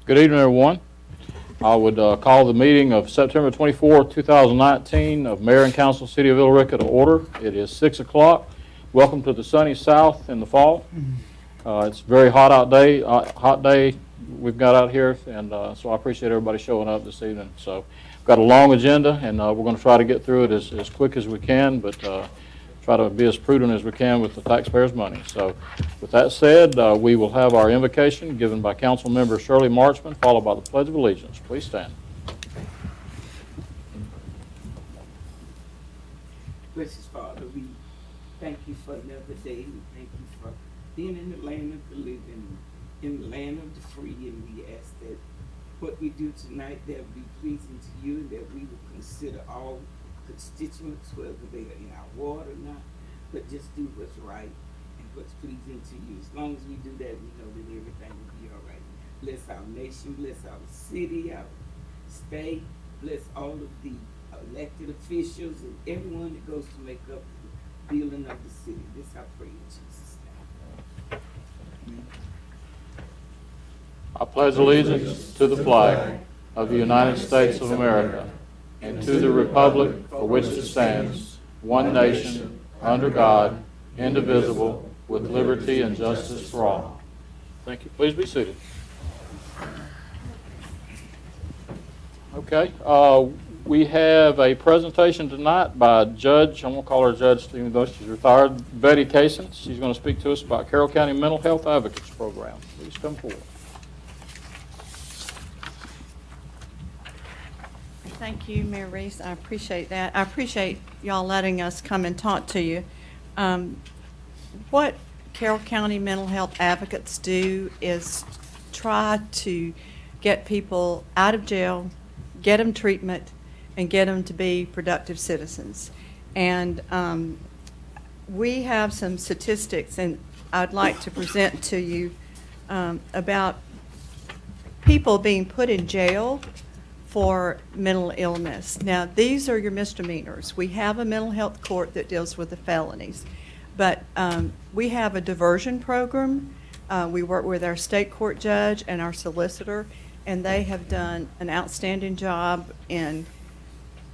Good evening, everyone. I would call the meeting of September 24, 2019 of Mayor and Council, City of Villa Rica to order. It is 6 o'clock. Welcome to the sunny South in the fall. It's a very hot day we've got out here, and so I appreciate everybody showing up this evening. So we've got a long agenda, and we're going to try to get through it as quick as we can, but try to be as prudent as we can with the taxpayers' money. So with that said, we will have our invocation given by Council Member Shirley Marchman, followed by the Pledge of Allegiance. Please stand. Gracious Father, we thank you for another day. We thank you for being in the land of the living, in the land of the free, and we ask that what we do tonight that will be pleasing to you, and that we will consider all constituents, whether they are in our ward or not, but just do what's right and what's pleasing to you. As long as we do that, we know that everything will be all right. Bless our nation, bless our city, our state, bless all of the elected officials and everyone that goes to make up the building of the city. This I pray in Jesus' name. I pledge allegiance to the flag of the United States of America and to the republic for which it stands, one nation, under God, indivisible, with liberty and justice for all. Thank you. Please be seated. Okay. We have a presentation tonight by Judge, I'm going to call her Judge, even though she's retired, Betty Kaysen. She's going to speak to us about Carroll County Mental Health Advocates Program. Please come forward. Thank you, Mayor Reese. I appreciate that. I appreciate y'all letting us come and talk to you. What Carroll County Mental Health Advocates do is try to get people out of jail, get them treatment, and get them to be productive citizens. And we have some statistics, and I'd like to present to you about people being put in jail for mental illness. Now, these are your misdemeanors. We have a mental health court that deals with the felonies, but we have a diversion program. We work with our state court judge and our solicitor, and they have done an outstanding job in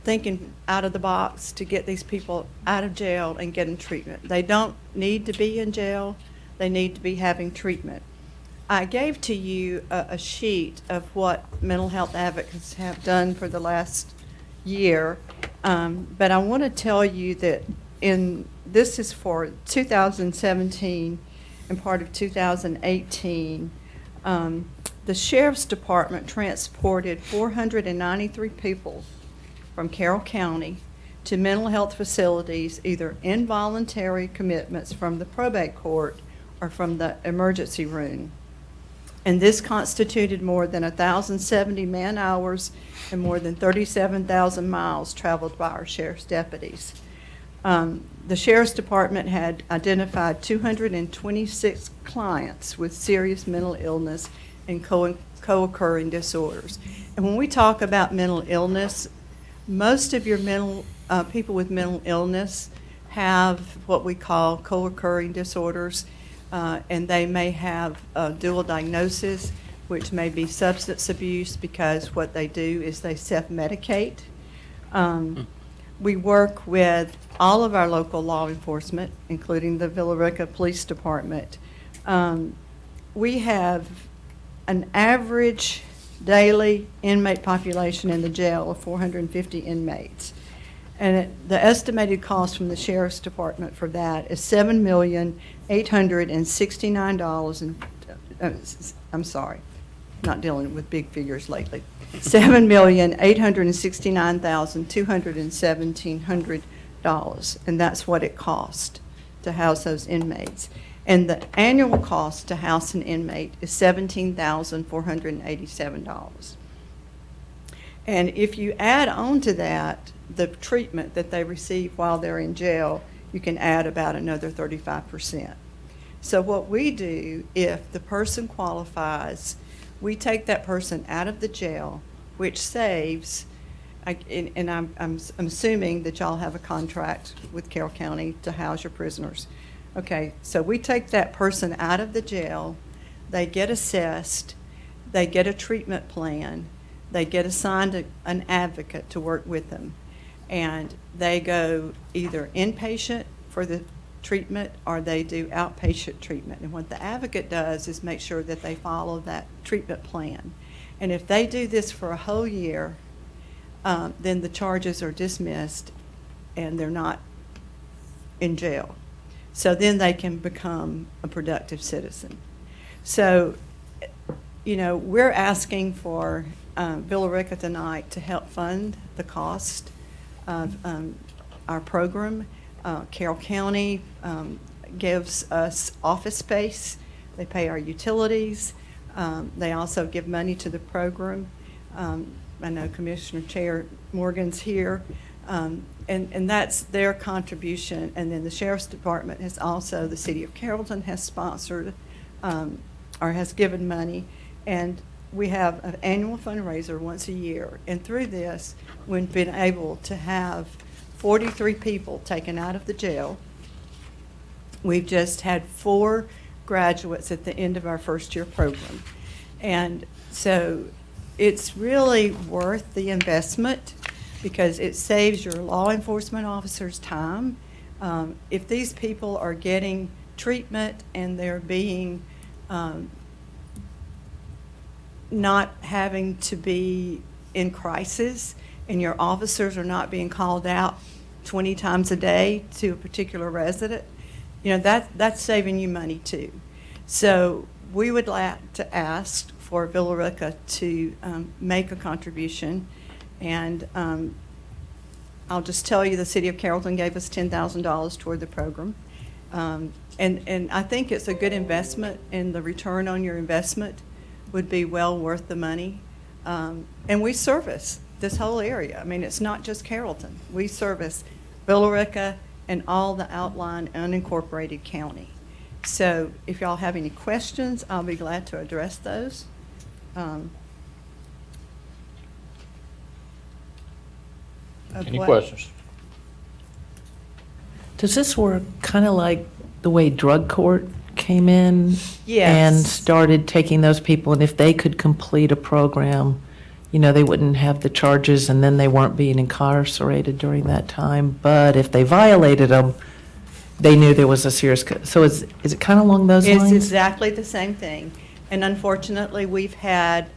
thinking out of the box to get these people out of jail and get them treatment. They don't need to be in jail. They need to be having treatment. I gave to you a sheet of what mental health advocates have done for the last year, but I want to tell you that this is for 2017 and part of 2018. The Sheriff's Department transported 493 people from Carroll County to mental health facilities, either involuntary commitments from the probate court or from the emergency room. And this constituted more than 1,070 man-hours and more than 37,000 miles traveled by our sheriff's deputies. The Sheriff's Department had identified 226 clients with serious mental illness and co-occurring disorders. And when we talk about mental illness, most of your people with mental illness have what we call co-occurring disorders. And they may have a dual diagnosis, which may be substance abuse, because what they do is they self-medicate. We work with all of our local law enforcement, including the Villa Rica Police Department. We have an average daily inmate population in the jail of 450 inmates. And the estimated cost from the Sheriff's Department for that is $7,869. I'm sorry, not dealing with big figures lately. $7,869,217, and that's what it cost to house those inmates. And the annual cost to house an inmate is $17,487. And if you add on to that the treatment that they receive while they're in jail, you can add about another 35%. So what we do, if the person qualifies, we take that person out of the jail, which saves, and I'm assuming that y'all have a contract with Carroll County to house your prisoners. Okay, so we take that person out of the jail, they get assessed, they get a treatment plan, they get assigned an advocate to work with them, and they go either inpatient for the treatment or they do outpatient treatment. And what the advocate does is make sure that they follow that treatment plan. And if they do this for a whole year, then the charges are dismissed and they're not in jail. So then they can become a productive citizen. So, you know, we're asking for Villa Rica tonight to help fund the cost of our program. Carroll County gives us office space. They pay our utilities. They also give money to the program. I know Commissioner Chair Morgan's here. And that's their contribution. And then the Sheriff's Department has also, the City of Carrollton has sponsored or has given money. And we have an annual fundraiser once a year. And through this, we've been able to have 43 people taken out of the jail. We've just had 4 graduates at the end of our first year program. And so it's really worth the investment because it saves your law enforcement officers time. If these people are getting treatment and they're being not having to be in crisis, and your officers are not being called out 20 times a day to a particular resident, you know, that's saving you money too. So we would like to ask for Villa Rica to make a contribution. And I'll just tell you, the City of Carrollton gave us $10,000 toward the program. And I think it's a good investment, and the return on your investment would be well worth the money. And we service this whole area. I mean, it's not just Carrollton. We service Villa Rica and all the outlying unincorporated county. So if y'all have any questions, I'll be glad to address those. Any questions? Does this work kind of like the way drug court came in? Yes. And started taking those people, and if they could complete a program, you know, they wouldn't have the charges, and then they weren't being incarcerated during that time. But if they violated them, they knew there was a serious, so is it kind of along those lines? It's exactly the same thing. And unfortunately, we've had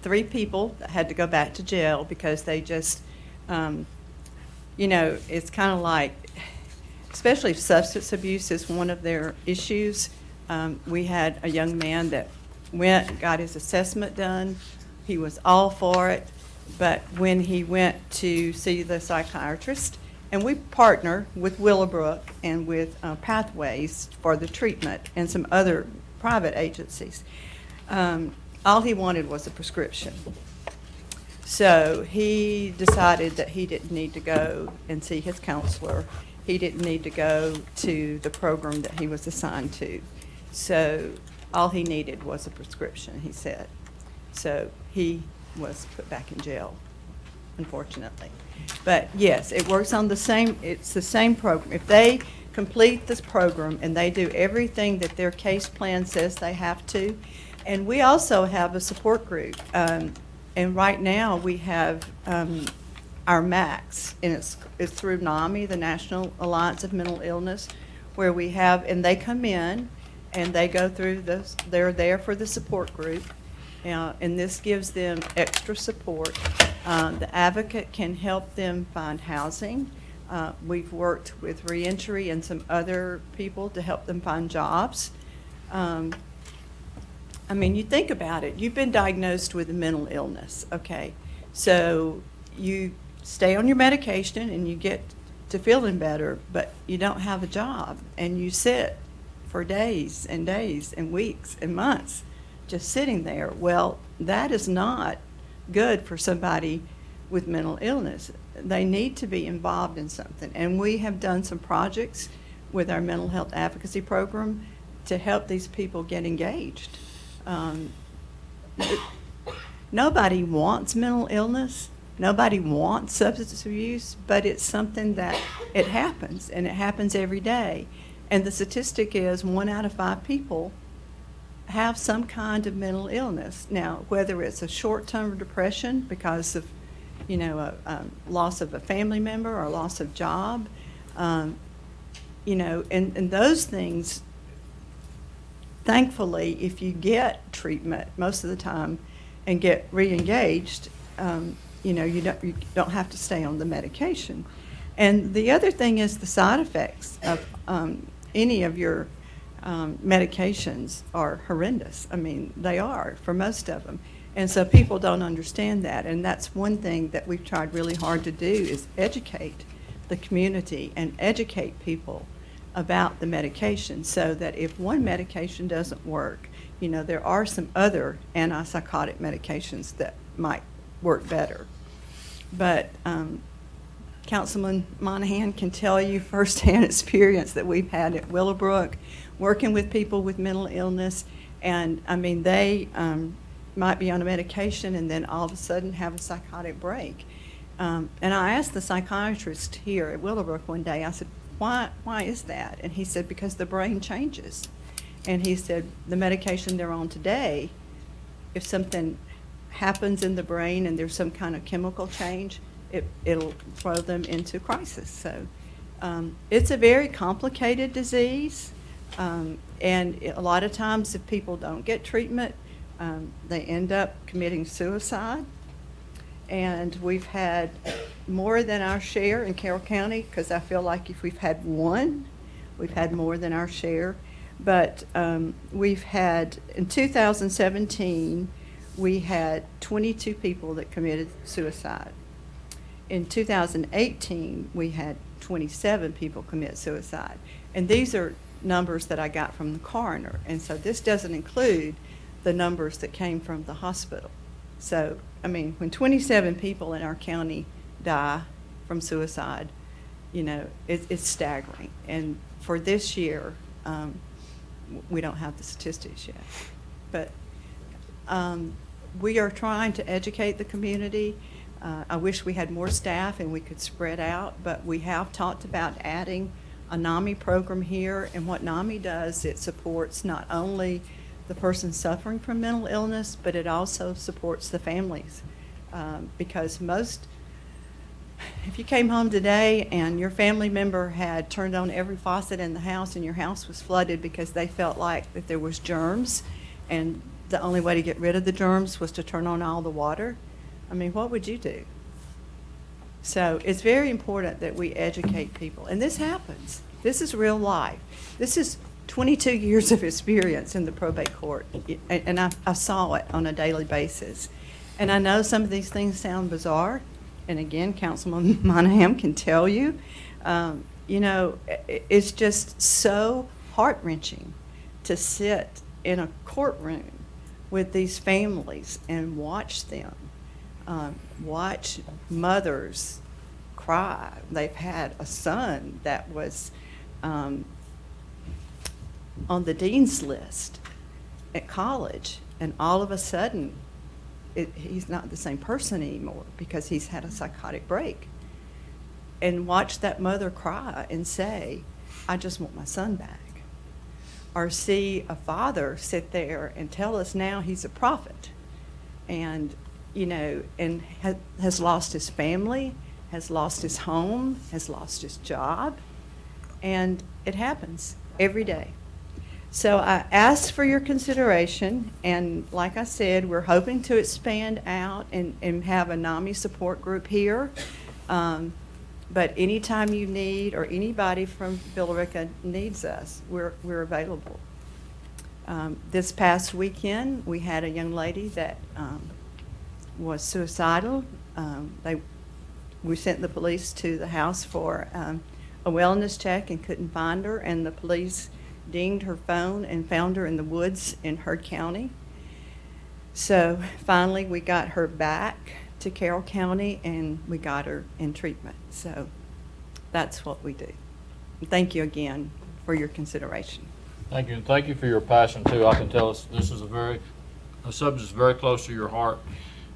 3 people that had to go back to jail because they just, you know, it's kind of like, especially if substance abuse is one of their issues. We had a young man that went, got his assessment done. He was all for it. But when he went to see the psychiatrist, and we partner with Willowbrook and with Pathways for the treatment and some other private agencies, all he wanted was a prescription. So he decided that he didn't need to go and see his counselor. He didn't need to go to the program that he was assigned to. So all he needed was a prescription, he said. So he was put back in jail, unfortunately. But yes, it works on the same, it's the same program. If they complete this program and they do everything that their case plan says they have to, and we also have a support group. And right now we have our MACS, and it's through NAMI, the National Alliance of Mental Illness, where we have, and they come in and they go through this, they're there for the support group, and this gives them extra support. The advocate can help them find housing. We've worked with reentry and some other people to help them find jobs. I mean, you think about it. You've been diagnosed with a mental illness, okay? So you stay on your medication and you get to feeling better, but you don't have a job, and you sit for days and days and weeks and months just sitting there. Well, that is not good for somebody with mental illness. They need to be involved in something. And we have done some projects with our mental health advocacy program to help these people get engaged. Nobody wants mental illness. Nobody wants substance abuse, but it's something that it happens, and it happens every day. And the statistic is 1 out of 5 people have some kind of mental illness. Now, whether it's a short-term depression because of, a loss of a family member or loss of job, and those things, thankfully, if you get treatment most of the time and get re-engaged, you don't have to stay on the medication. And the other thing is the side effects of any of your medications are horrendous. I mean, they are for most of them. And so people don't understand that. And that's one thing that we've tried really hard to do is educate the community and educate people about the medication so that if one medication doesn't work, there are some other antipsychotic medications that might work better. But Councilman Monahan can tell you firsthand experience that we've had at Willowbrook working with people with mental illness. And I mean, they might be on a medication and then all of a sudden have a psychotic break. And I asked the psychiatrist here at Willowbrook one day, I said, why is that? And he said, because the brain changes. And he said, the medication they're on today, if something happens in the brain and there's some kind of chemical change, it'll throw them into crisis. So it's a very complicated disease. And a lot of times if people don't get treatment, they end up committing suicide. And we've had more than our share in Carroll County, because I feel like if we've had one, we've had more than our share. But we've had, in 2017, we had 22 people that committed suicide. In 2018, we had 27 people commit suicide. And these are numbers that I got from the coroner. And so this doesn't include the numbers that came from the hospital. So, I mean, when 27 people in our county die from suicide, it's staggering. And for this year, we don't have the statistics yet. But we are trying to educate the community. I wish we had more staff and we could spread out, but we have talked about adding a NAMI program here. And what NAMI does, it supports not only the person suffering from mental illness, but it also supports the families. Because if you came home today and your family member had turned on every faucet in the house and your house was flooded because they felt like that there was germs and the only way to get rid of the germs was to turn on all the water, I mean, what would you do? So it's very important that we educate people. And this happens. This is real life. This is 22 years of experience in the probate court, and I saw it on a daily basis. And I know some of these things sound bizarre, and again, Councilman Monahan can tell you, it's just so heart-wrenching to sit in a courtroom with these families and watch them, watch mothers cry. They've had a son that was on the dean's list at college, and all of a sudden he's not the same person anymore because he's had a psychotic break. And watch that mother cry and say, I just want my son back. Or see a father sit there and tell us now he's a prophet and, and has lost his family, has lost his home, has lost his job. And it happens every day. So I asked for your consideration, and like I said, we're hoping to expand out and have a NAMI support group here. But anytime you need, or anybody from Billerica needs us, we're available. This past weekend, we had a young lady that was suicidal. We sent the police to the house for a wellness check and couldn't find her, and the police dinged her phone and found her in the woods in Heard County. So finally we got her back to Carroll County and we got her in treatment. So that's what we do. Thank you again for your consideration. Thank you, and thank you for your passion too. I can tell this is a subject that's very close to your heart,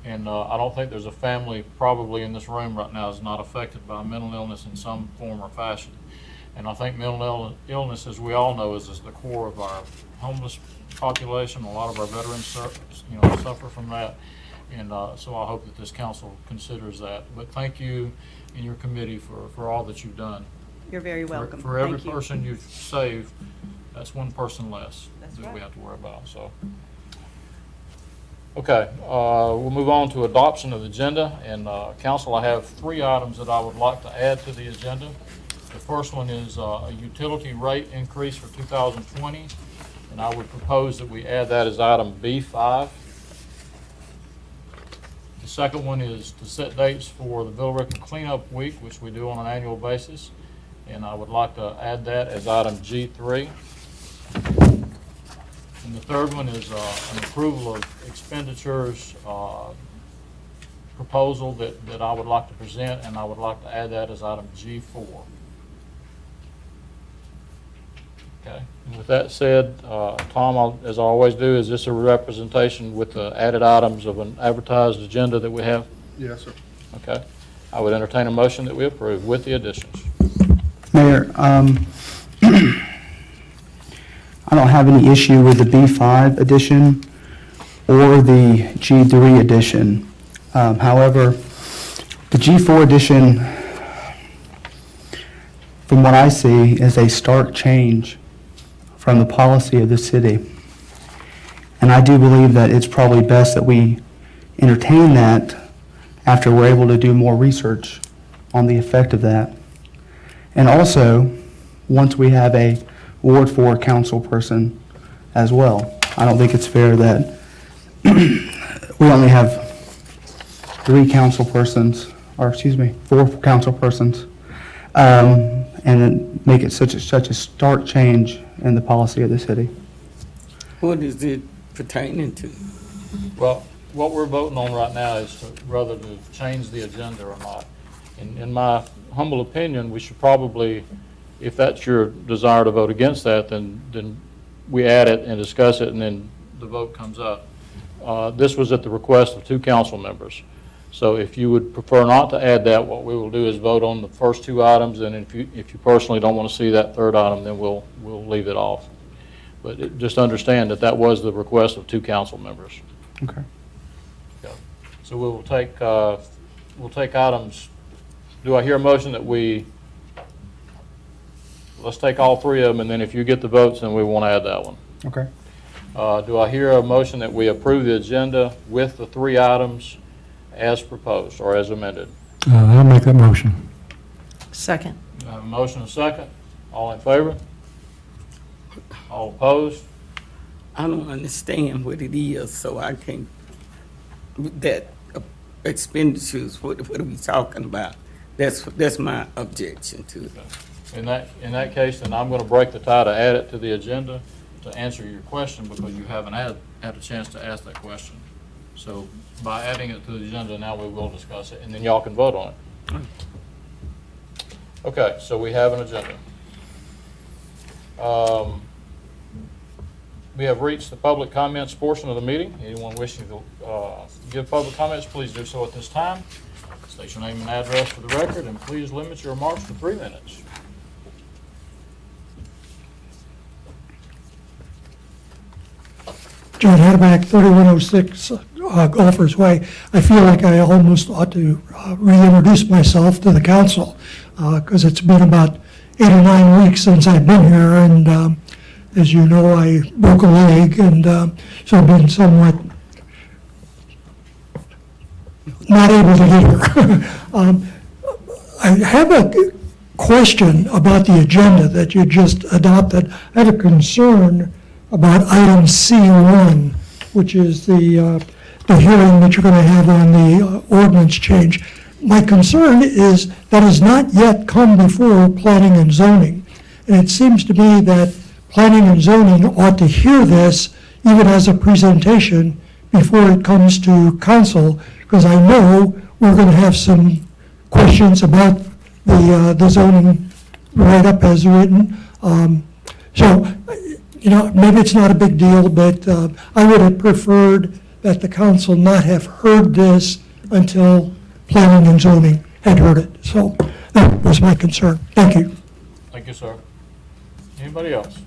and I don't think there's a family probably in this room right now that's not affected by mental illness in some form or fashion. And I think mental illness, as we all know, is the core of our homeless population. A lot of our veterans, suffer from that. And so I hope that this council considers that. But thank you and your committee for all that you've done. You're very welcome. For every Thank you. person you've saved, that's one person less That's that we right. have to worry about, so. Okay, we'll move on to adoption of the agenda. And council, I have 3 items that I would like to add to the agenda. The first one is a utility rate increase for 2020, and I would propose that we add that as item B5. The second one is to set dates for the Villarica Cleanup Week, which we do on an annual basis, and I would like to add that as item G3. And the third one is an approval of expenditures proposal that I would like to present, and I would like to add that as item G4. Okay, and with that said, Tom, as I always do, is this a representation with the added items of an advertised agenda that we have? Yes, sir. Okay, I would entertain a motion that we approve with the additions. Mayor, I don't have any issue with the B5 addition or the G3 addition. However, the G4 addition, from what I see, is a stark change from the policy of the city. And I do believe that it's probably best that we entertain that after we're able to do more research on the effect of that. And also, once we have a Ward 4 council person as well. I don't think it's fair that we only have 4 council persons, and then make it such a stark change in the policy of the city. What is it pertaining to? Well, what we're voting on right now is whether to change the agenda or not. In my humble opinion, we should probably, if that's your desire to vote against that, then we add it and discuss it, and then the vote comes up. This was at the request of 2 council members. So if you would prefer not to add that, what we will do is vote on the first 2 items, and if you personally don't want to see that 3rd item, then we'll leave it off. But just understand that was the request of 2 council members. Okay. Okay. So we'll take items. Do I hear a motion that let's take all 3 of them, and then if you get the votes, then we won't add that one. Okay. Do I hear a motion that we approve the agenda with the 3 items as proposed or as amended? I'll make that motion. Second. I have a motion and a second. All in favor? All opposed? I don't understand what it is, so I can't, that expenditures, what are we talking about? That's my objection to it. In that case, then I'm going to break the tie to add it to the agenda to answer your question, because you haven't had a chance to ask that question. So by adding it to the agenda, now we will discuss it, and then y'all can vote on it. Okay, so we have an agenda. We have reached the public comments portion of the meeting. Anyone wishing to give public comments, please do so at this time. State your name and address for the record, and please limit your remarks to 3 minutes. John Haddock, 3106 Golfers Way. I feel like I almost ought to reintroduce myself to the council, because it's been about 8 or 9 weeks since I've been here, and as you know, I broke a leg, and so I've been somewhat not able to get here. I have a question about the agenda that you just adopted. I have a concern about item C1, which is the hearing that you're going to have on the ordinance change. My concern is that has not yet come before planning and zoning. And it seems to me that planning and zoning ought to hear this even as a presentation before it comes to council, because I know we're going to have some questions about the zoning write-up as written. So, maybe it's not a big deal, but I would have preferred that the council not have heard this until planning and zoning had heard it. So that was my concern. Thank you. Thank you, sir. Anybody else?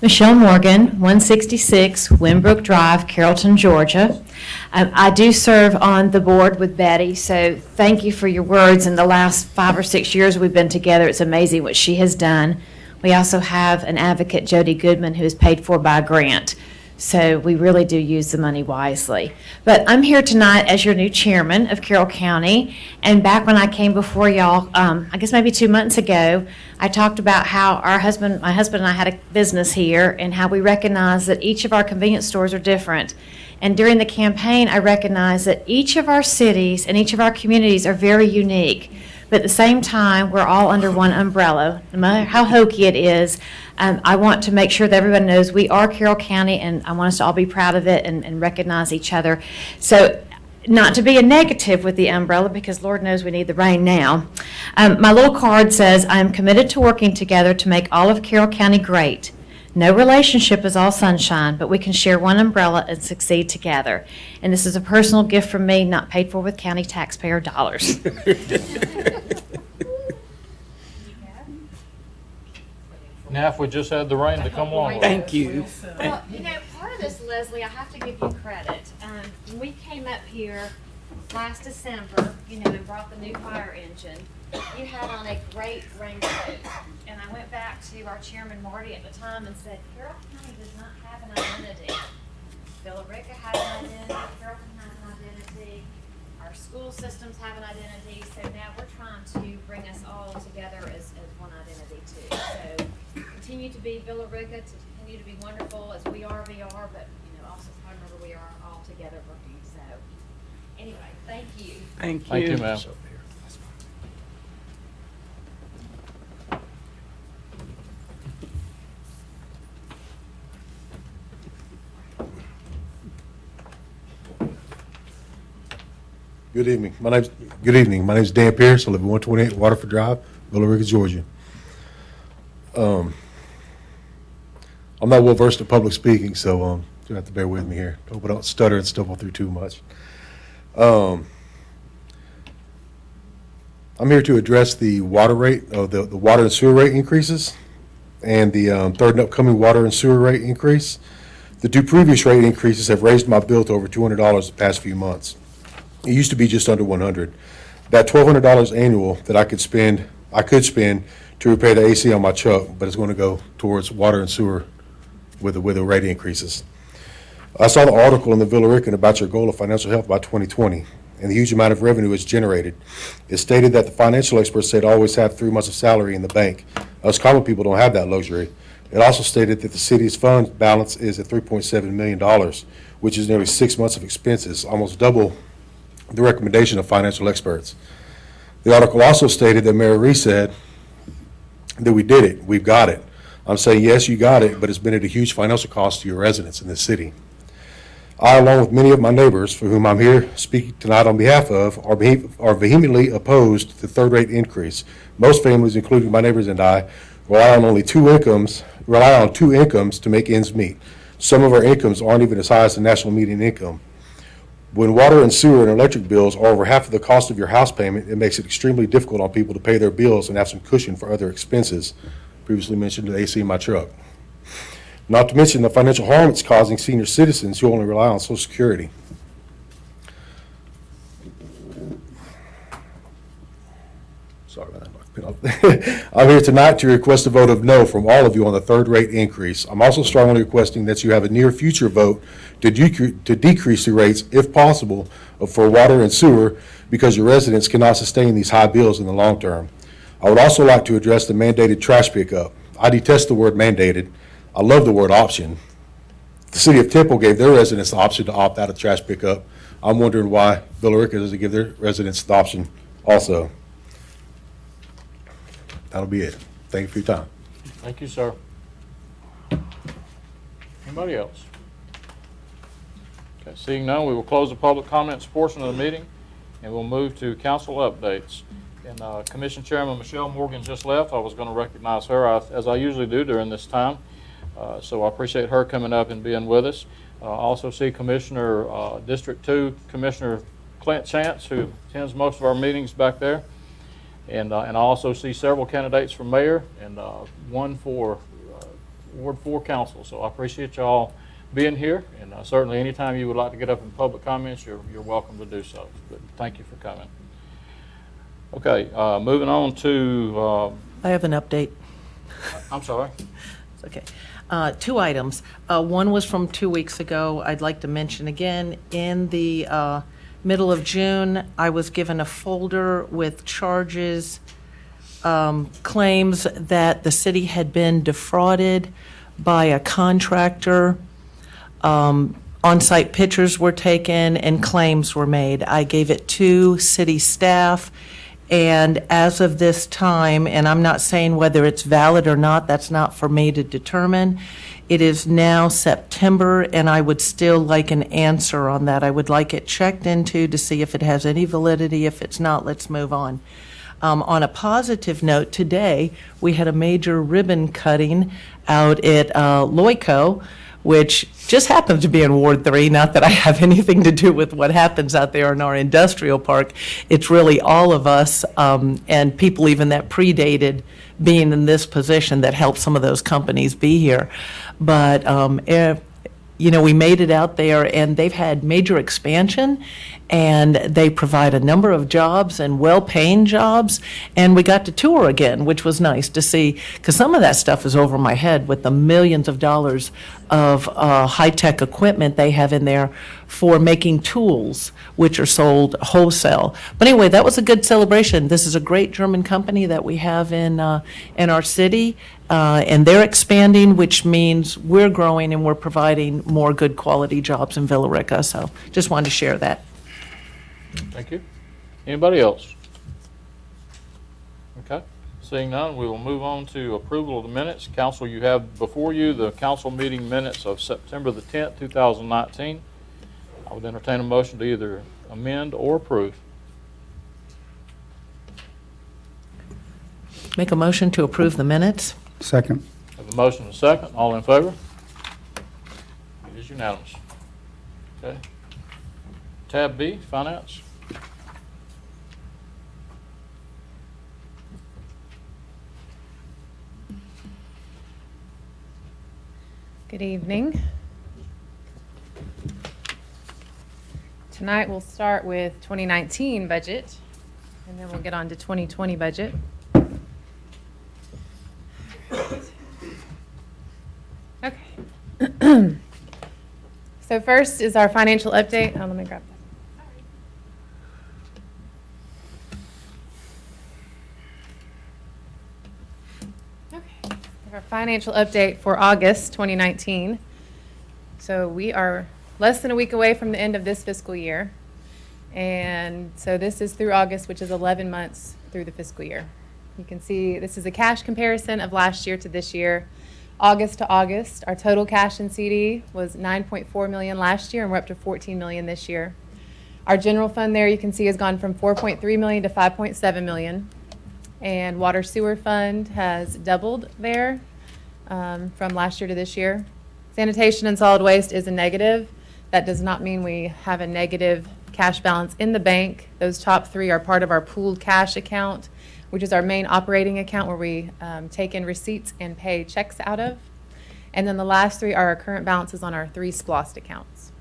Michelle Morgan, 166 Winbrook Drive, Carrollton, Georgia. I do serve on the board with Betty, so thank you for your words. In the last 5 or 6 years we've been together, it's amazing what she has done. We also have an advocate, Jody Goodman, who is paid for by a grant. So we really do use the money wisely. But I'm here tonight as your new chairman of Carroll County. And back when I came before y'all, I guess maybe 2 months ago, I talked about how my husband and I had a business here and how we recognize that each of our convenience stores are different. And during the campaign, I recognized that each of our cities and each of our communities are very unique. But at the same time, we're all under one umbrella. No matter how hokey it is, I want to make sure that everyone knows we are Carroll County, and I want us to all be proud of it and recognize each other. So, not to be a negative with the umbrella, because Lord knows we need the rain now. My little card says, I am committed to working together to make all of Carroll County great. No relationship is all sunshine, but we can share one umbrella and succeed together. And this is a personal gift from me, not paid for with county taxpayer dollars. Now, if we just had the rain to come along with it. Thank you. Well, part of this, Leslie, I have to give you credit. When we came up here last December, and brought the new fire engine, you had on a great raincoat. And I went back to our chairman, Marty, at the time and said, Carroll County does not have an identity. Villa Rica has an identity, Carrollton has an identity, our school systems have an identity, so now we're trying to bring us all together as one identity too. So continue to be Villa Rica, to continue to be wonderful as we are VR, but also remember we are all together working. So anyway, thank you. Thank you. Thank you, ma'am. Good evening. My name's Dan Pierce. I live at 128 Waterford Drive, Villa Rica, Georgia. I'm not well versed in public speaking, so you have to bear with me here. Hope I don't stutter and stumble through too much. I'm here to address the water rate, the water and sewer rate increases, and the third and upcoming water and sewer rate increase. The two previous rate increases have raised my bill to over $200 the past few months. It used to be just under $100. That $1,200 annual that I could spend to repair the AC on my truck, but it's going to go towards water and sewer with the rate increases. I saw the article in the Villa Rican about your goal of financial health by 2020 and the huge amount of revenue it's generated. It stated that the financial experts said always have 3 months of salary in the bank. Us common people don't have that luxury. It also stated that the city's fund balance is at $3.7 million, which is nearly 6 months of expenses, almost double the recommendation of financial experts. The article also stated that Mayor Reese said that we did it, we've got it. I'm saying, yes, you got it, but it's been at a huge financial cost to your residents in this city. I, along with many of my neighbors, for whom I'm here speaking tonight on behalf of, are vehemently opposed to the third rate increase. Most families, including my neighbors and I, rely on two incomes to make ends meet. Some of our incomes aren't even as high as the national median income. When water and sewer and electric bills are over half of the cost of your house payment, it makes it extremely difficult on people to pay their bills and have some cushion for other expenses. Previously mentioned the AC in my truck. Not to mention the financial harm it's causing senior citizens who only rely on Social Security. Sorry about that. I'm here tonight to request a vote of no from all of you on the third rate increase. I'm also strongly requesting that you have a near future vote to decrease the rates, if possible, for water and sewer, because your residents cannot sustain these high bills in the long term. I would also like to address the mandated trash pickup. I detest the word mandated. I love the word option. The city of Temple gave their residents the option to opt out of trash pickup. I'm wondering why Villa Rica doesn't give their residents the option also. That'll be it. Thank you for your time. Thank you, sir. Anybody else? Okay, seeing none, we will close the public comments portion of the meeting, and we'll move to council updates. And Commission Chairman Michelle Morgan just left. I was going to recognize her as I usually do during this time. So I appreciate her coming up and being with us. I also see Commissioner District 2 Commissioner Clint Chance, who attends most of our meetings back there. And I also see several candidates for mayor and one for Ward 4 council. So I appreciate y'all being here, and certainly anytime you would like to get up in public comments, you're welcome to do so. But thank you for coming. Okay, moving on to, I have an update. I'm sorry. It's okay. 2 items. One was from 2 weeks ago. I'd like to mention again, in the middle of June, I was given a folder with charges, claims that the city had been defrauded by a contractor. On-site pictures were taken and claims were made. I gave it to city staff. And as of this time, and I'm not saying whether it's valid or not, that's not for me to determine. It is now September, and I would still like an answer on that. I would like it checked into to see if it has any validity. If it's not, let's move on. On a positive note, today, we had a major ribbon cutting out at Loico, which just happens to be in Ward 3, not that I have anything to do with what happens out there in our industrial park. It's really all of us, and people even that predated being in this position that helped some of those companies be here. But, we made it out there, and they've had major expansion, and they provide a number of jobs and well-paying jobs, and we got to tour again, which was nice to see, because some of that stuff is over my head with the millions of dollars of high-tech equipment they have in there for making tools, which are sold wholesale. But anyway, that was a good celebration. This is a great German company that we have in our city, and they're expanding, which means we're growing and we're providing more good quality jobs in Villa Rica. So just wanted to share that. Thank you. Anybody else? Okay. Seeing none, we will move on to approval of the minutes. Council, you have before you the council meeting minutes of September the 10th, 2019. I would entertain a motion to either amend or approve. Make a motion to approve the minutes. Second. Have a motion and a second. All in favor? It is unanimous. Okay. Tab B, Finance. Good evening. Tonight we'll start with 2019 budget, and then we'll get on to 2020 budget. Okay. So first is our financial update. Oh, let me grab that. Our financial update for August 2019. So we are less than a week away from the end of this fiscal year. And so this is through August, which is 11 months through the fiscal year. You can see this is a cash comparison of last year to this year. August to August, our total cash and CD was $9.4 million last year, and we're up to $14 million this year. Our general fund there, you can see, has gone from $4.3 million to $5.7 million. And water sewer fund has doubled there from last year to this year. Sanitation and solid waste is a negative. That does not mean we have a negative cash balance in the bank. Those top 3 are part of our pooled cash account, which is our main operating account where we take in receipts and pay checks out of. And then the last 3 are our current balances on our 3 SPLOST accounts.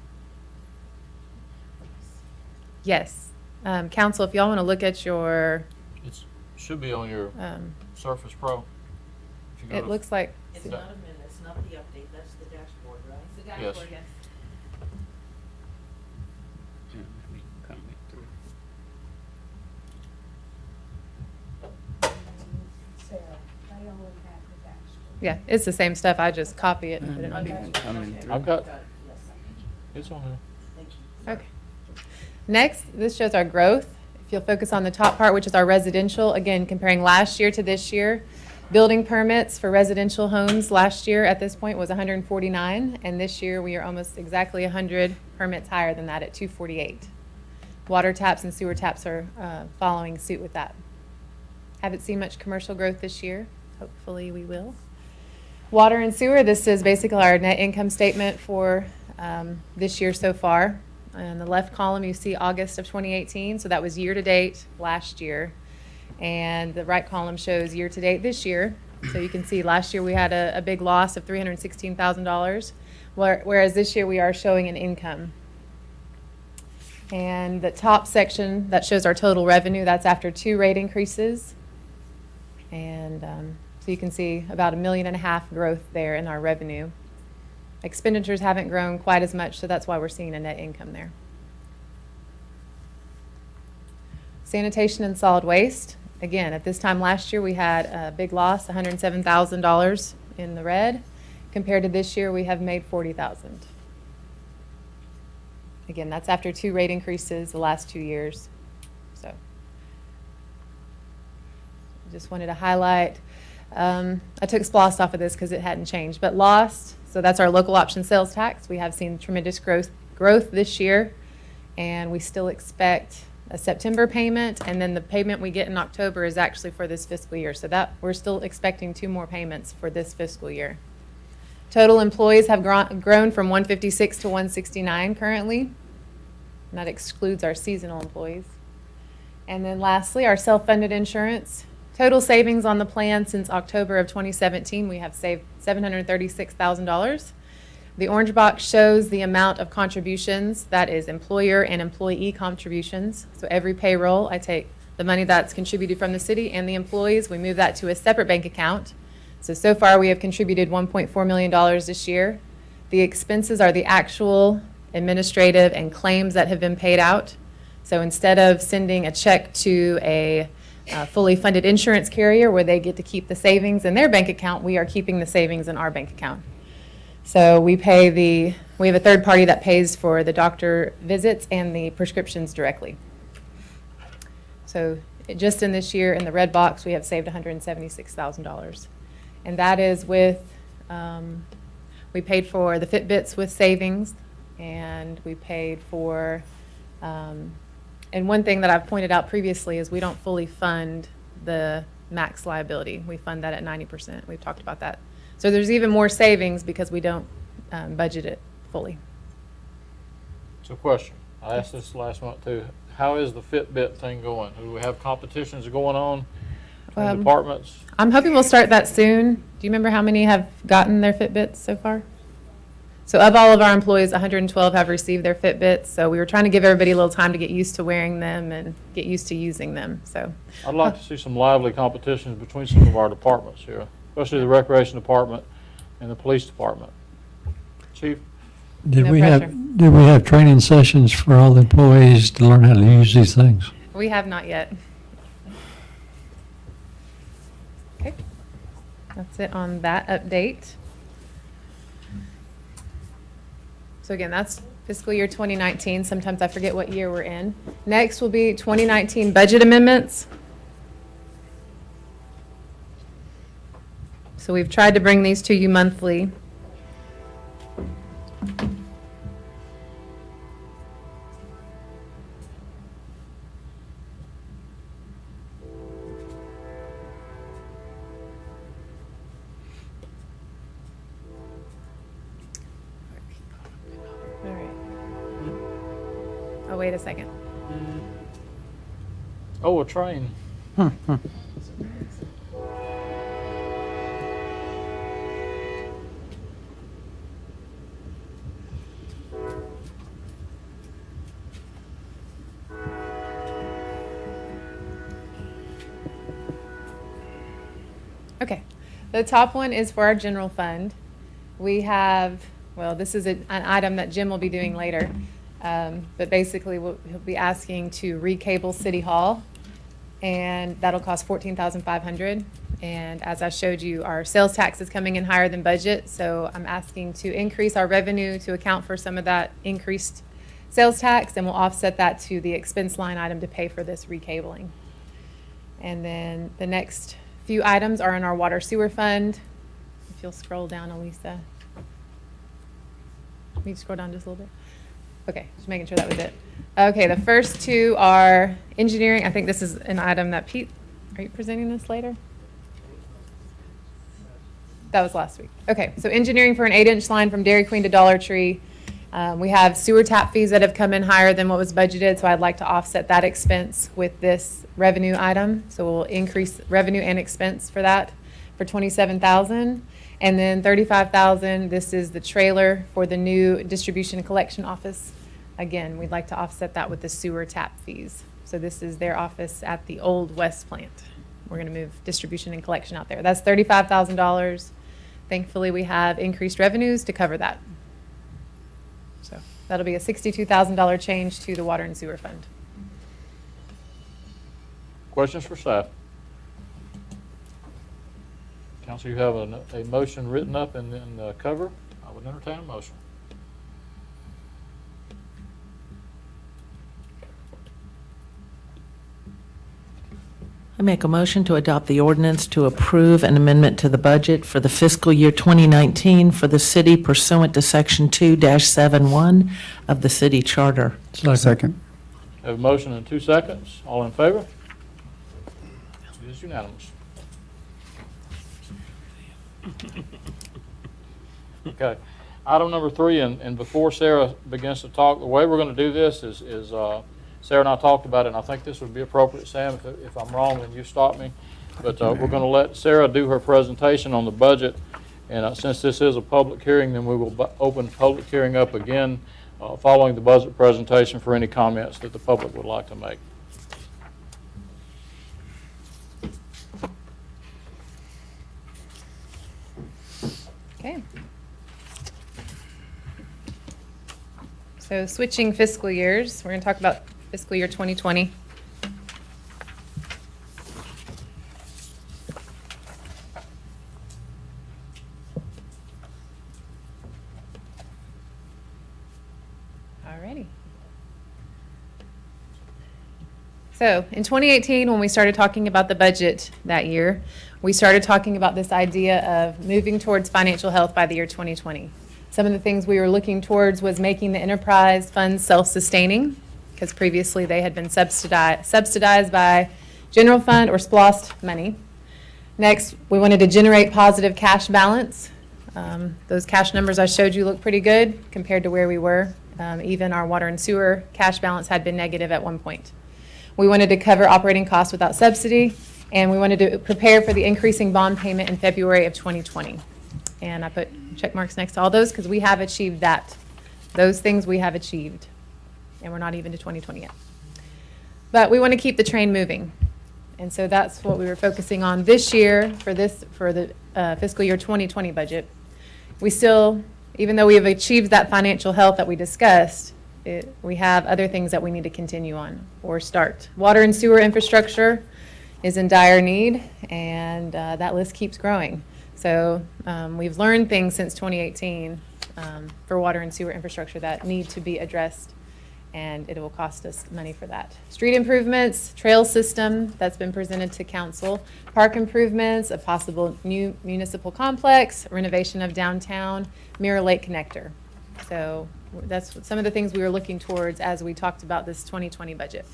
Yes. Council, if y'all want to look at your... Should be on your Surface Pro. If you go It to- looks like... It's not a minute, it's not the update, that's the dashboard, right? The Yes. dashboard, yes. Yeah, it's the same stuff. I just copy it and put it on. I've got, it's on there. Okay. Next, this shows our growth. If you'll focus on the top part, which is our residential, again, comparing last year to this year. Building permits for residential homes last year at this point was 149, and this year we are almost exactly 100 permits higher than that at 248. Water taps and sewer taps are following suit with that. Haven't seen much commercial growth this year. Hopefully we will. Water and sewer, this is basically our net income statement for this year so far. In the left column, you see August of 2018, so that was year-to-date last year. And the right column shows year-to-date this year. So you can see last year we had a big loss of $316,000, whereas this year we are showing an income. And the top section that shows our total revenue, that's after 2 rate increases. And so you can see about $1.5 million growth there in our revenue. Expenditures haven't grown quite as much, so that's why we're seeing a net income there. Sanitation and solid waste. Again, at this time last year, we had a big loss, $107,000 in the red. Compared to this year, we have made $40,000. Again, that's after 2 rate increases the last 2 years. So, just wanted to highlight. I took SPLOST off of this because it hadn't changed, but LOST, so that's our local option sales tax. We have seen tremendous growth this year, and we still expect a September payment, and then the payment we get in October is actually for this fiscal year. So that we're still expecting 2 more payments for this fiscal year. Total employees have grown from 156 to 169 currently, and that excludes our seasonal employees. And then lastly, our self-funded insurance. Total savings on the plan since October of 2017, we have saved $736,000. The orange box shows the amount of contributions, that is employer and employee contributions. So every payroll, I take the money that's contributed from the city and the employees, we move that to a separate bank account. So far we have contributed $1.4 million this year. The expenses are the actual administrative and claims that have been paid out. So instead of sending a check to a fully funded insurance carrier where they get to keep the savings in their bank account, we are keeping the savings in our bank account. So we have a third party that pays for the doctor visits and the prescriptions directly. So just in this year, in the red box, we have saved $176,000. And that is with, we paid for the Fitbits with savings, and we paid for, and one thing that I've pointed out previously is we don't fully fund the max liability. We fund that at 90%. We've talked about that. So there's even more savings because we don't budget it fully. So question, I asked this last month too. How is the Fitbit thing going? Do we have competitions going on between departments? I'm hoping we'll start that soon. Do you remember how many have gotten their Fitbits so far? So of all of our employees, 112 have received their Fitbits. So we were trying to give everybody a little time to get used to wearing them and get used to using them. So I'd like to see some lively competitions between some of our departments here, especially the recreation department and the police department. Chief? Did No we pressure. have training sessions for all the employees to learn how to use these things? we have not yet. Okay, that's it on that update. So again, that's fiscal year 2019. Sometimes I forget what year we're in. Next will be 2019 budget amendments. So we've tried to bring these to you monthly. All right. Oh, wait a second. Oh, a train. Okay, the top one is for our general fund. We have, well, this is an item that Jim will be doing later, but basically he'll be asking to recable City Hall, and that'll cost $14,500. And as I showed you, our sales tax is coming in higher than budget, so I'm asking to increase our revenue to account for some of that increased sales tax, and we'll offset that to the expense line item to pay for this recabling. And then the next few items are in our water sewer fund. If you'll scroll down, Elisa. Can you scroll down just a little bit? Okay, just making sure that was it. Okay, the first two are engineering. I think this is an item that Pete, are you presenting this later? That was last week. Okay, so engineering for an 8-inch line from Dairy Queen to Dollar Tree. We have sewer tap fees that have come in higher than what was budgeted, so I'd like to offset that expense with this revenue item. So we'll increase revenue and expense for that for $27,000. And then $35,000, this is the trailer for the new distribution and collection office. Again, we'd like to offset that with the sewer tap fees. So this is their office at the old West plant. We're going to move distribution and collection out there. That's $35,000. Thankfully, we have increased revenues to cover that. So that'll be a $62,000 change to the water and sewer fund. Questions for staff? Council, you have a motion written up in the cover. I would entertain a motion. I make a motion to adopt the ordinance to approve an amendment to the budget for the fiscal year 2019 for the city pursuant to Section 2-71 of the city charter. Second. Have a motion in 2 seconds. All in favor? It is unanimous. Okay. Item number 3, and before Sarah begins to talk, the way we're going to do this is Sarah and I talked about it, and I think this would be appropriate. Sam, if I'm wrong, then you stop me. But we're going to let Sarah do her presentation on the budget, and since this is a public hearing, then we will open the public hearing up again following the budget presentation for any comments that the public would like to make. Okay. So switching fiscal years, we're going to talk about fiscal year 2020. Alrighty. So in 2018, when we started talking about the budget that year, we started talking about this idea of moving towards financial health by the year 2020. Some of the things we were looking towards was making the enterprise funds self-sustaining, because previously they had been subsidized by general fund or SPLOST money. Next, we wanted to generate positive cash balance. Those cash numbers I showed you look pretty good compared to where we were. Even our water and sewer cash balance had been negative at one point. We wanted to cover operating costs without subsidy, and we wanted to prepare for the increasing bond payment in February of 2020. And I put check marks next to all those because we have achieved that. Those things we have achieved. And we're not even to 2020 yet. But we want to keep the train moving. And so that's what we were focusing on this year for the fiscal year 2020 budget. We still, even though we have achieved that financial health that we discussed, we have other things that we need to continue on or start. Water and sewer infrastructure is in dire need, and that list keeps growing. So we've learned things since 2018 for water and sewer infrastructure that need to be addressed, and it will cost us money for that. Street improvements, trail system that's been presented to council, park improvements, a possible new municipal complex, renovation of downtown, Mirror Lake connector. So that's some of the things we were looking towards as we talked about this 2020 budget.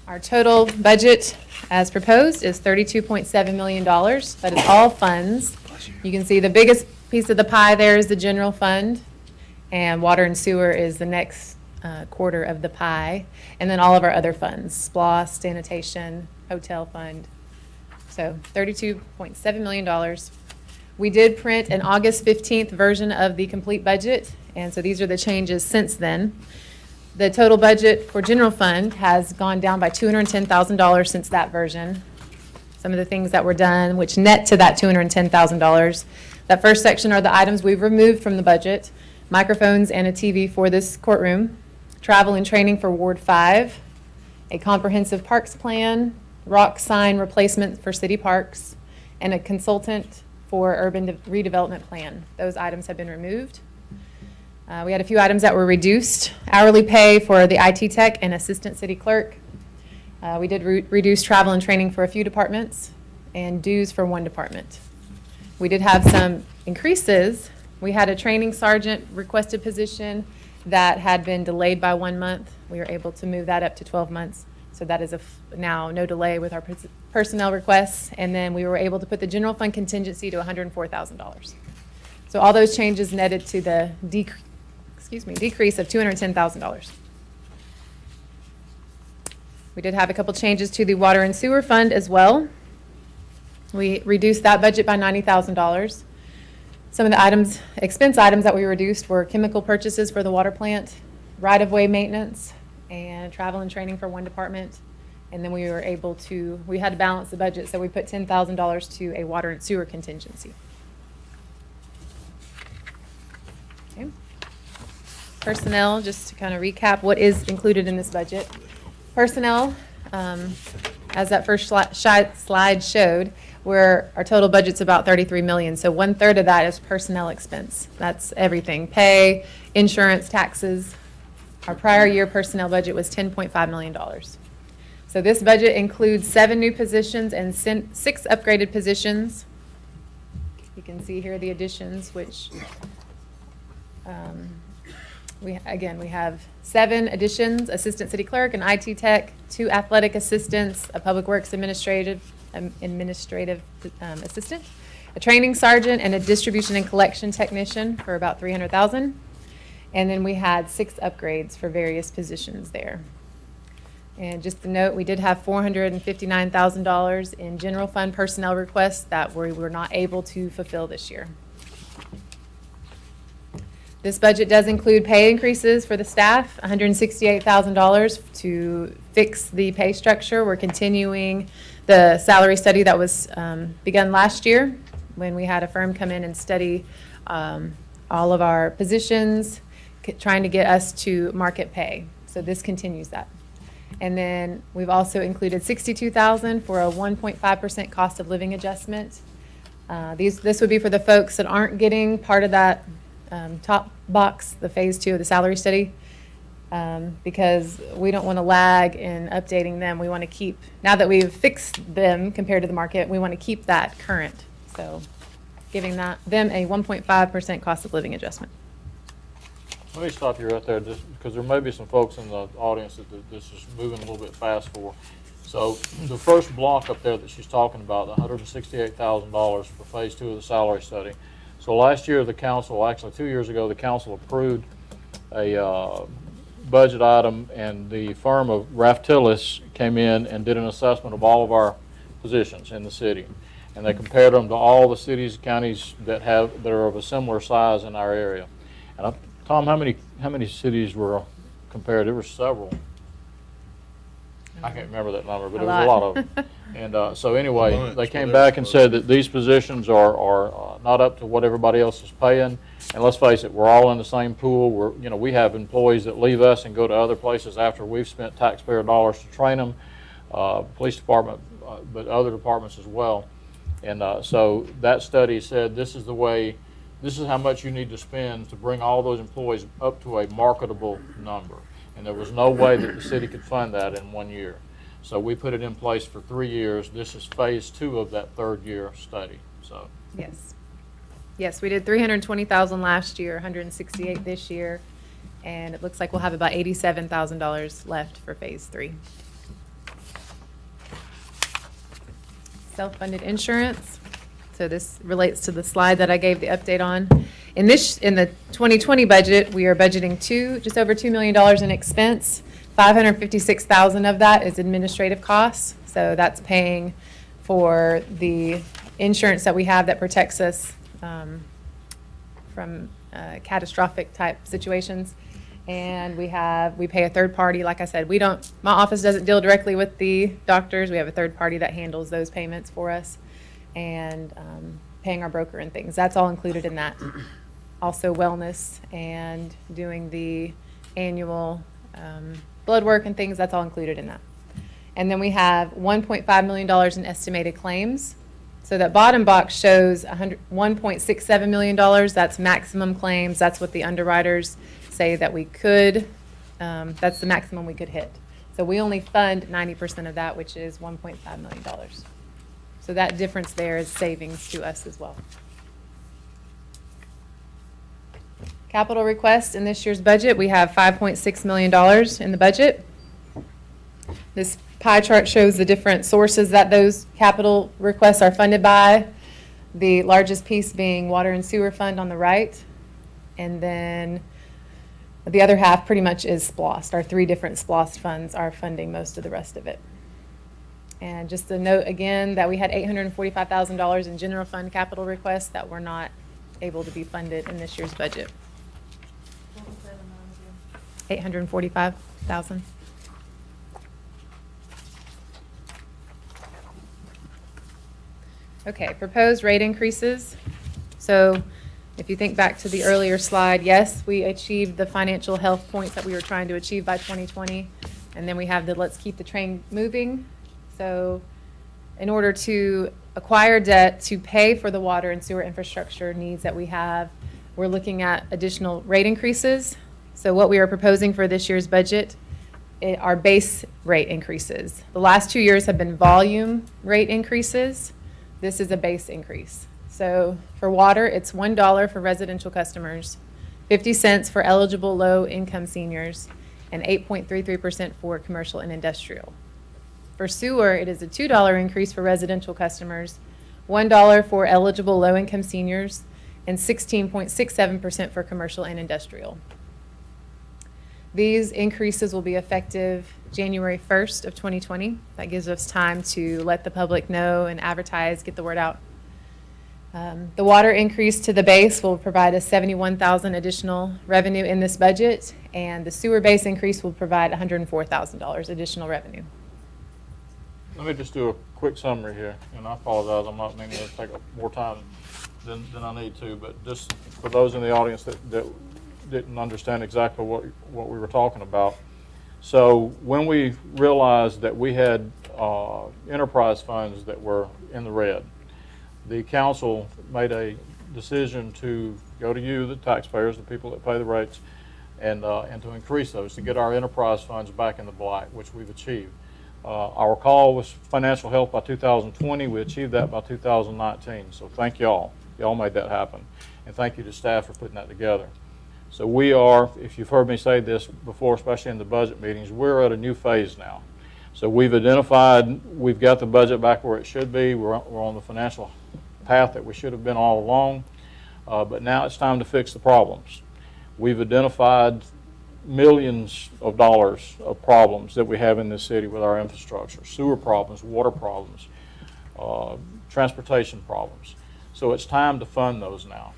Our total budget as proposed is $32.7 million. That is all funds. You can see the biggest piece of the pie there is the general fund, and water and sewer is the next quarter of the pie, and then all of our other funds, SPLOST, sanitation, hotel fund. So $32.7 million. We did print an August 15th version of the complete budget, and so these are the changes since then. The total budget for general fund has gone down by $210,000 since that version. Some of the things that were done, which net to that $210,000. That first section are the items we've removed from the budget. Microphones and a TV for this courtroom. Travel and training for Ward 5. A comprehensive parks plan. Rock sign replacement for city parks. And a consultant for urban redevelopment plan. Those items have been removed. We had a few items that were reduced. Hourly pay for the IT tech and assistant city clerk. We did reduce travel and training for a few departments and dues for one department. We did have some increases. We had a training sergeant requested position that had been delayed by 1 month. We were able to move that up to 12 months. So that is now no delay with our personnel requests. And then we were able to put the general fund contingency to $104,000. So all those changes netted to the decrease of $210,000. We did have a couple changes to the water and sewer fund as well. We reduced that budget by $90,000. Some of the expense items that we reduced were chemical purchases for the water plant, right-of-way maintenance, and travel and training for one department. And then we had to balance the budget, so we put $10,000 to a water and sewer contingency. Okay. Personnel, just to kind of recap what is included in this budget. Personnel, as that first slide showed, where our total budget's about $33 million. So 1/3 of that is personnel expense. That's everything: pay, insurance, taxes. Our prior year personnel budget was $10.5 million. So this budget includes 7 new positions and 6 upgraded positions. You can see here the additions, which we have 7 additions: assistant city clerk, an IT tech, 2 athletic assistants, a public works administrative assistant, a training sergeant, and a distribution and collection technician for about $300,000. And then we had 6 upgrades for various positions there. And just to note, we did have $459,000 in general fund personnel requests that we were not able to fulfill this year. This budget does include pay increases for the staff, $168,000 to fix the pay structure. We're continuing the salary study that was begun last year when we had a firm come in and study all of our positions, trying to get us to market pay. So this continues that. And then we've also included $62,000 for a 1.5% cost of living adjustment. This would be for the folks that aren't getting part of that top box, the phase 2 of the salary study, because we don't want to lag in updating them. We want to keep, now that we've fixed them compared to the market, we want to keep that current. So giving them a 1.5% cost of living adjustment. Let me stop you right there, just because there may be some folks in the audience that this is moving a little bit fast for. So the first block up there that she's talking about, the $168,000 for phase 2 of the salary study. So last year, the council, actually 2 years ago, the council approved a budget item, and the firm of Raftillis came in and did an assessment of all of our positions in the city. And they compared them to all the cities, counties that are of a similar size in our area. And Tom, how many cities were compared? There were several. I can't remember that number, but it was a lot of them. And so anyway, they came back and said that these positions are not up to what everybody else is paying. And let's face it, we're all in the same pool. We have employees that leave us and go to other places after we've spent taxpayer dollars to train them, police department, but other departments as well. And so that study said this is how much you need to spend to bring all those employees up to a marketable number. And there was no way that the city could fund that in 1 year. So we put it in place for 3 years. This is phase 2 of that 3rd year study. So Yes, we did $320,000 last year, $168,000 this year, and it looks like we'll have about $87,000 left for phase 3. Self-funded insurance. So this relates to the slide that I gave the update on. In the 2020 budget, we are budgeting just over $2 million in expense. $556,000 of that is administrative costs. So that's paying for the insurance that we have that protects us from catastrophic type situations. And we pay a third party. Like I said, my office doesn't deal directly with the doctors. We have a third party that handles those payments for us, and paying our broker and things. That's all included in that. Also wellness and doing the annual blood work and things, that's all included in that. And then we have $1.5 million in estimated claims. So that bottom box shows $1.67 million. That's maximum claims. That's what the underwriters say that we could, that's the maximum we could hit. So we only fund 90% of that, which is $1.5 million. So that difference there is savings to us as well. Capital requests in this year's budget, we have $5.6 million in the budget. This pie chart shows the different sources that those capital requests are funded by. The largest piece being water and sewer fund on the right. And then the other half pretty much is SPLOST. Our 3 different SPLOST funds are funding most of the rest of it. And just to note again that we had $845,000 in general fund capital requests that were not able to be funded in this year's budget. 845,000. Okay, proposed rate increases. So if you think back to the earlier slide, yes, we achieved the financial health points that we were trying to achieve by 2020. And then we have the let's keep the train moving. So in order to acquire debt to pay for the water and sewer infrastructure needs that we have, we're looking at additional rate increases. So what we are proposing for this year's budget are base rate increases. The last 2 years have been volume rate increases. This is a base increase. So for water, it's $1 for residential customers, 50 cents for eligible low-income seniors, and 8.33% for commercial and industrial. For sewer, it is a $2 increase for residential customers, $1 for eligible low-income seniors, and 16.67% for commercial and industrial. These increases will be effective January 1st of 2020. That gives us time to let the public know and advertise, get the word out. The water increase to the base will provide us $71,000 additional revenue in this budget, and the sewer base increase will provide $104,000 additional revenue. Let me just do a quick summary here, and I apologize, I'm not meaning to take up more time than I need to, but just for those in the audience that didn't understand exactly what we were talking about. So when we realized that we had enterprise funds that were in the red, the council made a decision to go to you, the taxpayers, the people that pay the rates, and to increase those, to get our enterprise funds back in the black, which we've achieved. Our call was financial health by 2020. We achieved that by 2019. So thank y'all. Y'all made that happen. And thank you to staff for putting that together. So we are, if you've heard me say this before, especially in the budget meetings, we're at a new phase now. So we've identified, we've got the budget back where it should be. We're on the financial path that we should have been all along. But now it's time to fix the problems. We've identified millions of dollars of problems that we have in this city with our infrastructure, sewer problems, water problems, transportation problems. So it's time to fund those now.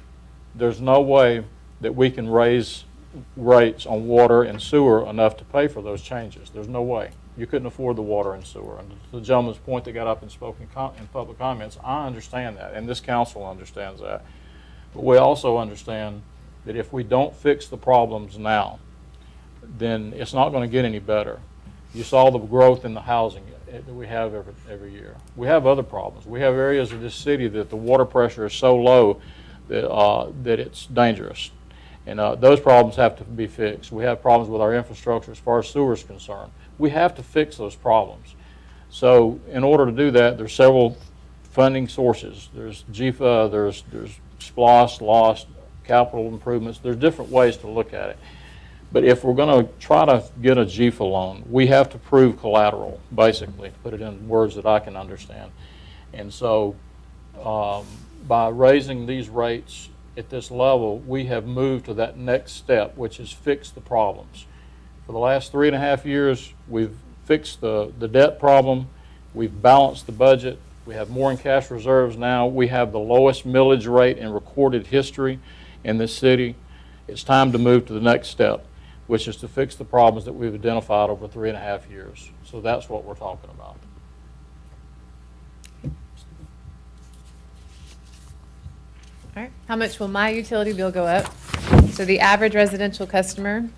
There's no way that we can raise rates on water and sewer enough to pay for those changes. There's no way. You couldn't afford the water and sewer. And to the gentleman's point that got up and spoke in public comments, I understand that, and this council understands that. But we also understand that if we don't fix the problems now, then it's not going to get any better. You saw the growth in the housing that we have every year. We have other problems. We have areas of this city that the water pressure is so low that it's dangerous. And those problems have to be fixed. We have problems with our infrastructure as far as sewer is concerned. We have to fix those problems. So in order to do that, there's several funding sources. There's GFA, there's SPLOST, LOST, capital improvements. There's different ways to look at it. But if we're going to try to get a GFA loan, we have to prove collateral, basically, to put it in words that I can understand. And so by raising these rates at this level, we have moved to that next step, which is fix the problems. For the last 3.5 years, we've fixed the debt problem. We've balanced the budget. We have more in cash reserves now. We have the lowest millage rate in recorded history in this city. It's time to move to the next step, which is to fix the problems that we've identified over 3.5 years. So that's what we're talking about. All right, how much will my utility bill go up? So the average residential customer,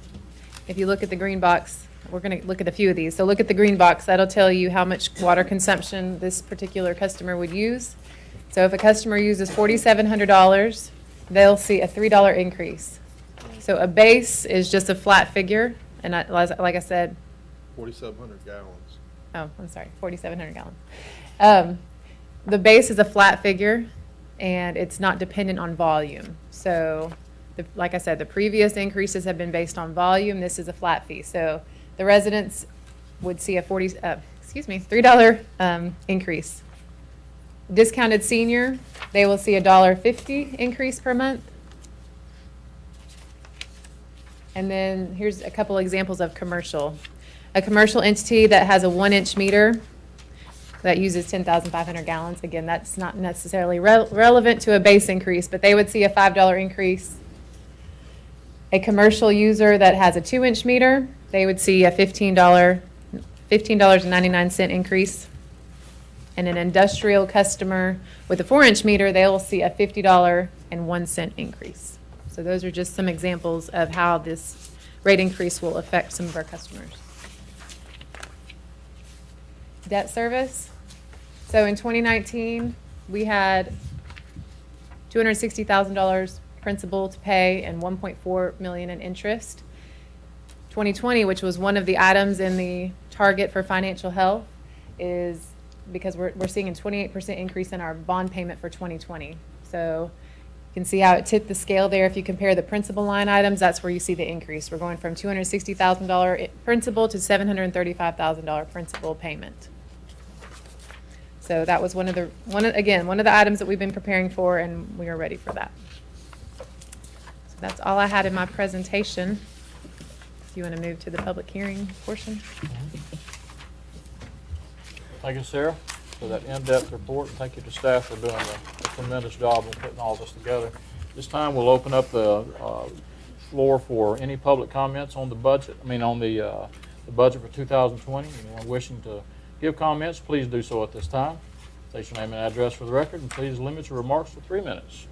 if you look at the green box, we're going to look at a few of these. So look at the green box, that'll tell you how much water consumption this particular customer would use. So if a customer uses $4,700, they'll see a $3 increase. So a base is just a flat figure, and like I said, 4,700 gallons. oh, I'm sorry, 4,700 gallons. The base is a flat figure, and it's not dependent on volume. So, like I said, the previous increases have been based on volume. This is a flat fee. So the residents would see a $3 increase. Discounted senior, they will see a $1.50 increase per month. And then here's a couple examples of commercial. A commercial entity that has a 1-inch meter that uses 10,500 gallons. Again, that's not necessarily relevant to a base increase, but they would see a $5 increase. A commercial user that has a 2-inch meter, they would see a $15.99 increase. And an industrial customer with a 4-inch meter, they'll see a $50.01 increase. So those are just some examples of how this rate increase will affect some of our customers. Debt service. So in 2019, we had $260,000 principal to pay and $1.4 million in interest. 2020, which was one of the items in the target for financial health, is because we're seeing a 28% increase in our bond payment for 2020. So you can see how it tipped the scale there. If you compare the principal line items, that's where you see the increase. We're going from $260,000 principal to $735,000 principal payment. So that was one of the items that we've been preparing for, and we are ready for that. So that's all I had in my presentation. If you want to move to the public hearing portion. Thank you, Sarah, for that in-depth report. Thank you to staff for doing a tremendous job in putting all this together. This time, we'll open up the floor for any public comments on the budget. On the budget for 2020. Anyone wishing to give comments, please do so at this time. State your name and address for the record, and please limit your remarks to 3 minutes.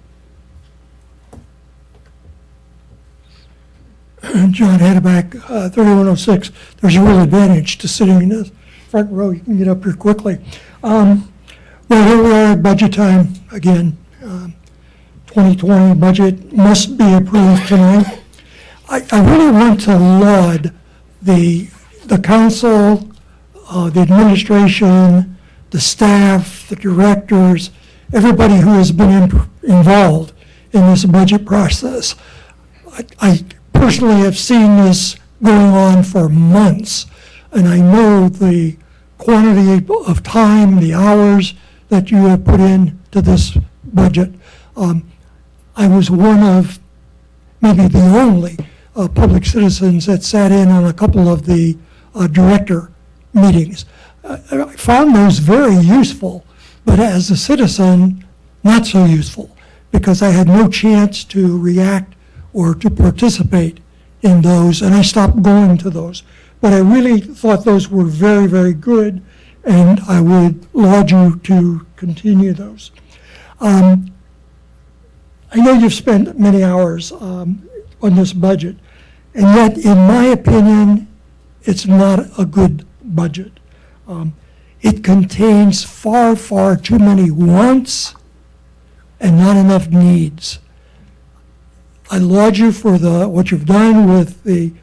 John Hadeback, 3106. There's a real advantage to sitting in the front row. You can get up here quickly. Well, here we are at budget time again. 2020 budget must be approved tonight. I really want to laud the council, the administration, the staff, the directors, everybody who has been involved in this budget process. I personally have seen this going on for months, and I know the quantity of time, the hours that you have put into this budget. I was one of maybe the only public citizens that sat in on a couple of the director meetings. I found those very useful, but as a citizen, not so useful, because I had no chance to react or to participate in those, and I stopped going to those. But I really thought those were very, very good, and I would laud you to continue those. I know you've spent many hours on this budget, and yet, in my opinion, it's not a good budget. It contains far, far too many wants and not enough needs. I laud you for what you've done with the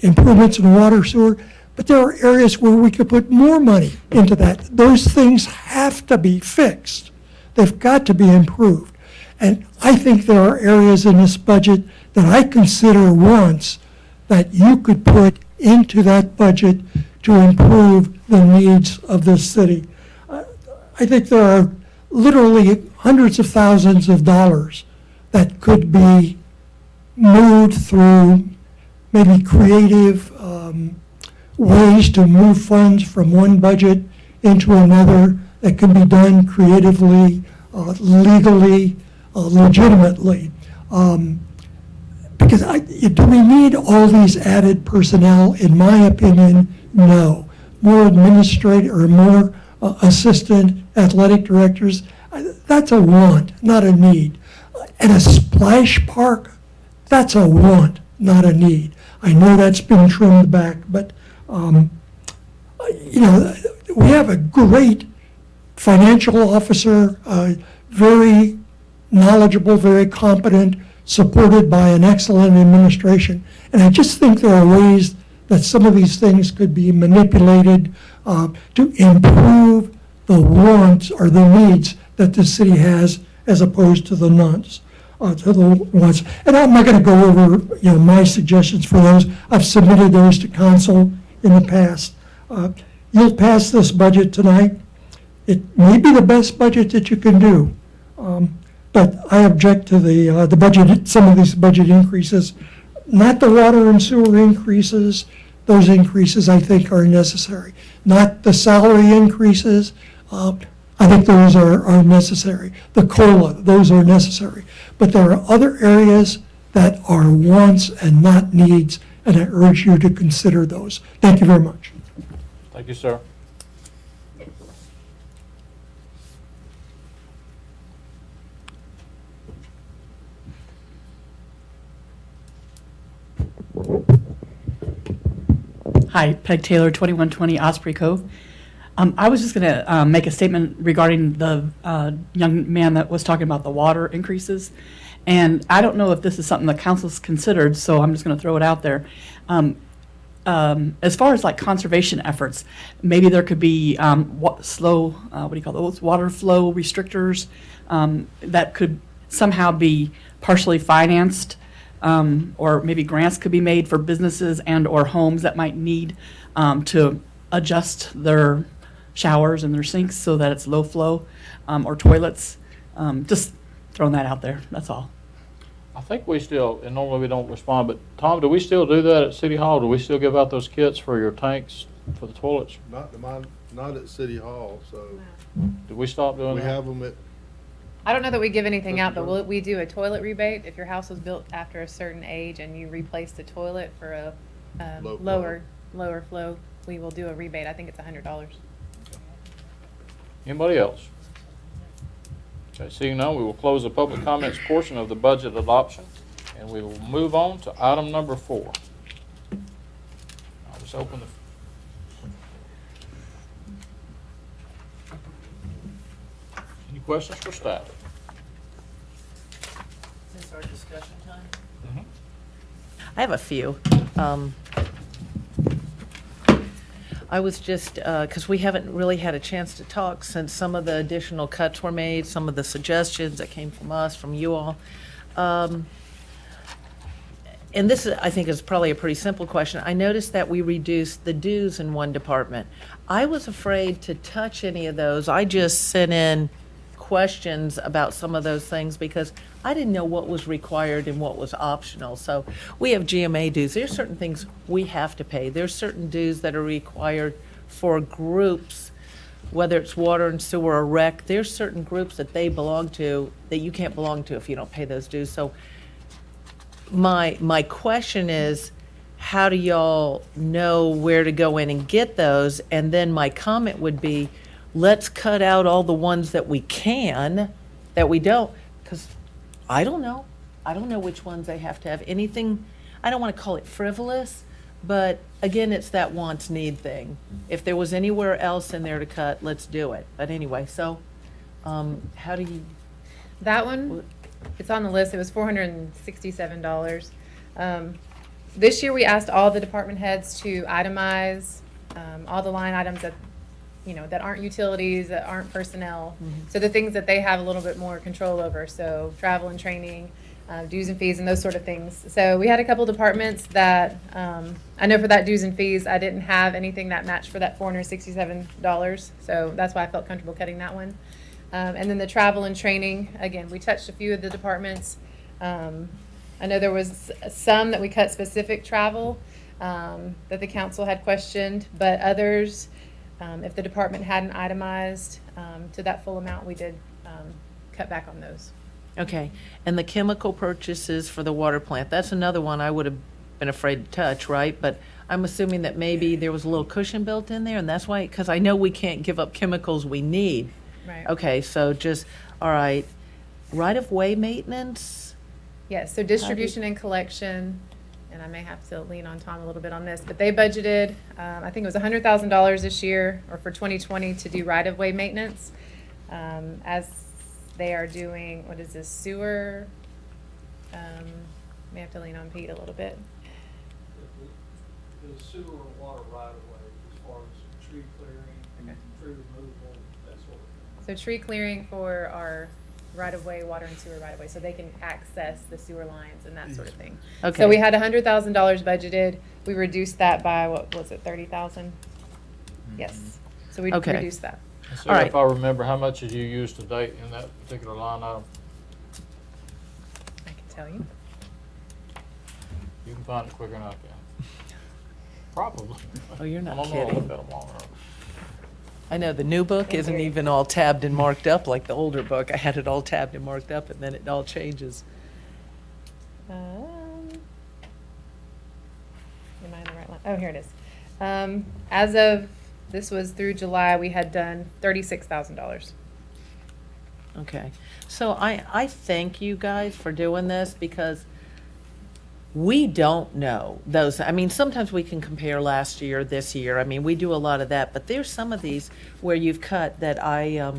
improvements in water, sewer, but there are areas where we could put more money into that. Those things have to be fixed. They've got to be improved. And I think there are areas in this budget that I consider wants that you could put into that budget to improve the needs of this city. I think there are literally hundreds of thousands of dollars that could be moved through maybe creative ways to move funds from one budget into another that can be done creatively, legally, legitimately. Because do we need all these added personnel? In my opinion, no. More administrator or more assistant athletic directors, that's a want, not a need. And a splash park, that's a want, not a need. I know that's been trimmed back, but we have a great financial officer, very knowledgeable, very competent, supported by an excellent administration. And I just think there are ways that some of these things could be manipulated to improve the wants or the needs that the city has as opposed to the wants. And I'm not going to go over my suggestions for those. I've submitted those to council in the past. You'll pass this budget tonight. it may be the best budget that you can do. But I object to the budget, some of these budget increases, not the water and sewer increases. Those increases, I think, are necessary. Not the salary increases. I think those are necessary. The COLA, those are necessary. But there are other areas that are wants and not needs, and I urge you to consider those. Thank you very much. Thank you, sir. Hi, Peg Taylor, 2120 Osprey Cove. I was just going to make a statement regarding the young man that was talking about the water increases. And I don't know if this is something the council's considered, so I'm just going to throw it out there. As far as like conservation efforts, maybe there could be what do you call those, water flow restrictors that could somehow be partially financed, or maybe grants could be made for businesses and or homes that might need to adjust their showers and their sinks so that it's low flow, or toilets. Just throwing that out there, that's all. I think we still, and normally we don't respond, but Tom, do we still do that at City Hall? Do we still give out those kits for your tanks for the toilets? Not at City Hall, so Did we stop doing we that? have them at, I don't know that we give anything out, but we do a toilet rebate. If your house was built after a certain age and you replace the toilet for a Low flow. lower flow, we will do a rebate. I think it's $100. Anybody else? Okay, seeing none, we will close the public comments portion of the budget adoption, and we will move on to item number 4. I'll just open the... Any questions for staff? Is this our discussion time? Mm-hmm. I have a few. I was just, because we haven't really had a chance to talk since some of the additional cuts were made, some of the suggestions that came from us, from you all. And this, I think, is probably a pretty simple question. I noticed that we reduced the dues in one department. I was afraid to touch any of those. I just sent in questions about some of those things because I didn't know what was required and what was optional. So we have GMA dues. There's certain things we have to pay. There's certain dues that are required for groups, whether it's water and sewer or rec. There's certain groups that they belong to that you can't belong to if you don't pay those dues. So my question is, how do y'all know where to go in and get those? And then my comment would be, let's cut out all the ones that we can, that we don't, because I don't know. I don't know which ones they have to have. Anything, I don't want to call it frivolous, but again, it's that wants need thing. If there was anywhere else in there to cut, let's do it. But anyway, so how do you? That one, it's on the list. It was $467. This year, we asked all the department heads to itemize all the line items that, that aren't utilities, that aren't personnel. So the things that they have a little bit more control over. So travel and training, dues and fees, and those sort of things. So we had a couple departments that, I know for that dues and fees, I didn't have anything that matched for that $467. So that's why I felt comfortable cutting that one. And then the travel and training, again, we touched a few of the departments. I know there was some that we cut specific travel that the council had questioned, but others, if the department hadn't itemized to that full amount, we did cut back on those. Okay, and the chemical purchases for the water plant, that's another one I would have been afraid to touch, right? But I'm assuming that maybe there was a little cushion built in there, and that's why, because I know we can't give up chemicals we need. Right. Okay, so just, all right, right-of-way maintenance? Yes, so distribution and collection, and I may have to lean on Tom a little bit on this, but they budgeted, I think it was $100,000 this year, or for 2020, to do right-of-way maintenance. As they are doing, what is this, sewer? May have to lean on Pete a little bit. The sewer and water right of way, as far as tree clearing, tree removal, that sort of thing. So tree clearing for our right-of-way, water and sewer right-of-way, so they can access the sewer lines and that sort of thing. Okay. So we had $100,000 budgeted. We reduced that by, what was it, 30,000? Yes. So we Okay. reduced that. See All right. if I remember, how much did you use to date in that particular line item? I can tell you. You can find it quicker than I can. Probably. Oh, you're not I don't know, I kidding. looked at them long enough. I know the new book isn't even all tabbed and marked up like the older book. I had it all tabbed and marked up, and then it all changes. Am I in the right line? Oh, here it is. As of, this was through July, we had done $36,000. Okay, so I thank you guys for doing this because we don't know those. I mean, sometimes we can compare last year, this year. I mean, we do a lot of that, but there's some of these where you've cut that I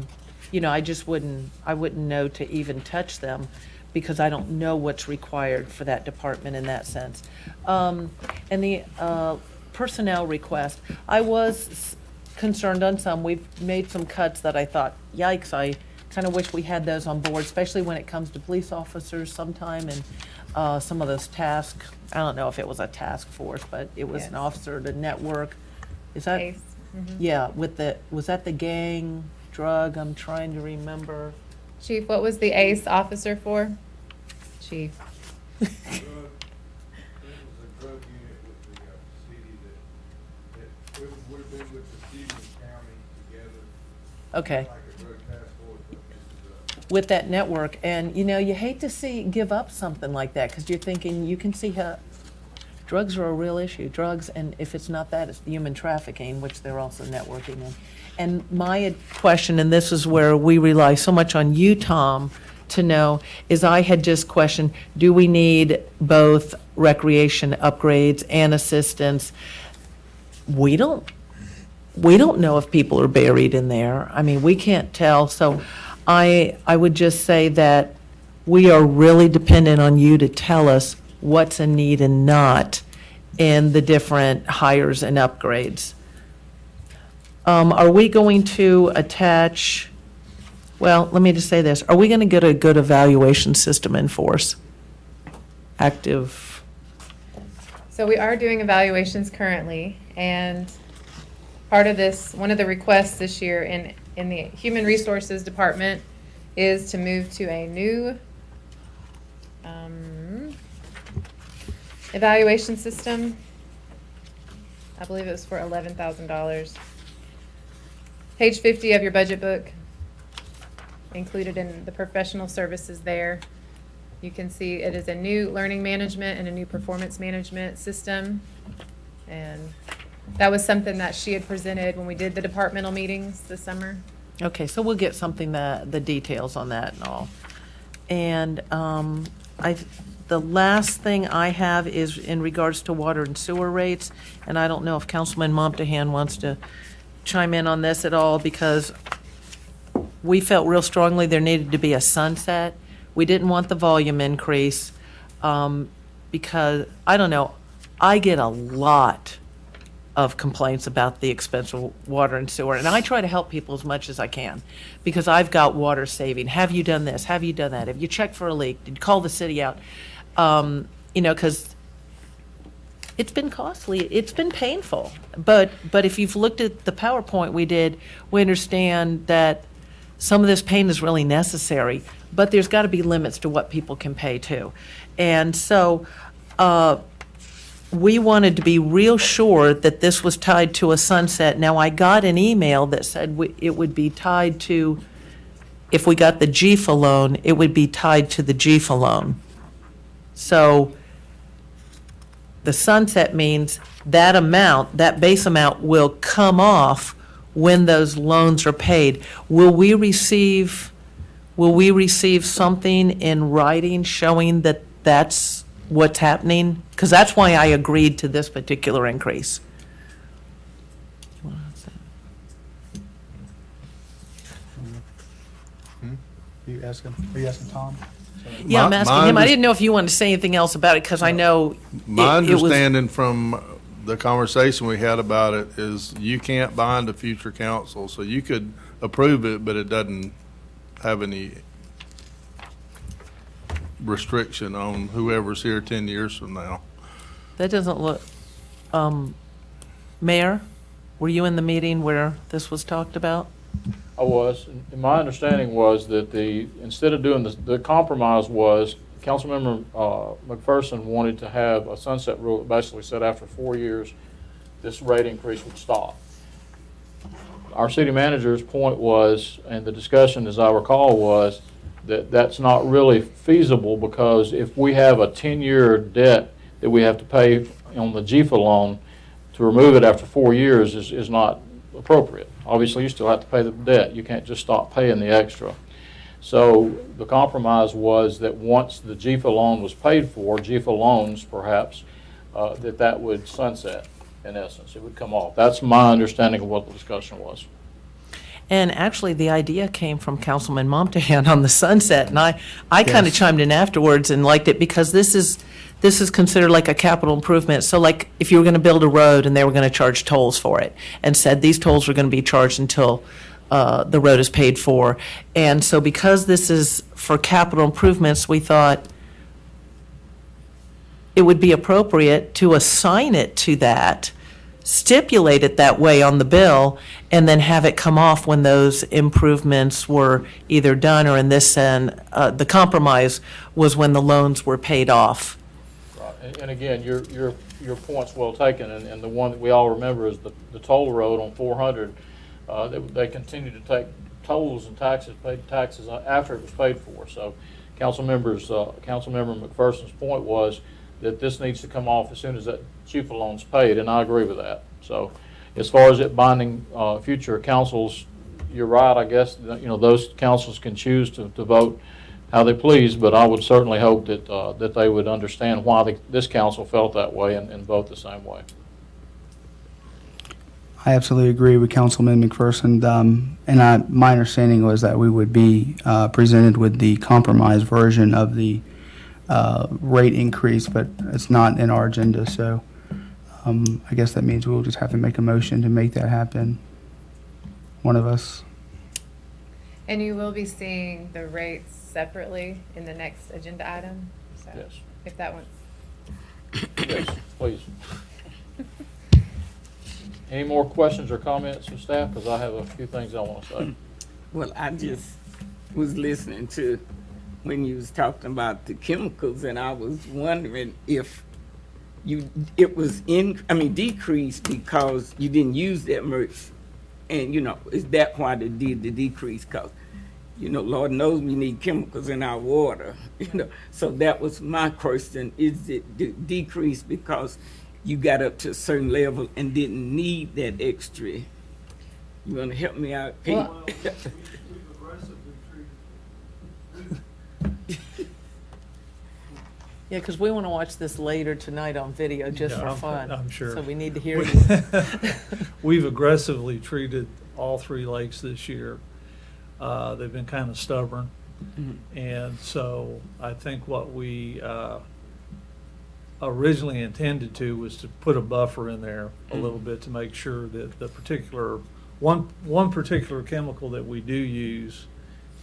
just wouldn't know to even touch them because I don't know what's required for that department in that sense. And the personnel request, I was concerned on some. We've made some cuts that I thought, yikes, I kind of wish we had those on board, especially when it comes to police officers sometime and some of those tasks. I don't know if it was a task force, but it was an Yes. officer to network. Is that? ACE. Mhm. Yeah, was that the gang drug? I'm trying to remember. Chief, what was the ACE officer for? Chief. There was a drug unit with the city that would have been with the city and county together. Okay. Like a drug task force, but this is With that network, and you hate to give up something like that because you're thinking you can see how drugs are a real issue. Drugs, and if it's not that, it's the human trafficking, which they're also networking in. And my question, and this is where we rely so much on you, Tom, to know, is I had just questioned, do we need both recreation upgrades and assistance? We don't know if people are buried in there. I mean, we can't tell. So I would just say that we are really dependent on you to tell us what's a need and not in the different hires and upgrades. Are we going to attach, well, let me just say this. Are we going to get a good evaluation system in force? Active, So we are doing evaluations currently, and part of this, one of the requests this year in the Human Resources Department is to move to a new evaluation system. I believe it was for $11,000. Page 50 of your budget book, included in the professional services there. You can see it is a new learning management and a new performance management system. And that was something that she had presented when we did the departmental meetings this summer. okay, so we'll get something the details on that and all. And the last thing I have is in regards to water and sewer rates, and I don't know if Councilman Momtahan wants to chime in on this at all, because we felt real strongly there needed to be a sunset. We didn't want the volume increase, because, I don't know, I get a lot of complaints about the expense of water and sewer, and I try to help people as much as I can, because I've got water saving. Have you done this? Have you done that? Have you checked for a leak? Did you call the city out? Because it's been costly, it's been painful. But if you've looked at the PowerPoint we did, we understand that some of this pain is really necessary, but there's got to be limits to what people can pay too. And so we wanted to be real sure that this was tied to a sunset. Now, I got an email that said it would be tied to, if we got the GFA loan, it would be tied to the GFA loan. So the sunset means that amount, that base amount, will come off when those loans are paid. Will we receive something in writing showing that that's what's happening? Because that's why I agreed to this particular increase. Are you asking Tom? Yeah, I'm My- asking my him. I under- didn't know if you wanted to say anything else about it, because I know My it was. understanding from the conversation we had about it is you can't bind a future council, so you could approve it, but it doesn't have any restriction on whoever's here 10 years from now. That doesn't look, Mayor, were you in the meeting where this was talked about? I was, and my understanding was that instead of doing the compromise was, Councilmember McPherson wanted to have a sunset rule that basically said after 4 years, this rate increase would stop. Our city manager's point was, and the discussion, as I recall, was that that's not really feasible, because if we have a 10-year debt that we have to pay on the GFA loan, to remove it after 4 years is not appropriate. Obviously, you still have to pay the debt. You can't just stop paying the extra. So the compromise was that once the GFA loan was paid for, GFA loans perhaps, that would sunset, in essence. It would come off. That's my understanding of what the discussion was. And actually, the idea came from Councilman Momtahan on the sunset, and I kind of chimed in afterwards and liked it, because this is considered like a capital improvement. So like if you were going to build a road and they were going to charge tolls for it, and said these tolls were going to be charged until the road is paid for. And so because this is for capital improvements, we thought it would be appropriate to assign it to that, stipulate it that way on the bill, and then have it come off when those improvements were either done, or in this end, the compromise was when the loans were paid off. Right. And again, your point's well taken, and the one that we all remember is the toll road on 400. They continue to take tolls and paid taxes after it was paid for. So Councilmember McPherson's point was that this needs to come off as soon as that GFA loan's paid, and I agree with that. So as far as it binding future councils, you're right. I guess those councils can choose to vote how they please, but I would certainly hope that they would understand why this council felt that way and vote the same way. I absolutely agree with Councilman McPherson, and my understanding was that we would be presented with the compromise version of the rate increase, but it's not in our agenda, so I guess that means we'll just have to make a motion to make that happen, one of us. And you will be seeing the rates separately in the next agenda item? So Yes. if that one's... Yes, please. Any more questions or comments from staff? Because I have a few things I want to say. Well, I just was listening to when you was talking about the chemicals, and I was wondering if it was decreased because you didn't use that much, and is that why they did the decrease? Because Lord knows we need chemicals in our water, So that was my question: is it decreased because you got up to a certain level and didn't need that extra? You want to help me out, Pete? Well, we've aggressively treated. Yeah, because we want to watch this later tonight on video just for fun. I'm sure. So we need to hear you. We've aggressively treated all 3 lakes this year. They've been kind of stubborn. Mm-hmm. And so I think what we originally intended to was to put a buffer in there a little bit to make sure that the particular, one particular chemical that we do use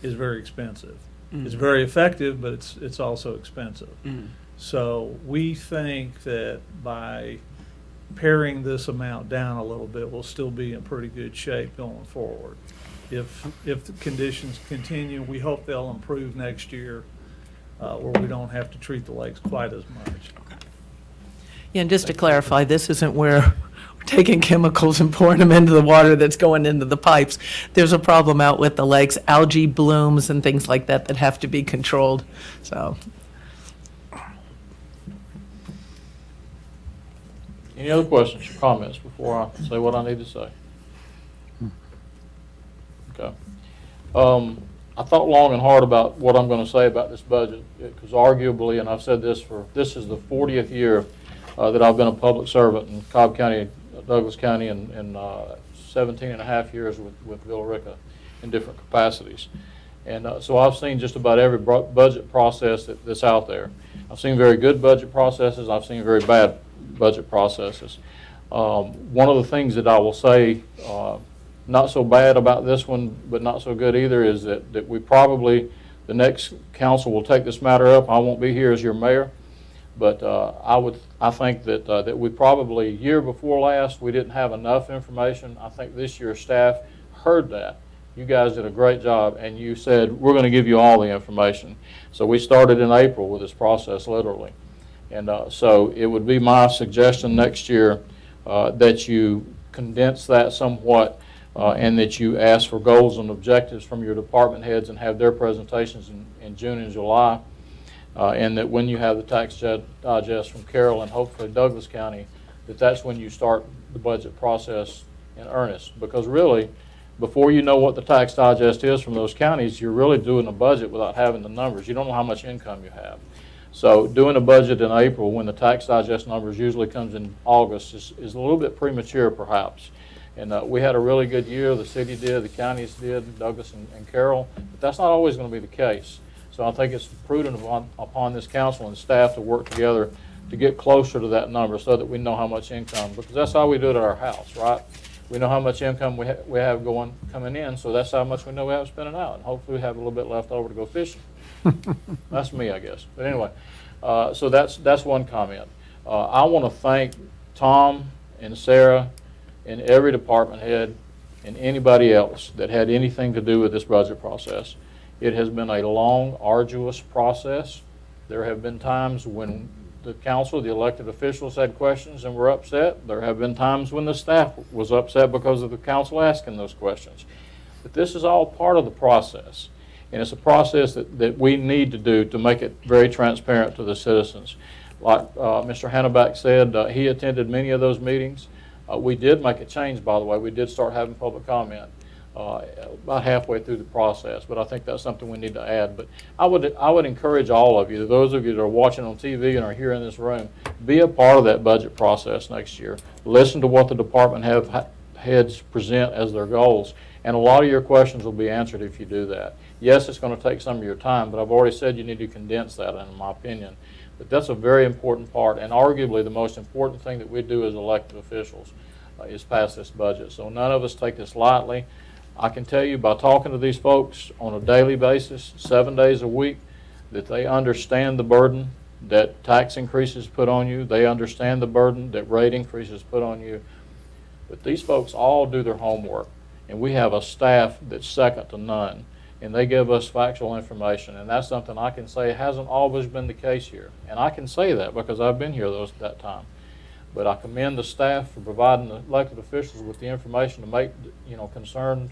is very expensive. Mm-hmm. It's very effective, but it's also expensive. Mm-hmm. So we think that by paring this amount down a little bit, we'll still be in pretty good shape going forward. If the conditions continue, we hope they'll improve next year, where we don't have to treat the lakes quite as much. Yeah, and just to clarify, this isn't where we're taking chemicals and pouring them into the water that's going into the pipes. There's a problem out with the lakes, algae blooms and things like that that have to be controlled, so. Any other questions or comments before I say what I need to say? Okay. I thought long and hard about what I'm going to say about this budget, because arguably, and I've said this is the 40th year that I've been a public servant in Cobb County, Douglas County, and 17 and a half years with Villa Rica in different capacities. And so I've seen just about every budget process that's out there. I've seen very good budget processes. I've seen very bad budget processes. One of the things that I will say, not so bad about this one, but not so good either, is that we probably, the next council will take this matter up. I won't be here as your mayor, but I think that we probably, year before last, we didn't have enough information. I think this year staff heard that You guys did a great job, and you said, we're going to give you all the information. So we started in April with this process, literally. And so it would be my suggestion next year that you condense that somewhat and that you ask for goals and objectives from your department heads and have their presentations in June and July. And that when you have the tax digest from Carroll and hopefully Douglas County, that's when you start the budget process in earnest. Because really, before you know what the tax digest is from those counties, you're really doing a budget without having the numbers. You don't know how much income you have. So doing a budget in April when the tax digest numbers usually comes in August is a little bit premature perhaps. And we had a really good year. The city did, the counties did, Douglas and Carroll. But that's not always going to be the case. So I think it's prudent upon this council and staff to work together to get closer to that number so that we know how much income, because that's how we do it at our house, right? We know how much income we have coming in, so that's how much we know we have spending out. And hopefully we have a little bit left over to go fishing. That's me, I guess. But anyway, so that's one comment. I want to thank Tom and Sarah and every department head and anybody else that had anything to do with this budget process. It has been a long, arduous process. There have been times when the council, the elected officials had questions and were upset. There have been times when the staff was upset because of the council asking those questions. But this is all part of the process. And it's a process that we need to do to make it very transparent to the citizens. Like Mr. Hanneback said, he attended many of those meetings. We did make a change, by the way. We did start having public comment about halfway through the process, but I think that's something we need to add. But I would encourage all of you, those of you that are watching on TV and are here in this room, be a part of that budget process next year. Listen to what the department heads present as their goals, and a lot of your questions will be answered if you do that. Yes, it's going to take some of your time, but I've already said you need to condense that, in my opinion. But that's a very important part, and arguably the most important thing that we do as elected officials is pass this budget. So none of us take this lightly. I can tell you by talking to these folks on a daily basis, 7 days a week, that they understand the burden that tax increases put on you. They understand the burden that rate increases put on you. But these folks all do their homework, and we have a staff that's second to none, and they give us factual information, and that's something I can say hasn't always been the case here. And I can say that because I've been here that time. But I commend the staff for providing the elected officials with the information to make, concerned,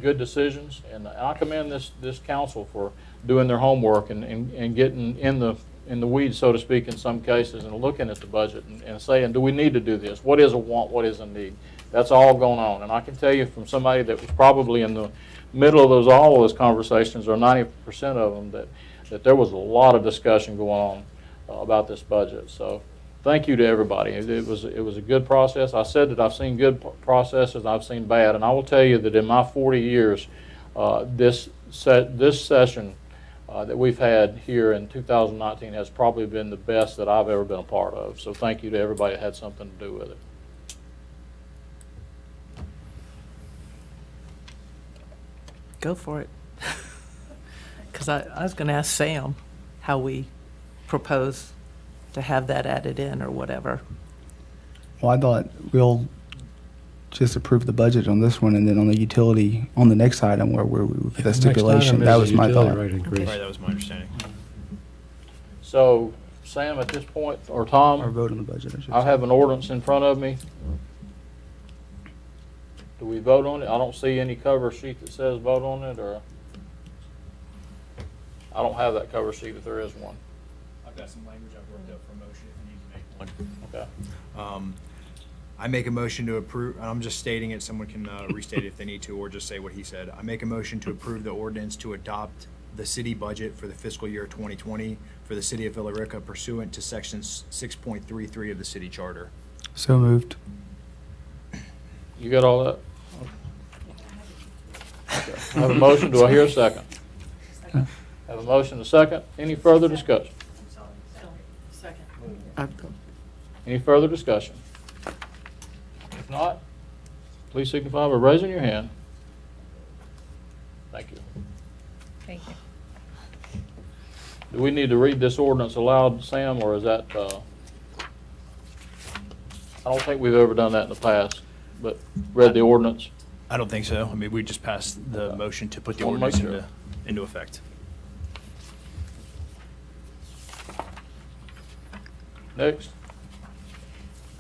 good decisions. And I commend this council for doing their homework and getting in the weeds, so to speak, in some cases, and looking at the budget and saying, do we need to do this? What is a want? What is a need? That's all going on. And I can tell you from somebody that was probably in the middle of all of those conversations, or 90% of them, that there was a lot of discussion going on about this budget. So thank you to everybody. It was a good process. I said that I've seen good processes, I've seen bad, and I will tell you that in my 40 years, this session that we've had here in 2019 has probably been the best that I've ever been a part of. So thank you to everybody that had something to do with it. Go for it. Because I was going to ask Sam how we propose to have that added in or whatever. Well, I thought we'll just approve the budget on this one, and then on the utility, on the next item where we would get that stipulation. That was my thought. Right, that was my understanding. So Sam, at this point, or Tom, Or vote on the budget, I should I say. have an ordinance in front of me. Do we vote on it? I don't see any cover sheet that says vote on it, or I don't have that cover sheet if there is one. I've got some language I've worked up for a motion if you need to make one. Okay. I make a motion to approve, and I'm just stating it, someone can restate it if they need to, or just say what he said. I make a motion to approve the ordinance to adopt the city budget for the fiscal year 2020 for the city of Villa Rica pursuant to section 6.33 of the city charter. So moved. You got all that? Okay. I have a motion. Do I hear a second? Have a motion, a second. Any further discussion? Any further discussion? If not, please signify by raising your hand. Thank you. Thank you. Do we need to read this ordinance aloud, Sam, or is that, I don't think we've ever done that in the past, but read the ordinance? I don't think so. I mean, we just passed the motion to put the Wanna make ordinance sure. into effect. Next.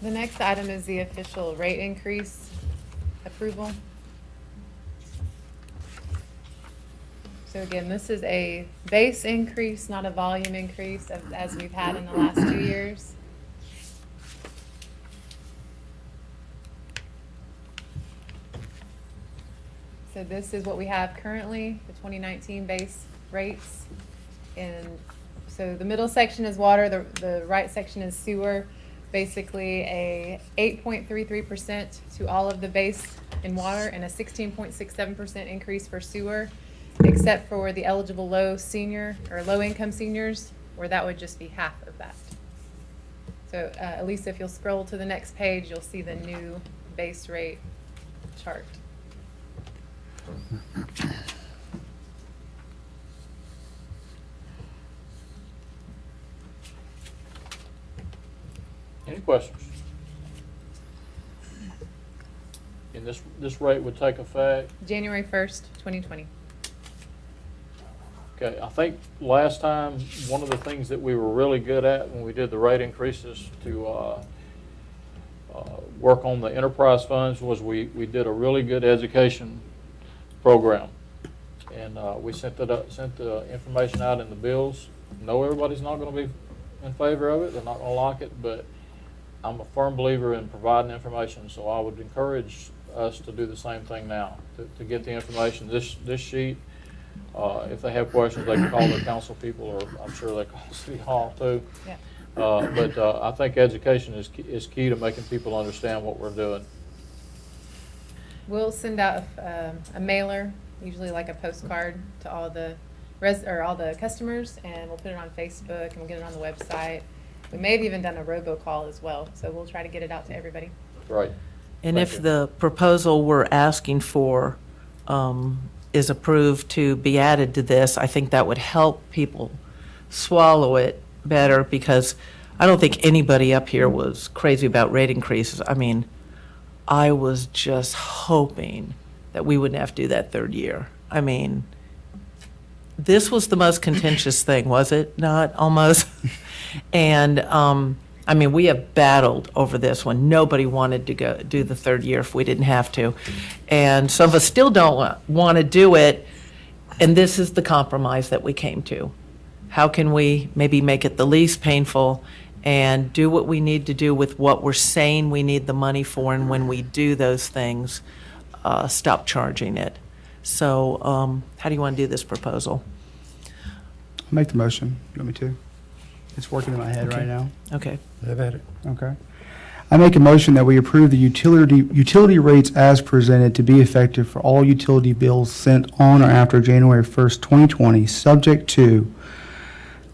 The next item is the official rate increase approval. So again, this is a base increase, not a volume increase as we've had in the last 2 years. So this is what we have currently, the 2019 base rates. And so the middle section is water, the right section is sewer. Basically a 8.33% to all of the base in water and a 16.67% increase for sewer, except for the eligible low senior or low income seniors, where that would just be half of that. So Elisa, if you'll scroll to the next page, you'll see the new base rate chart. Any questions? And this rate would take effect, January 1st, 2020. okay, I think last time, one of the things that we were really good at when we did the rate increases to work on the enterprise funds was we did a really good education program. And we sent the information out in the bills. No, everybody's not going to be in favor of it. They're not going to like it, but I'm a firm believer in providing information, so I would encourage us to do the same thing now, to get the information. This sheet, if they have questions, they can call the council people, or I'm sure they call City Hall too. Yeah. But I think education is key to making people understand what we're doing. We'll send out a mailer, usually like a postcard, to all the all the customers, and we'll put it on Facebook and we'll get it on the website. We may have even done a robocall as well, so we'll try to get it out to everybody. Right. And Thank if you. the proposal we're asking for is approved to be added to this, I think that would help people swallow it better, because I don't think anybody up here was crazy about rate increases. I mean, I was just hoping that we wouldn't have to do that third year. I mean, this was the most contentious thing, was it not, almost? And, I mean, we have battled over this one. Nobody wanted to go do the third year if we didn't have to. And some of us still don't want to do it, and this is the compromise that we came to. How can we maybe make it the least painful and do what we need to do with what we're saying we need the money for, and when we do those things, stop charging it. So how do you want to do this proposal? I'll make the motion. You want me to? It's working in my head right now. Okay. Have at it. Okay. I make a motion that we approve the utility rates as presented to be effective for all utility bills sent on or after January 1st, 2020, subject to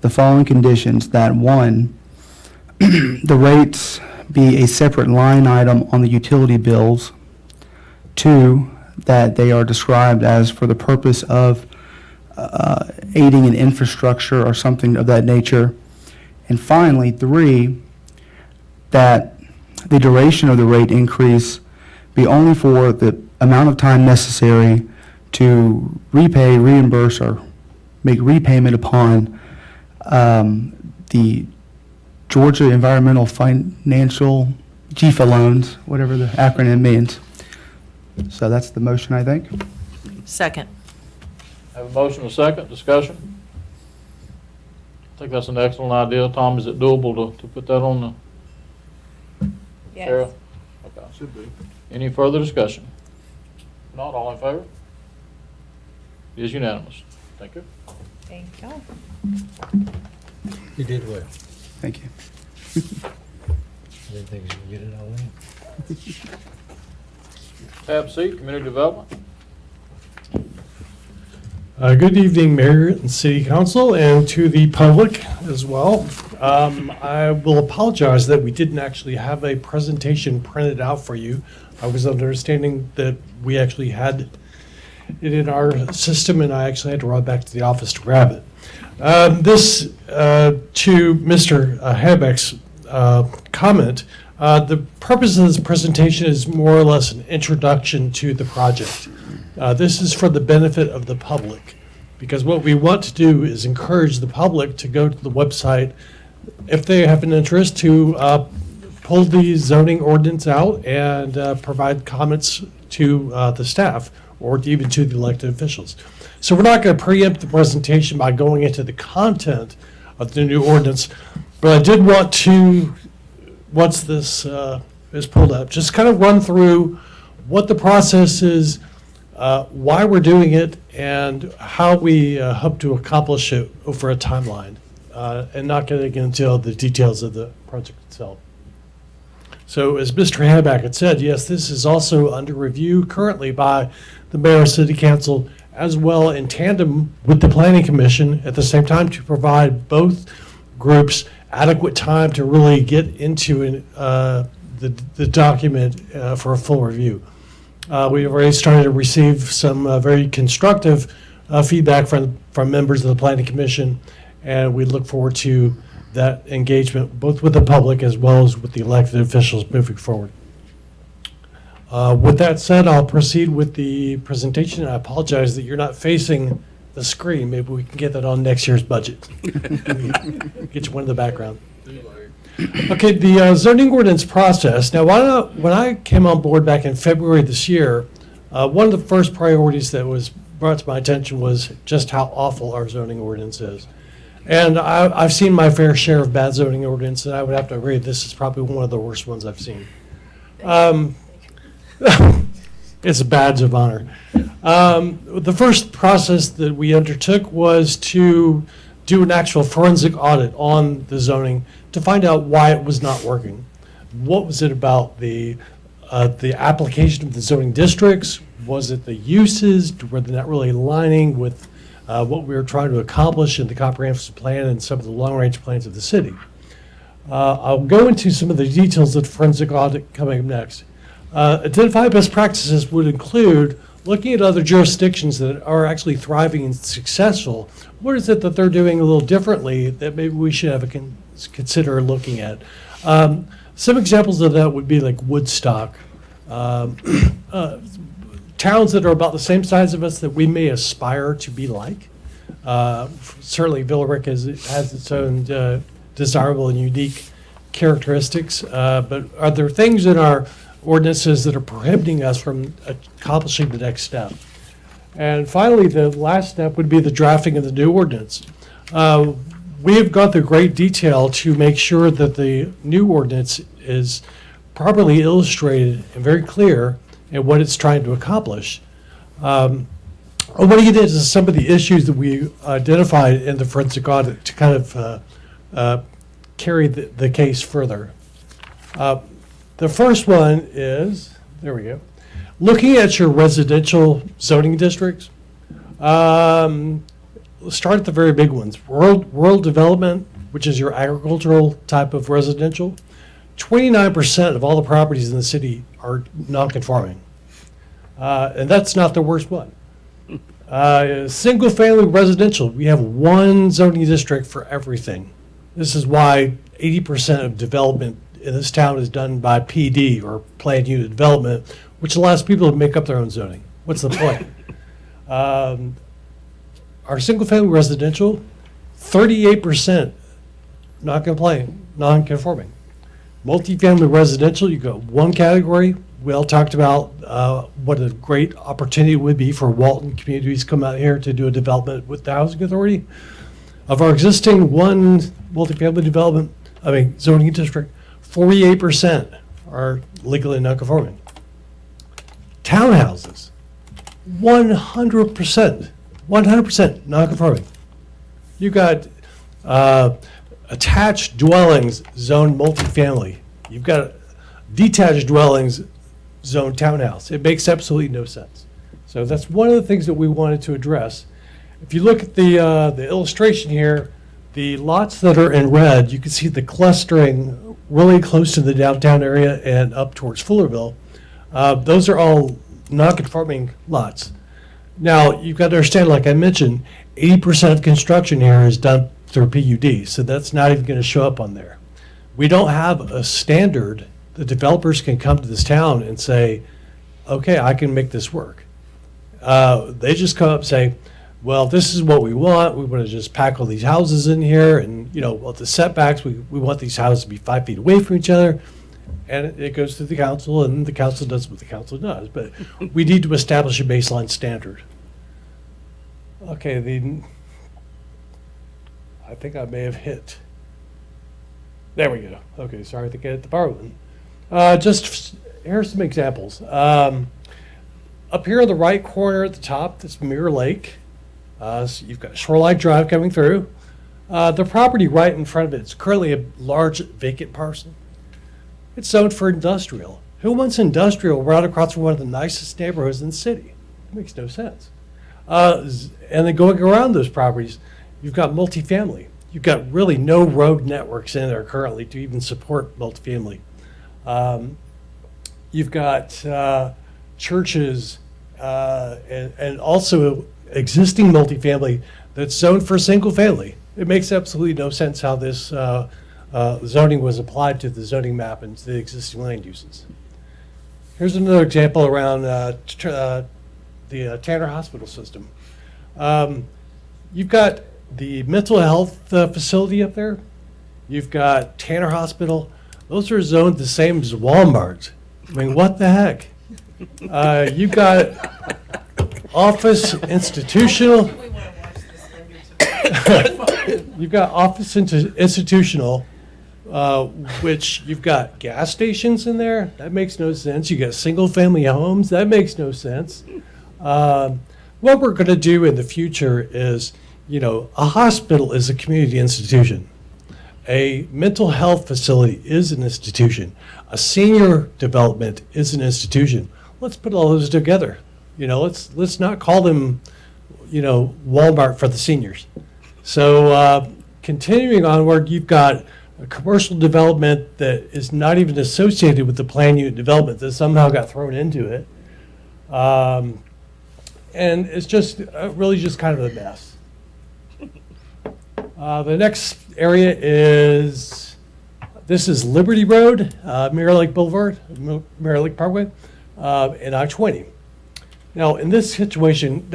the following conditions: that 1, the rates be a separate line item on the utility bills; 2, that they are described as for the purpose of aiding in infrastructure or something of that nature; and finally, 3, that the duration of the rate increase be only for the amount of time necessary to repay, reimburse, or make repayment upon the Georgia Environmental Financial GFA loans, whatever the acronym means. So that's the motion, I think. Second. Have a motion and a second, discussion. I think that's an excellent idea. Tom, is it doable to put that on the, Yes. Sarah? Okay. Should be. Any further discussion? Not, all in favor? It is unanimous. Thank you. Thank y'all. You did well. Thank you. I didn't think you could get it all in. Tab C, Community Development. Good evening, Mayor and City Council, and to the public as well. I will apologize that we didn't actually have a presentation printed out for you. I was understanding that we actually had it in our system, and I actually had to run back to the office to grab it. This, to Mr. Habeck's comment, The purpose of this presentation is more or less an introduction to the project. This is for the benefit of the public, because what we want to do is encourage the public to go to the website if they have an interest to pull the zoning ordinance out and provide comments to the staff or even to the elected officials. So we're not going to preempt the presentation by going into the content of the new ordinance, but I did want to, once this is pulled up, just kind of run through what the process is, why we're doing it, and how we hope to accomplish it over a timeline, and not getting into the details of the project itself. So as Mr. Hanback had said, yes, this is also under review currently by the Mayor and City Council, as well in tandem with the Planning Commission at the same time, to provide both groups adequate time to really get into the document for a full review. We've already started to receive some very constructive feedback from members of the Planning Commission, and we look forward to that engagement both with the public as well as with the elected officials moving forward. With that said, I'll proceed with the presentation. I apologize that you're not facing the screen. Maybe we can get that on next year's budget. Get you one in the background. Okay, the zoning ordinance process. Now, when I came on board back in February this year, one of the first priorities that was brought to my attention was just how awful our zoning ordinance is. And I've seen my fair share of bad zoning ordinance, and I would have to agree this is probably one of the worst ones I've seen. It's a badge of honor. The first process that we undertook was to do an actual forensic audit on the zoning to find out why it was not working. What was it about the application of the zoning districts? Was it the uses? Were they not really aligning with what we were trying to accomplish in the comprehensive plan and some of the long-range plans of the city? I'll go into some of the details of the forensic audit coming up next. Identify best practices would include looking at other jurisdictions that are actually thriving and successful. What is it that they're doing a little differently that maybe we should have consider looking at? Some examples of that would be like Woodstock. Towns that are about the same size of us that we may aspire to be like. Certainly Villa-Rica has its own desirable and unique characteristics, but are there things in our ordinances that are prohibiting us from accomplishing the next step? And finally, the last step would be the drafting of the new ordinance. We have gone through great detail to make sure that the new ordinance is properly illustrated and very clear in what it's trying to accomplish. I want to get into some of the issues that we identified in the forensic audit to kind of carry the case further. The first one is, there we go, looking at your residential zoning districts. Let's start at the very big ones. Rural development, which is your agricultural type of residential. 29% of all the properties in the city are non-conforming. And that's not the worst one. Single-family residential, we have one zoning district for everything. This is why 80% of development in this town is done by PD, or planned unit development, which allows people to make up their own zoning. What's the point? Our single-family residential, 38% non-conforming. Multifamily residential, you go one category. We all talked about what a great opportunity it would be for Walton communities to come out here to do a development with the Housing Authority. Of our existing one multifamily zoning district, 48% are legally non-conforming. Townhouses, 100% non-conforming. You got attached dwellings zoned multifamily. You've got detached dwellings zoned townhouse. It makes absolutely no sense. So that's one of the things that we wanted to address. If you look at the illustration here, the lots that are in red, you can see the clustering really close to the downtown area and up towards Fullerville. Those are all non-conforming lots. Now, you've got to understand, like I mentioned, 80% of construction here is done through PUD, so that's not even going to show up on there. We don't have a standard the developers can come to this town and say, okay, I can make this work. They just come up and say, well, this is what we want. We want to just pack all these houses in here, and, you know, well, the setbacks, we want these houses to be 5 feet away from each other. And it goes through the council, and the council does what the council does. But we need to establish a baseline standard. Okay, I think I may have hit. There we go. Okay, sorry, I think I hit the power button. Here's some examples. Up here in the right corner at the top, that's Mirror Lake. So you've got Shoreline Drive coming through. The property right in front of it is currently a large vacant parcel. It's zoned for industrial. Who wants industrial right across from one of the nicest neighborhoods in the city? It makes no sense. And then going around those properties, you've got multifamily. You've got really no road networks in there currently to even support multifamily. You've got churches and also existing multifamily that's zoned for single family. It makes absolutely no sense how this zoning was applied to the zoning map and to the existing land uses. Here's another example around the Tanner Hospital system. You've got the mental health facility up there. You've got Tanner Hospital. Those are zoned the same as Walmart. I mean, what the heck? You've got office institutional. You've got office institutional, which you've got gas stations in there. That makes no sense. You got single family homes. That makes no sense. What we're going to do in the future is, you know, a hospital is a community institution. A mental health facility is an institution. A senior development is an institution. Let's put all those together. You know, let's not call them, you know, Walmart for the seniors. So continuing onward, you've got a commercial development that is not even associated with the plan unit development that somehow got thrown into it. And it's just really just kind of a mess. The next area this is Liberty Road, Mirror Lake Boulevard, Mirror Lake Parkway, and I-20. Now, in this situation,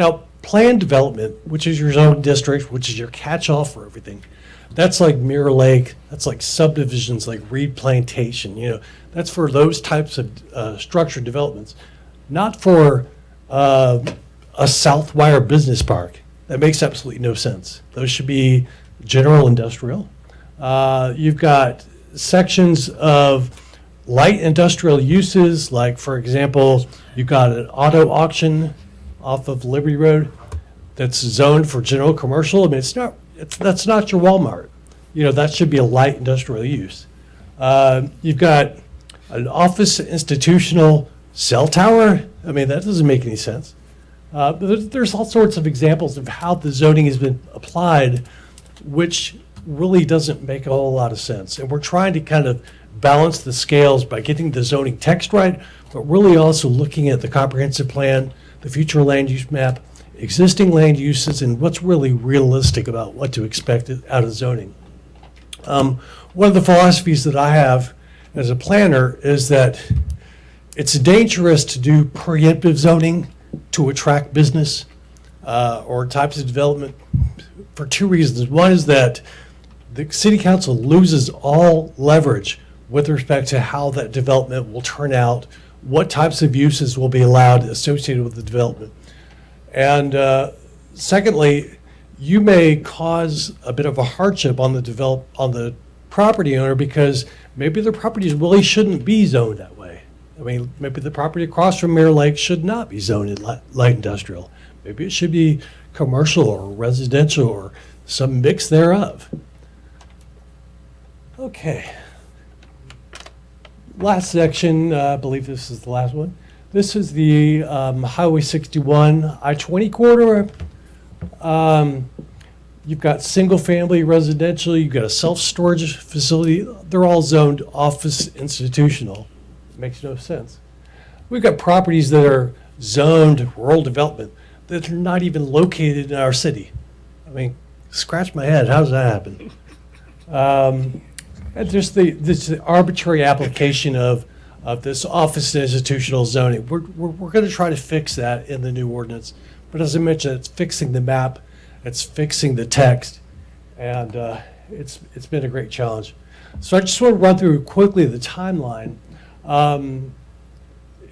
planned development, which is your zone district, which is your catch-all for everything, that's like Mirror Lake, that's like subdivisions like Reed Plantation, you know, that's for those types of structured developments, not for a Southwire Business Park. That makes absolutely no sense. Those should be general industrial. You've got sections of light industrial uses, like, for example, you've got an auto auction off of Liberty Road that's zoned for general commercial. I mean, that's not your Walmart. You know, that should be a light industrial use. You've got an office institutional cell tower. I mean, that doesn't make any sense. But there's all sorts of examples of how the zoning has been applied, which really doesn't make a whole lot of sense. And we're trying to kind of balance the scales by getting the zoning text right, but really also looking at the comprehensive plan, the future land use map, existing land uses, and what's really realistic about what to expect out of zoning. One of the philosophies that I have as a planner is that it's dangerous to do preemptive zoning to attract business or types of development for two reasons. One is that the city council loses all leverage with respect to how that development will turn out, what types of uses will be allowed associated with the development. And secondly, you may cause a bit of a hardship on the property owner because maybe their properties really shouldn't be zoned that way. I mean, maybe the property across from Mirror Lake should not be zoned in light industrial. Maybe it should be commercial or residential or some mix thereof. Okay. Last section, I believe this is the last one. This is the Highway 61 I-20 corridor. You've got single-family residential. You've got a self-storage facility. They're all zoned office institutional. It makes no sense. We've got properties that are zoned rural development that are not even located in our city. I mean, scratch my head. How does that happen? And just the arbitrary application of of this office and institutional zoning. We're going to try to fix that in the new ordinance. But as I mentioned, it's fixing the map, it's fixing the text, and it's been a great challenge. So I just want to run through quickly the timeline.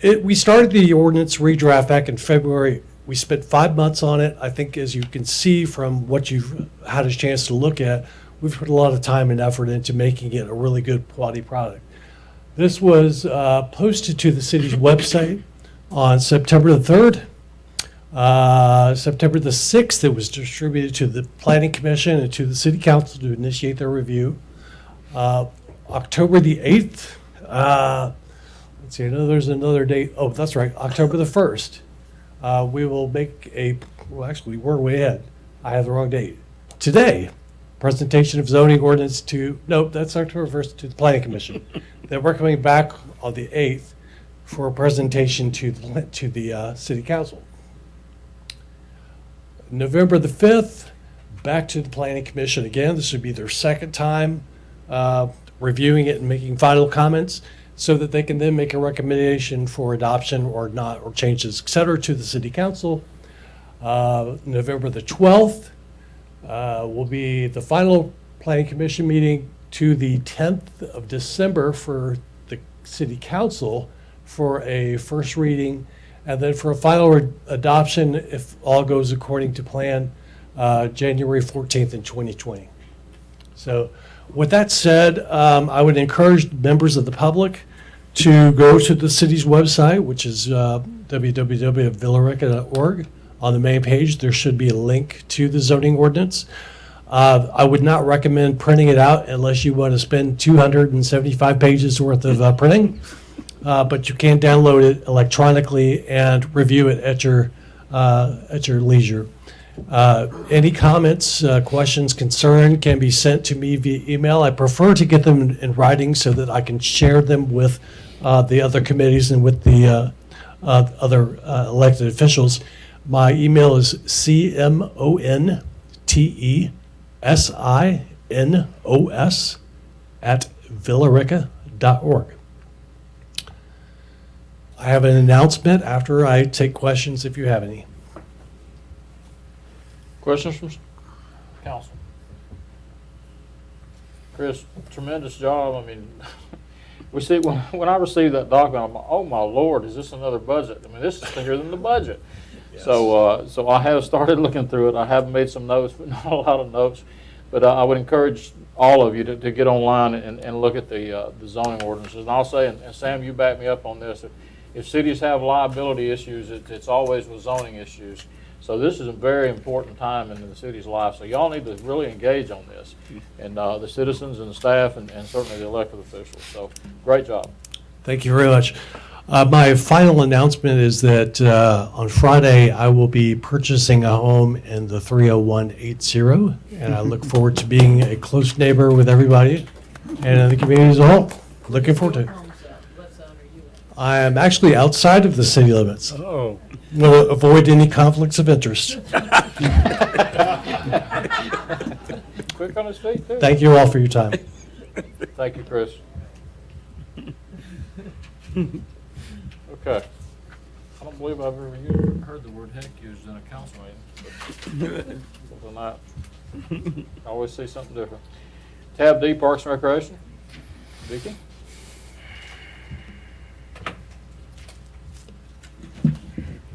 We started the ordinance redraft back in February. We spent 5 months on it. I think, as you can see from what you've had a chance to look at, we've put a lot of time and effort into making it a really good quality product. This was posted to the city's website on September the 3rd. September the 6th, it was distributed to the Planning Commission and to the City Council to initiate their review. October the 8th, let's see, I know there's another date. Oh, that's right, October the 1st. We will make well, actually, we're way ahead. I have the wrong date. Today, presentation of zoning ordinance nope, that's October 1st to the Planning Commission. Then we're coming back on the 8th for a presentation to the City Council. November the 5th, back to the Planning Commission again. This would be their second time reviewing it and making final comments so that they can then make a recommendation for adoption or not, or changes, et cetera, to the City Council. November the 12th will be the final Planning Commission meeting to the 10th of December for the City Council for a first reading, and then for a final adoption, if all goes according to plan, January 14th in 2020. So with that said, I would encourage members of the public to go to the city's website, which is www.villarica.org. On the main page, there should be a link to the zoning ordinance. I would not recommend printing it out unless you want to spend 275 pages worth of printing. But you can download it electronically and review it at your leisure. Any comments, questions, concern can be sent to me via email. I prefer to get them in writing so that I can share them with the other committees and with the other elected officials. My email is cmontesinos@villarica.org. I have an announcement after I take questions if you have any. Questions from council? Chris, tremendous job. I mean, we see, when I received that document, I'm like, oh my Lord, is this another budget? I mean, this is bigger than the budget. Yes. So I have started looking through it. I have made some notes, but not a lot of notes. But I would encourage all of you to get online and look at the zoning ordinances. And I'll say, and Sam, you back me up on this, if cities have liability issues, it's always with zoning issues. So this is a very important time in the city's life. So y'all need to really engage on this, and the citizens and the staff and certainly the elected officials. So great job. Thank you very much. My final announcement is that on Friday I will be purchasing a home in the 30180, and I look forward to being a close neighbor with everybody and the community as a whole. Looking forward to it. I am actually outside of the city limits. Oh. Will avoid any conflicts of interest. Quick on his feet, too. Thank you all for your time. Thank you, Chris. Okay. I don't believe I've ever heard the word heck used in a council meeting. But other than that, I always see something different. Tab D, Parks and Recreation. Vicki?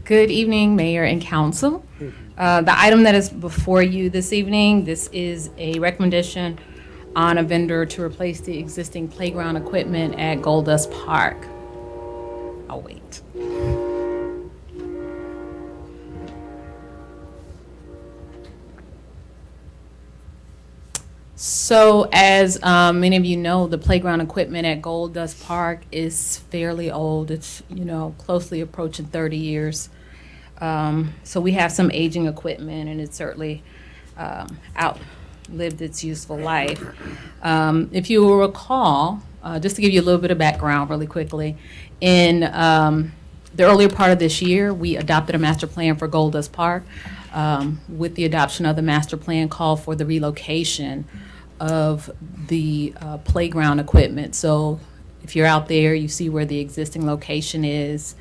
Good evening, Mayor and Council. The item that is before you this evening, this is a recommendation on a vendor to replace the existing playground equipment at Goldust Park. I'll wait. So as many of you know, the playground equipment at Goldust Park is fairly old. It's, closely approaching 30 years. So we have some aging equipment, and it's certainly outlived its useful life. If you will recall, just to give you a little bit of background really quickly, in the earlier part of this year, we adopted a master plan for Goldust Park. With the adoption of the master plan, called for the relocation of the playground equipment. So if you're out there, you see where the existing location is.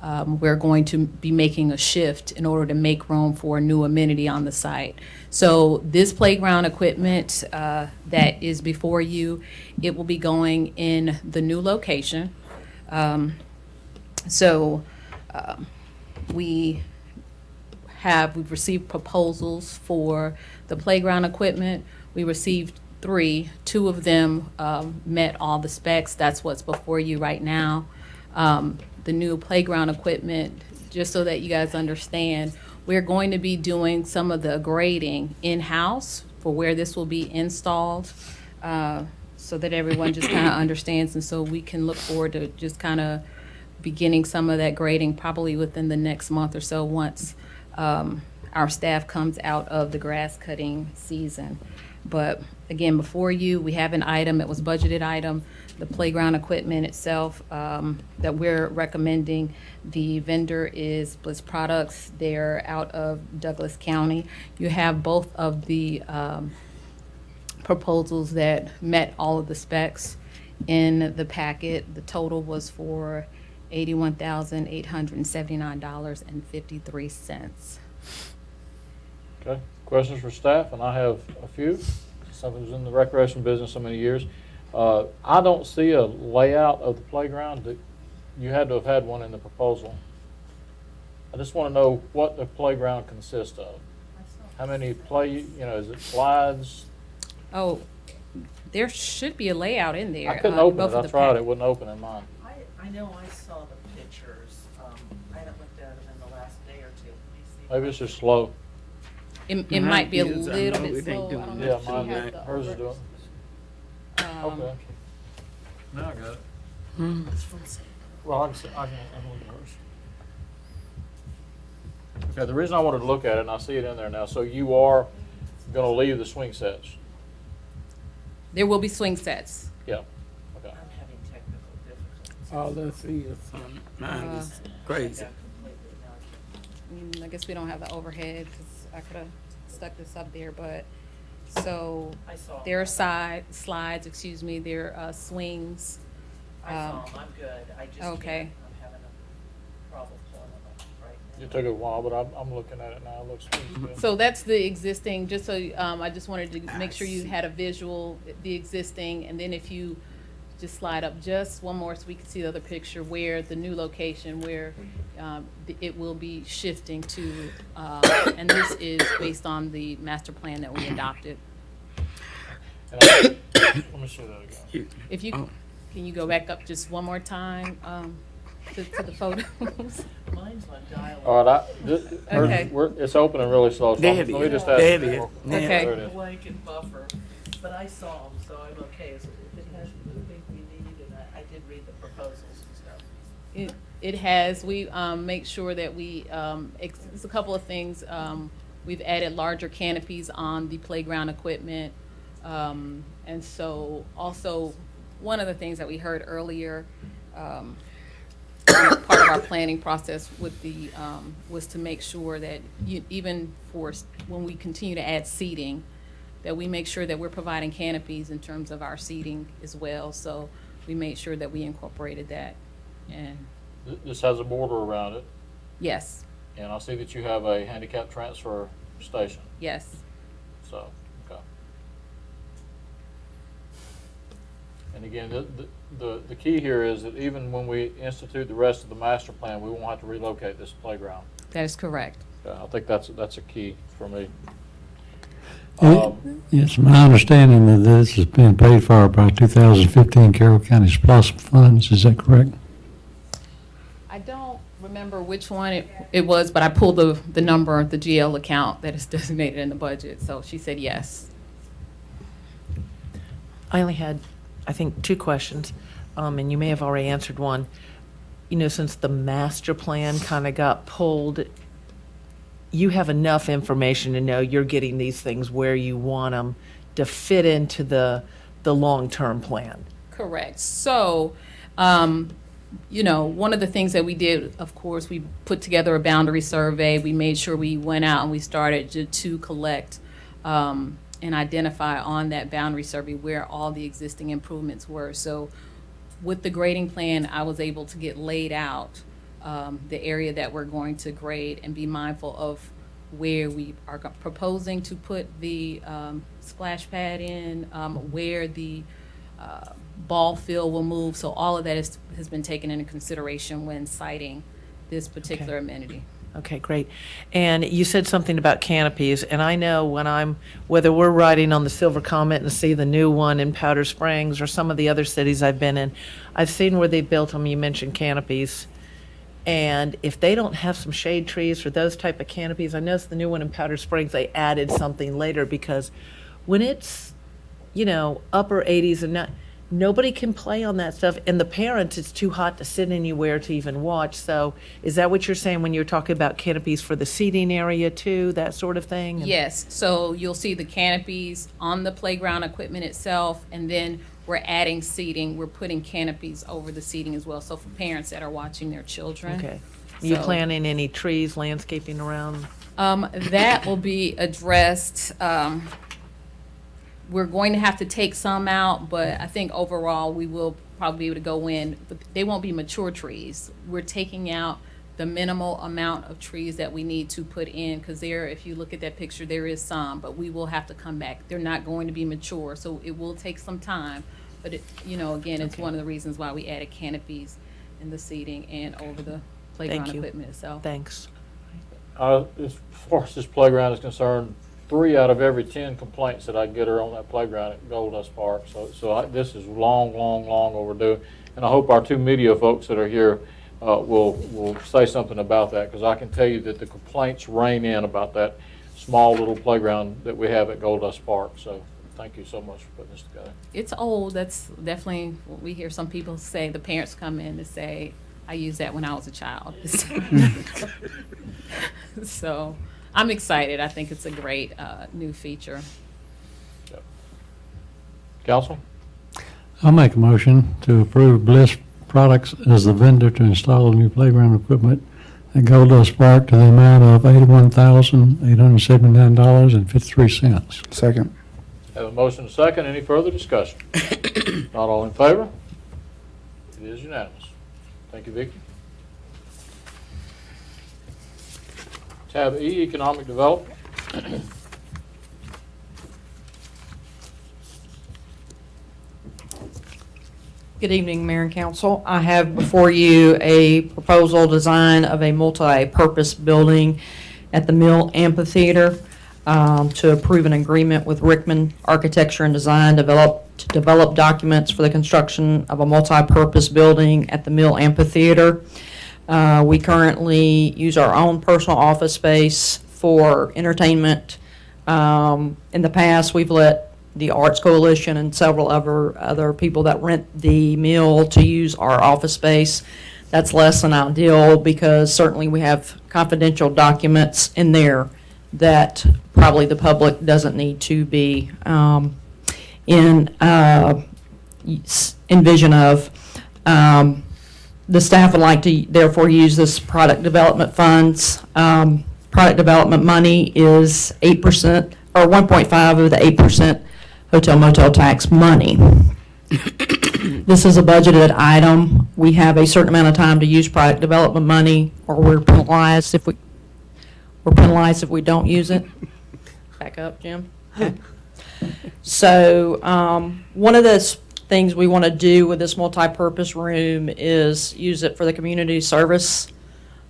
We're going to be making a shift in order to make room for a new amenity on the site. So this playground equipment that is before you, it will be going in the new location. We've received proposals for the playground equipment. We received 3. 2 of them met all the specs. That's what's before you right now. The new playground equipment, just so that you guys understand, we're going to be doing some of the grading in-house for where this will be installed, so that everyone just kind of understands, and so we can look forward to just kind of beginning some of that grading probably within the next month or so, once our staff comes out of the grass cutting season. But again, before you, we have an item, it was a budgeted item, the playground equipment itself that we're recommending. The vendor is Bliss Products. They're out of Douglas County. You have both of the proposals that met all of the specs in the packet. The total was for $81,879.53. Okay, questions for staff? And I have a few. Something who's in the recreation business so many years. I don't see a layout of the playground. You had to have had one in the proposal. I just want to know what the playground consists of. How many is it slides? Oh, there should be a layout in there. I couldn't open it. I tried. It wouldn't open in mine. I know I saw the pictures. I haven't looked at them in the last day or two. Maybe it's just slow. It might be a little bit slow. I don't know Yeah, if she mine, has the hers is doing. Okay. Now I got it. Well, I can look at hers. Okay, the reason I wanted to look at it, and I see it in there now, so you are going to leave the swing sets? There will be swing sets. Yeah. Okay. I'm having technical difficulties. All I see is mine is crazy. I guess we don't have the overhead because I could have stuck this up there, but so I saw there are slides, excuse me, there are swings. I saw them. I'm good. I just Okay. I'm having a problem pulling them up right now. It took a while, but I'm looking at it now. It looks good. So that's the existing, just so, I just wanted to make sure you had a visual, the existing, and then if you just slide up just one more so we can see the other picture where the new location, where it will be shifting to, and this is based on the master plan that we adopted. Let me see that again. If you, can you go back up just one more time to the photos? Mine's on dial. All right, Okay. it's opening really slow. So There let it me is. just ask There it you is. more. Yeah. Okay. There it is. Blank and buffer, but I saw them, so I'm okay. So if it has everything we need, and I did read the proposals and stuff. It has. We make sure that we, it's a couple of things. We've added larger canopies on the playground equipment. And so also, one of the things that we heard earlier, part of our planning process with the, was to make sure that even for when we continue to add seating, that we make sure that we're providing canopies in terms of our seating as well. So we made sure that we incorporated that. And This has a border around it, yes, and I see that you have a handicap transfer station. yes. So, okay. And again, the key here is that even when we institute the rest of the master plan, we won't have to relocate this playground. That is correct. I think that's a key for me. It's my understanding that this is being paid for by 2015 Carroll County's Blossom funds. Is that correct? I don't remember which one it was, but I pulled the number, the GL account that is designated in the budget, so she said yes. I only had, I think, 2 questions, and you may have already answered one. You know, since the master plan kind of got pulled, you have enough information to know you're getting these things where you want them to fit into the long-term plan. Correct. So, you know, one of the things that we did, of course, we put together a boundary survey. We made sure we went out and we started to collect and identify on that boundary survey where all the existing improvements were. So with the grading plan, I was able to get laid out the area that we're going to grade and be mindful of where we are proposing to put the splash pad in, where the ball field will move. So all of that has been taken into consideration when citing this particular amenity. Okay, great. And you said something about canopies, and I know whether we're riding on the Silver Comet and see the new one in Powder Springs or some of the other cities I've been in, I've seen where they built them. You mentioned canopies. And if they don't have some shade trees or those type of canopies, I noticed the new one in Powder Springs, they added something later, because when it's, upper 80s and nobody can play on that stuff, and the parents, it's too hot to sit anywhere to even watch. So is that what you're saying when you're talking about canopies for the seating area too, that sort of thing? Yes, so you'll see the canopies on the playground equipment itself, and then we're adding seating. We're putting canopies over the seating as well, so for parents that are watching their children. Okay. You So- planning any trees, landscaping around? That will be addressed. We're going to have to take some out, but I think overall we will probably be able to go in. But they won't be mature trees. We're taking out the minimal amount of trees that we need to put in, because there, if you look at that picture, there is some, but we will have to come back. They're not going to be mature, so it will take some time. But again, it's one of the reasons why we added canopies in the seating and over the playground Thank you. equipment itself. Thanks. As far as this playground is concerned, 3 out of every 10 complaints that I get are on that playground at Gold Dust Park. This is long overdue. And I hope our 2 media folks that are here will say something about that, because I can tell you that the complaints rain in about that small little playground that we have at Gold Dust Park. So thank you so much for putting this together. It's old. That's definitely what we hear some people say. The parents come in and say, I used that when I was a child. So I'm excited. I think it's a great new feature. Council? I'll make a motion to approve Bliss Products as the vendor to install new playground equipment at Gold Dust Park to the amount of $81,879.53. Second. Have a motion and a second. Any further discussion? Not all in favor? It is unanimous. Thank you, Vicki. Tab E, Economic Development. Good evening, Mayor and Council. I have before you a proposal design of a multi-purpose building at the Mill Amphitheater to approve an agreement with Rickman Architecture and Design to develop documents for the construction of a multi-purpose building at the Mill Amphitheater. We currently use our own personal office space for entertainment. In the past, we've let the Arts Coalition and several other people that rent the mill to use our office space. That's less than ideal, because certainly we have confidential documents in there that probably the public doesn't need to be in vision of. The staff would like to therefore use this product development funds. Product development money is 8% or 1.5 of the 8% hotel motel tax money. This is a budgeted item. We have a certain amount of time to use product development money, or we're penalized if we don't use it. Back up, Jim. Okay. So one of the things we want to do with this multi-purpose room is use it for the community service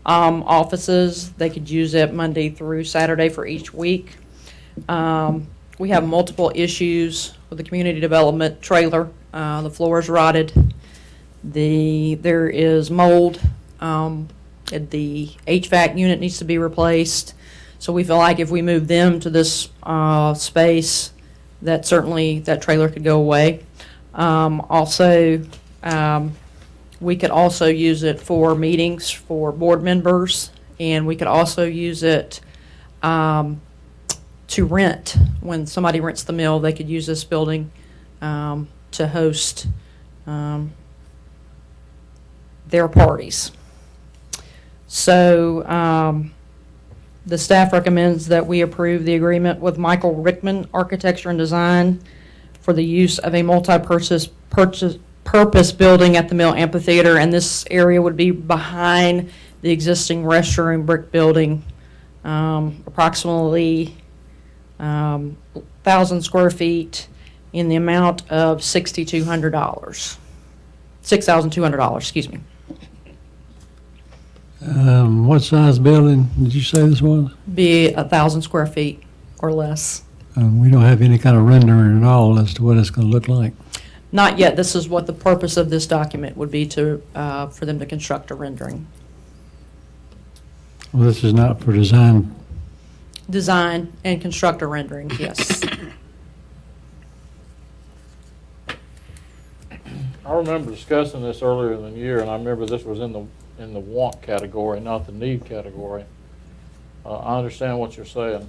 offices. They could use it Monday through Saturday for each week. We have multiple issues with the community development trailer. The floor is rotted. There is mold. The HVAC unit needs to be replaced. So we feel like if we move them to this space, that certainly that trailer could go away. We could also use it for meetings for board members, and we could also use it to rent. When somebody rents the mill, they could use this building to host their parties. So the staff recommends that we approve the agreement with Michael Rickman Architecture and Design for the use of a multi-purpose multi-purpose building at the Mill Amphitheater, and this area would be behind the existing restroom brick building, approximately 1,000 square feet in the amount of $6,200. $6,200, excuse me. What size building did you say this was? Be 1,000 square feet or less. We don't have any kind of rendering at all as to what it's going to look like. Not yet. This is what the purpose of this document would be to, for them to construct a rendering. Well, this is not for design. Design and construct a rendering, yes. I remember discussing this earlier in the year, and I remember this was in the want category, not the need category. I understand what you're saying,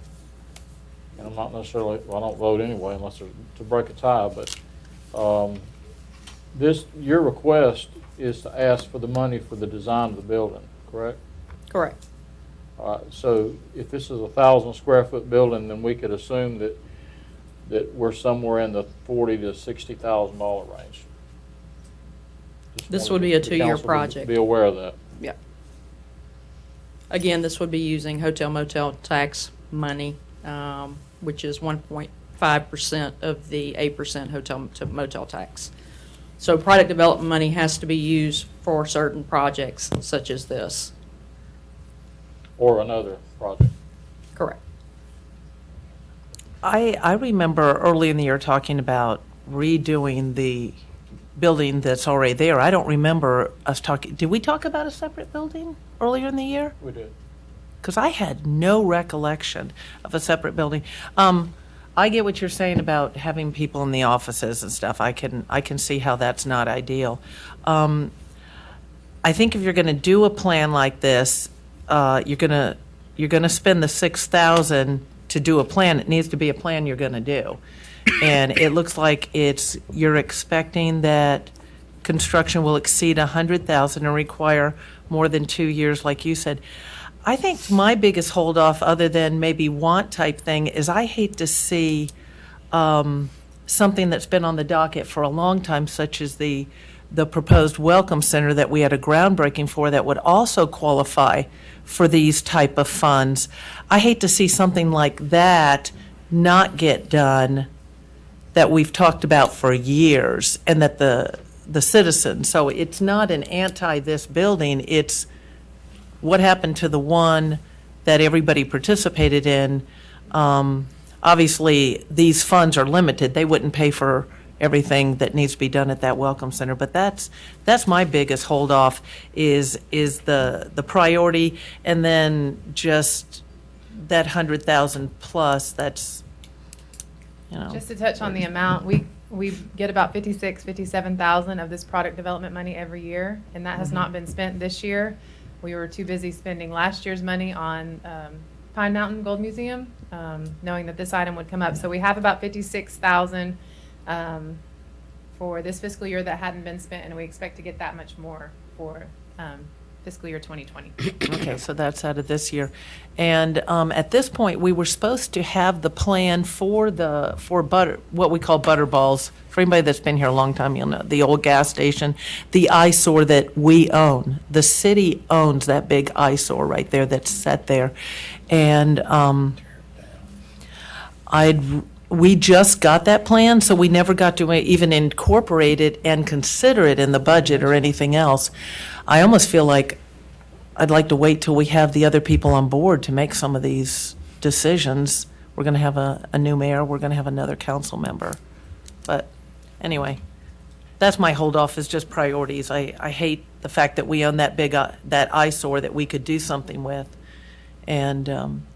and I'm not necessarily, well, I don't vote anyway unless there's to break a tie, but your request is to ask for the money for the design of the building, correct? Correct. All right, so if this is a 1,000 square foot building, then we could assume that we're somewhere in the $40,000 to $60,000 range. Just This wanted would be a the 2-year council to project. Be aware of that. Yeah. Again, this would be using hotel motel tax money, which is 1.5% of the 8% hotel to motel tax. So product development money has to be used for certain projects such as this. Or another project. Correct. I remember early in the year talking about redoing the building that's already there. I don't remember us talking, did we talk about a separate building earlier in the year? We did. Because I had no recollection of a separate building. I get what you're saying about having people in the offices and stuff. I can see how that's not ideal. I think if you're going to do a plan like this, you're gonna spend the $6,000 to do a plan. It needs to be a plan you're going to do. And it looks like you're expecting that construction will exceed $100,000 and require more than 2 years, like you said. I think my biggest holdup, other than maybe want type thing, is I hate to see something that's been on the docket for a long time, such as the proposed Welcome Center that we had a groundbreaking for that would also qualify for these type of funds. I hate to see something like that not get done that we've talked about for years, and that the citizens, so it's not an anti this building, it's what happened to the one that everybody participated in. Obviously, these funds are limited. They wouldn't pay for everything that needs to be done at that Welcome Center. But that's my biggest holdoff is the priority, and then just that 100,000 plus. That's, you know. Just to touch on the amount, we get about 57,000 of this product development money every year, and that has not been spent this year. We were too busy spending last year's money on Pine Mountain Gold Museum, knowing that this item would come up. So we have about 56,000 for this fiscal year that hadn't been spent, and we expect to get that much more for fiscal year 2020. Okay, so that's out of this year. And at this point, we were supposed to have the plan for butter, what we call Butterballs. For anybody that's been here a long time, you'll know, the old gas station, the eyesore that we own. The city owns that big eyesore right there that's set there. And we just got that plan, so we never got to even incorporate it and consider it in the budget or anything else. I almost feel like I'd like to wait till we have the other people on board to make some of these decisions. We're going to have a new mayor. We're going to have another council member. But anyway, that's my holdoff, is just priorities. I hate the fact that we own that big that eyesore that we could do something with, and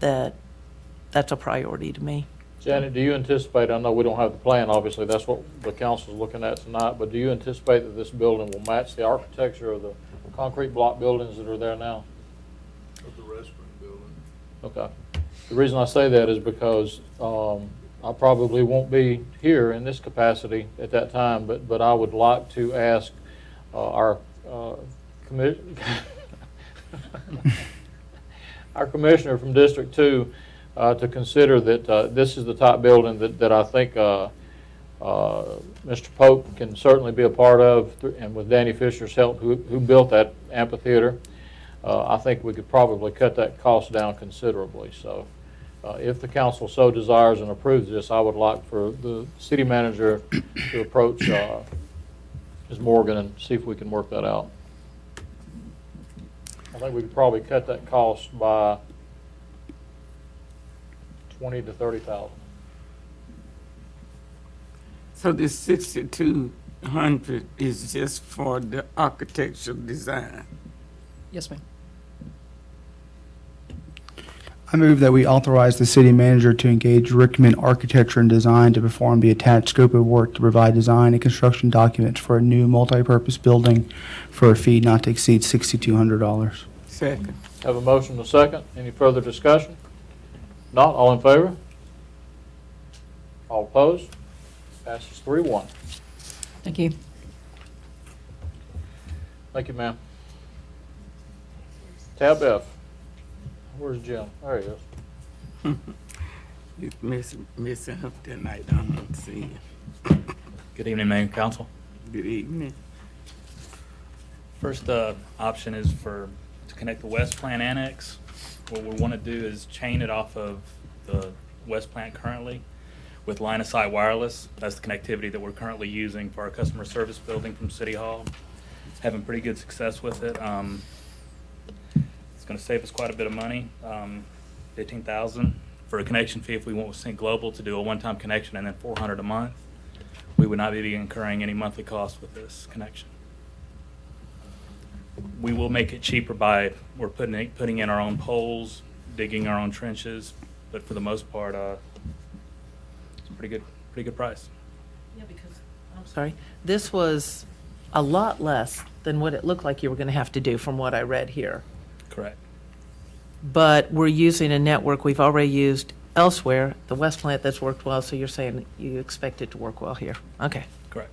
that's a priority to me. Janet, do you anticipate, I know we don't have the plan, obviously, that's what the council is looking at tonight, but do you anticipate that this building will match the architecture of the concrete block buildings that are there now? Of the restaurant building. Okay. The reason I say that is because I probably won't be here in this capacity at that time, but I would like to ask our commissioner from District 2 to consider that this is the type building that I think Mr. Pope can certainly be a part of, and with Danny Fisher's help, who built that amphitheater, I think we could probably cut that cost down considerably. So if the council so desires and approves this, I would like for the city manager to approach Ms. Morgan and see if we can work that out. I think we could probably cut that cost by $20,000 to $30,000. So this 6,200 is just for the architectural design? Yes, ma'am. I move that we authorize the city manager to engage Rickman Architecture and Design to perform the attached scope of work to provide design and construction documents for a new multi-purpose building for a fee not to exceed $6,200. Second. Have a motion and a second. Any further discussion? Not, all in favor? All opposed? Passes 3-1. Thank you. Thank you, ma'am. Tab F. Where's Jim? There he is. He's missing up tonight. I don't see him. Good evening, Mayor and Council. Good evening. First option is to connect the West Plant Annex. What we want to do is chain it off of the West Plant currently with line of sight wireless. That's the connectivity that we're currently using for our customer service building from City Hall. Having pretty good success with it. It's going to save us quite a bit of money, $15,000 for a connection fee if we went with Sync Global to do a one-time connection, and then $400 a month. We would not be incurring any monthly costs with this connection. We will make it cheaper by we're putting in our own poles, digging our own trenches, but for the most part, it's a pretty good price. Yeah, because, I'm sorry, this was a lot less than what it looked like you were going to have to do from what I read here. Correct. But we're using a network we've already used elsewhere, the West Plant, that's worked well, so you're saying you expect it to work well here. Okay. Correct.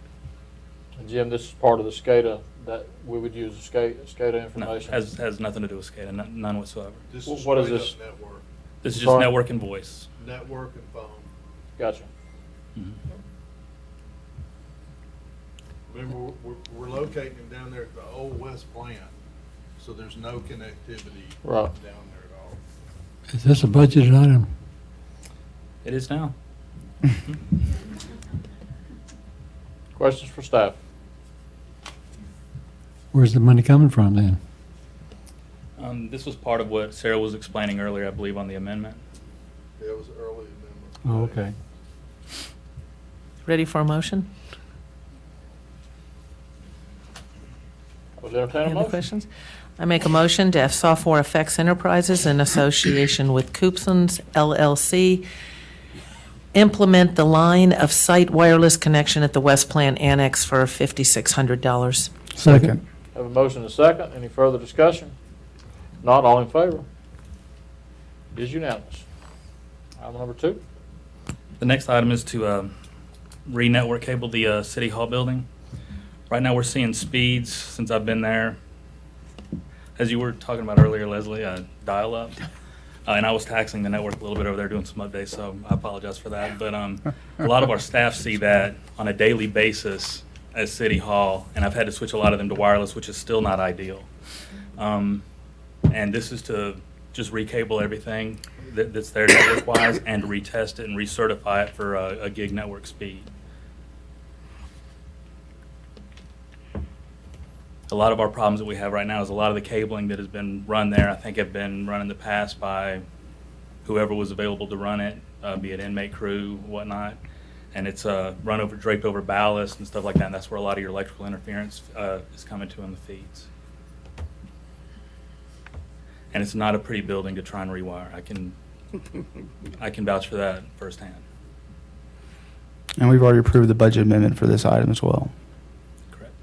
And Jim, this is part of the SCADA that we would use SCADA No, information. has nothing to do with SCADA, none whatsoever. This Well, is what is straight this? up network. This is just Sorry? network and voice. Network and phone. Gotcha. Remember, we're locating them down there at the old West Plant, so there's no connectivity Right. down there at all. Is this a budgeted item? It is now. Questions for staff? Where's the money coming from then? This was part of what Sarah was explaining earlier, I believe, on the amendment. Yeah, it was early amendment. Oh, okay. Ready for a motion? I would entertain a Any other motion. questions? I make a motion to have Software Effects Enterprises in association with Coopsons LLC implement the line of sight wireless connection at the West Plant Annex for $5,600. Second. Have a motion and a second. Any further discussion? Not, all in favor? It is unanimous. Item number 2. The next item is to re-network cable the City Hall building. Right now, we're seeing speeds, since I've been there, as you were talking about earlier, Leslie, dial-up. And I was taxing the network a little bit over there, doing some updates, so I apologize for that. But a lot of our staff see that on a daily basis at City Hall, and I've had to switch a lot of them to wireless, which is still not ideal. And this is to just recable everything that's there network-wise and to retest it and recertify it for a gig network speed. A lot of our problems that we have right now is a lot of the cabling that has been run there, I think have been run in the past by whoever was available to run it, be it inmate crew, whatnot. And it's draped over ballast and stuff like that, and that's where a lot of your electrical interference is coming to in the feeds. And it's not a pretty building to try and rewire. I can vouch for that firsthand. And we've already approved the budget amendment for this item as well. Correct.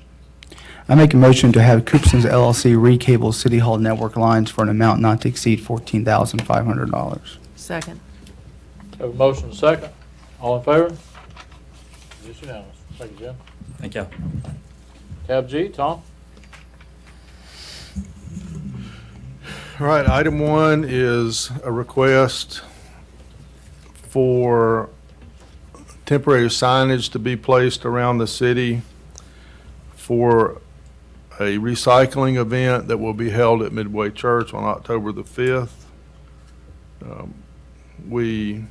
I make a motion to have Coopsons LLC recable City Hall network lines for an amount not to exceed $14,500. Second. Have a motion and a second. All in favor? It is unanimous. Thank you, Jim. Thank you. Tab G, Tom? All right, item 1 is a request for temporary signage to be placed around the city for a recycling event that will be held at Midway Church on October the 5th. We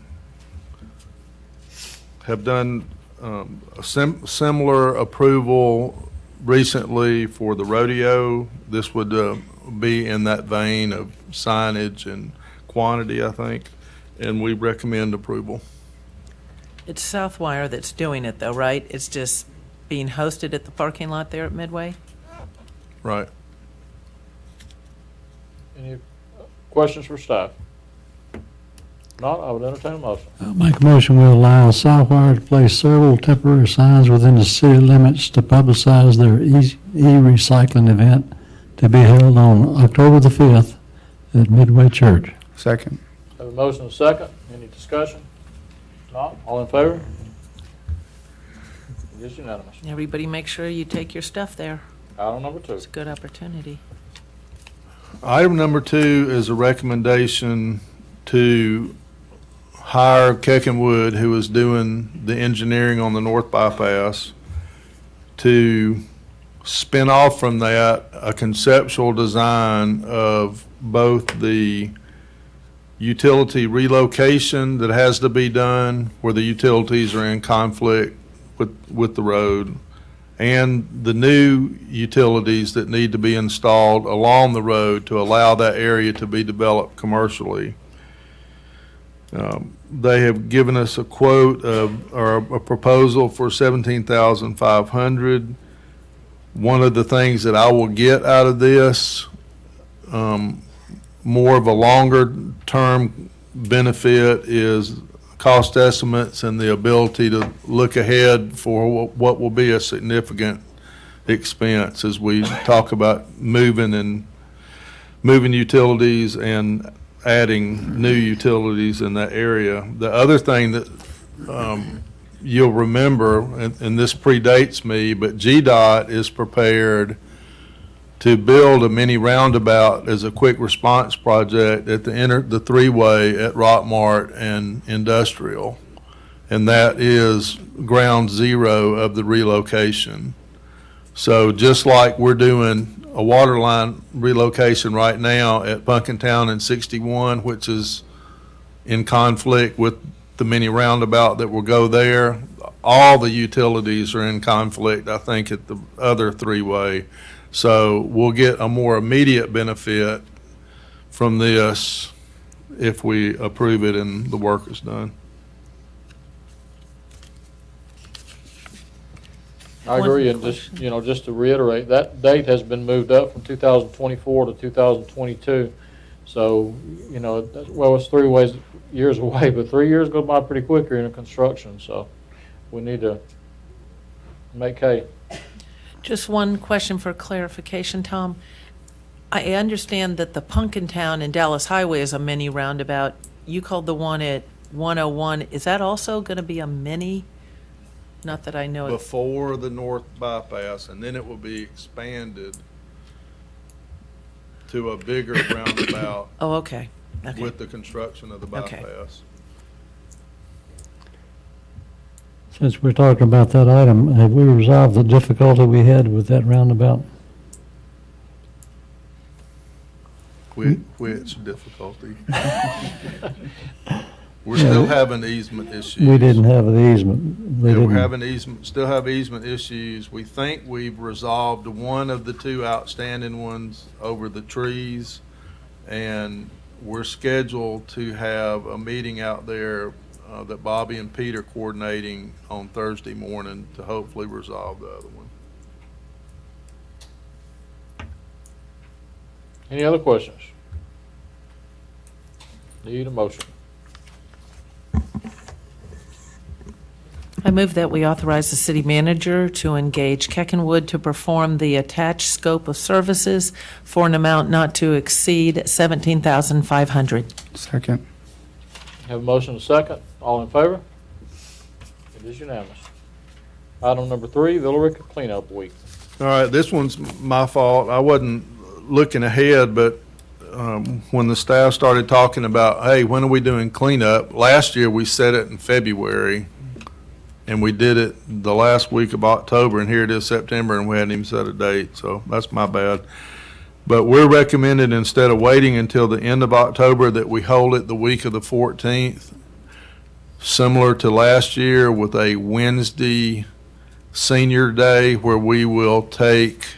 have done a similar approval recently for the rodeo. This would be in that vein of signage and quantity, I think, and we recommend approval. It's Southwire that's doing it, though, right? It's just being hosted at the parking lot there at Midway? Right. Any questions for staff? Not, I would entertain a motion. I'll make a motion we allow Southwire to place several temporary signs within the city limits to publicize their e-recycling event to be held on October the 5th at Midway Church. Second. Have a motion and a second. Any discussion? Not, all in favor? It is unanimous. Everybody make sure you take your stuff there. Item number 2. It's a good opportunity. Item number 2 is a recommendation to hire Keckenwood, who is doing the engineering on the North Bypass, to spin off from that a conceptual design of both the utility relocation that has to be done where the utilities are in conflict with the road, and the new utilities that need to be installed along the road to allow that area to be developed commercially. They have given us a quote or a proposal for $17,500. One of the things that I will get out of this, more of a longer term benefit, is cost estimates and the ability to look ahead for what will be a significant expense as we talk about moving utilities and adding new utilities in that area. The other thing that you'll remember, and this predates me, but GDOT is prepared to build a mini roundabout as a quick response project at the three-way at Rockmart and Industrial. And that is ground zero of the relocation. So just like we're doing a water line relocation right now at Punkintown and 61, which is in conflict with the mini roundabout that will go there, all the utilities are in conflict, I think, at the other three-way. So we'll get a more immediate benefit from this if we approve it and the work is done. I agree, and just, just to reiterate, that date has been moved up from 2024 to 2022. So, it's 3 years away, but 3 years go by pretty quick here in construction, so we need to make hay. Just one question for clarification, Tom. I understand that the Punkintown and Dallas Highway is a mini roundabout. You called the one at 101. Is that also going to be a mini? Not that I know it. Before the North Bypass, and then it will be expanded to a bigger roundabout. Oh, okay. With the construction of the bypass. Okay. Since we're talking about that item, have we resolved the difficulty we had with that roundabout? Which difficulty? We're still having easement issues. We didn't have the easement. We're having still have easement issues. We think we've resolved one of the 2 outstanding ones over the trees, and we're scheduled to have a meeting out there that Bobby and Pete are coordinating on Thursday morning to hopefully resolve the other one. Any other questions? Need a motion. I move that we authorize the city manager to engage Keckenwood to perform the attached scope of services for an amount not to exceed $17,500. Second. Have a motion and a second. All in favor? It is unanimous. Item number 3, Villa Rica Cleanup Week. All right, this one's my fault. I wasn't looking ahead, but when the staff started talking about, hey, when are we doing cleanup? Last year we set it in February. and we did it the last week of October, and here it is September, and we hadn't even set a date, so that's my bad. But we're recommending, instead of waiting until the end of October, that we hold it the week of the 14th, similar to last year, with a Wednesday senior day where we will take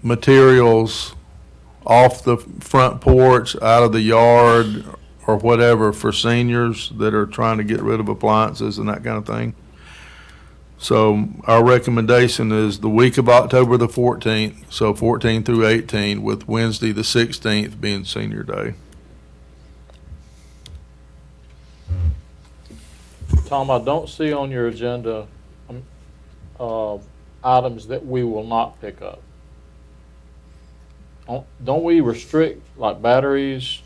materials off the front porch, out of the yard, or whatever, for seniors that are trying to get rid of appliances and that kind of thing. So our recommendation is the week of October the 14th, so 14 through 18, with Wednesday the 16th being senior day. Tom, I don't see on your agenda items that we will not pick up. Don't we restrict, like batteries,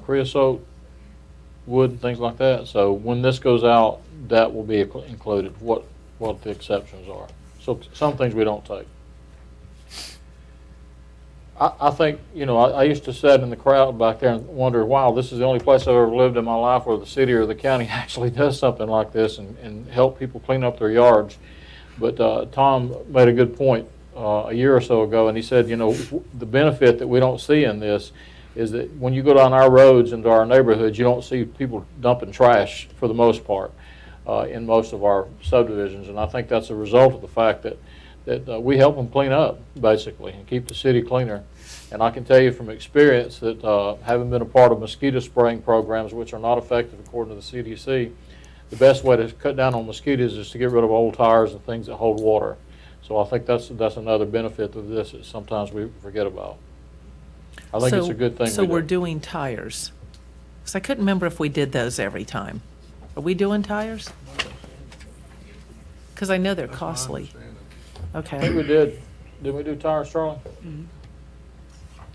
creosote, wood, and things like that? So when this goes out, that will be included, what the exceptions are. So some things we don't take. I think, I used to sit in the crowd back there and wonder, wow, this is the only place I've ever lived in my life where the city or the county actually does something like this and help people clean up their yards. But Tom made a good point a year or so ago, and he said, the benefit that we don't see in this is that when you go down our roads into our neighborhoods, you don't see people dumping trash for the most part in most of our subdivisions. And I think that's a result of the fact that we help them clean up, basically, and keep the city cleaner. And I can tell you from experience that having been a part of mosquito spraying programs, which are not effective according to the CDC, the best way to cut down on mosquitoes is to get rid of old tires and things that hold water. So I think that's another benefit of this that sometimes we forget about. I think it's a good thing. So we're doing tires. Because I couldn't remember if we did those every time. Are we doing tires? Because I know they're costly. I think Okay. we did. Did we do tires, Charlie?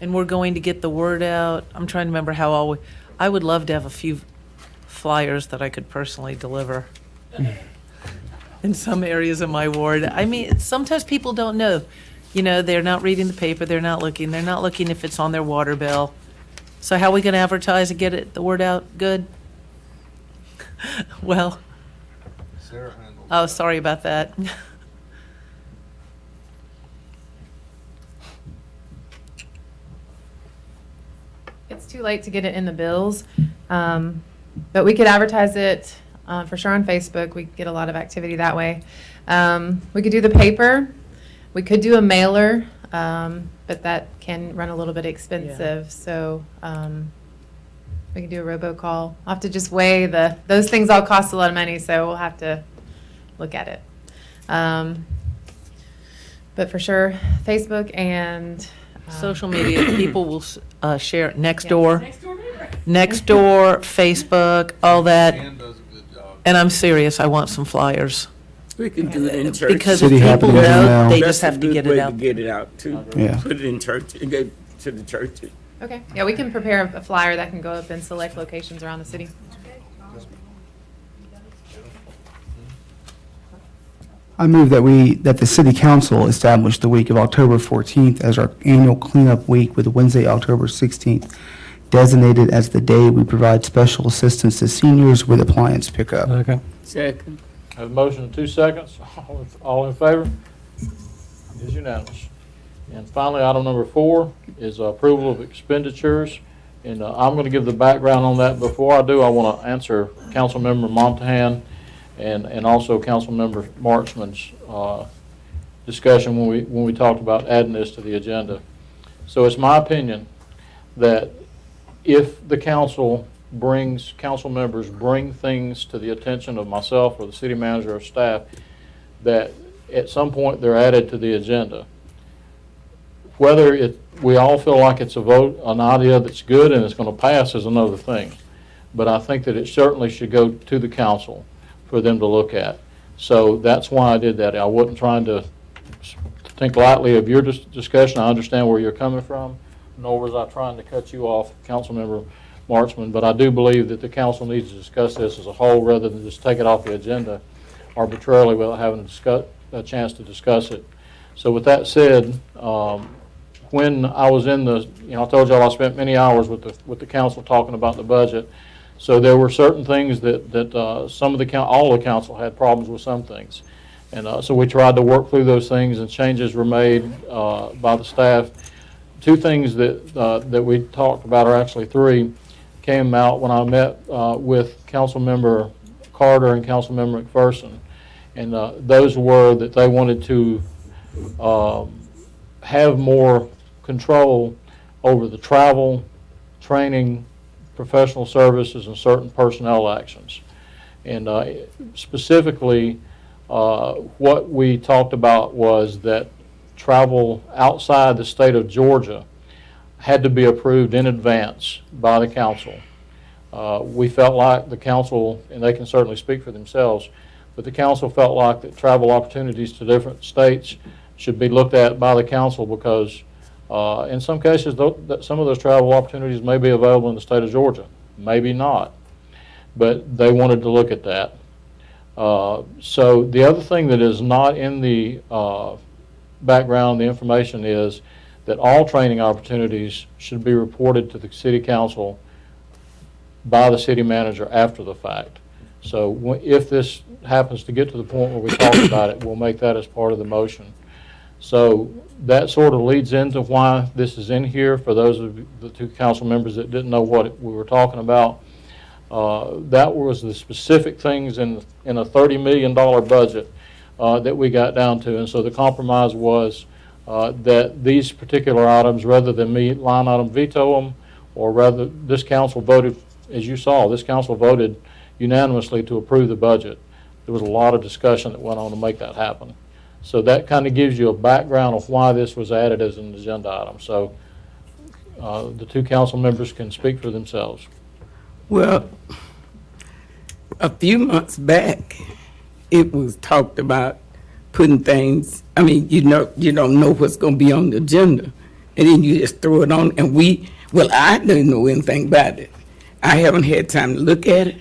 And we're going to get the word out. I'm trying to remember how I would love to have a few flyers that I could personally deliver in some areas of my ward. I mean, sometimes people don't know. They're not reading the paper, they're not looking if it's on their water bill. So how are we going to advertise and get the word out good? Well, oh, sorry about that. It's too late to get it in the bills, but we could advertise it for sure on Facebook. We get a lot of activity that way. We could do the paper. We could do a mailer, but that can run a little bit expensive. So we can do a robocall. I'll have to just weigh those things all cost a lot of money, so we'll have to look at it. But for sure, Facebook and Social media, people will share it. Nextdoor, Facebook, all that. And I'm serious, I want some flyers. We can do it in church. Because City if people happenings know, email. they That's just have a to good get way it to out. get it out too. Yeah. Put it in church and go to the church. Okay, yeah, we can prepare a flyer that can go up in select locations around the city. I move that the city council establish the week of October 14th as our annual cleanup week, with Wednesday, October 16th designated as the day we provide special assistance to seniors with appliance pickup. Okay. Second. I have a motion in 2 seconds. All in favor? It is unanimous. And finally, item number 4 is approval of expenditures. And I'm going to give the background on that. Before I do, I want to answer Councilmember Montahan and also Councilmember Marchman's discussion when we talked about adding this to the agenda. So it's my opinion that if the council members bring things to the attention of myself or the city manager or staff, that at some point they're added to the agenda. Whether we all feel like it's an idea that's good and it's going to pass is another thing. But I think that it certainly should go to the council for them to look at. So that's why I did that. I wasn't trying to think lightly of your discussion. I understand where you're coming from, nor was I trying to cut you off, Councilmember Marchman, but I do believe that the council needs to discuss this as a whole rather than just take it off the agenda arbitrarily without having a chance to discuss it. So with that said, when I was in I told y'all I spent many hours with the council talking about the budget. So there were certain things that all the council had problems with some things. And so we tried to work through those things, and changes were made by the staff. Two things that we talked about, or actually three, came out when I met with Councilmember Carter and Councilmember McPherson. And those were that they wanted to have more control over the travel, training, professional services, and certain personnel actions. And specifically, what we talked about was that travel outside the state of Georgia had to be approved in advance by the council. We felt like the council, and they can certainly speak for themselves, but the council felt like that travel opportunities to different states should be looked at by the council because in some cases, some of those travel opportunities may be available in the state of Georgia, maybe not, but they wanted to look at that. So the other thing that is not in the background, the information is that all training opportunities should be reported to the city council by the city manager after the fact. So if this happens to get to the point where we talk about it, we'll make that as part of the motion. So that sort of leads into why this is in here for those of the two council members that didn't know what we were talking about. That was the specific things in a $30 million budget that we got down to. And so the compromise was that these particular items, rather than me line item veto them, or rather this council voted, as you saw, this council voted unanimously to approve the budget. There was a lot of discussion that went on to make that happen. So that kind of gives you a background of why this was added as an agenda item. So the two council members can speak for themselves. Well, a few months back, it was talked about putting things, I mean, you don't know what's going to be on the agenda, and then you just throw it on, and I didn't know anything about it. I haven't had time to look at it.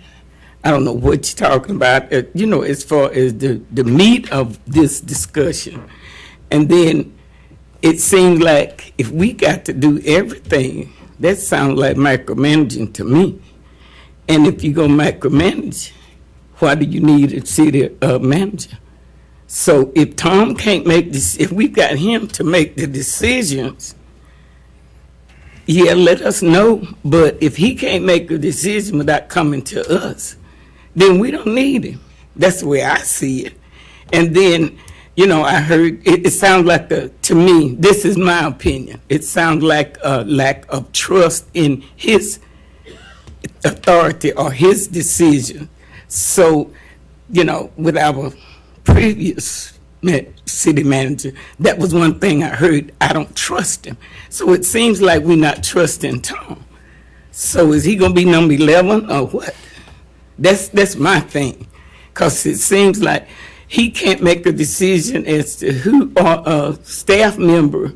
I don't know what you're talking about, as far as the meat of this discussion. And then it seemed like if we got to do everything, that sounds like micromanaging to me. And if you're going to micromanage, why do you need a city manager? So if Tom can't make this, if we've got him to make the decisions, yeah, let us know. But if he can't make a decision without coming to us, then we don't need him. That's the way I see it. And then, I heard, it sounds like, to me, this is my opinion, it sounds like a lack of trust in his authority or his decision. So, with our previous city manager, that was one thing I heard, I don't trust him. So it seems like we're not trusting Tom. So is he going to be number 11 or what? That's my thing, because it seems like he can't make a decision as to who or a staff member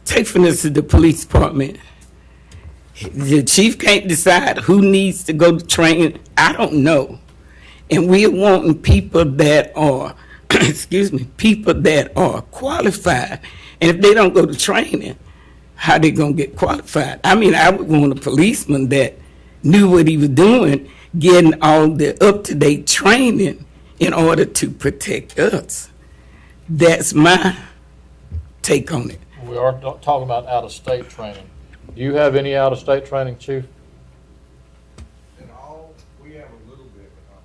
taking us to the police department. The chief can't decide who needs to go to training. I don't know. And we're wanting people that are, people that are qualified. And if they don't go to training, how they going to get qualified? I mean, I would want a policeman that knew what he was doing, getting all the up-to-date training in order to protect us. That's my take on it. We are talking about out-of-state training. Do you have any out-of-state training, Chief? We have a little bit, but not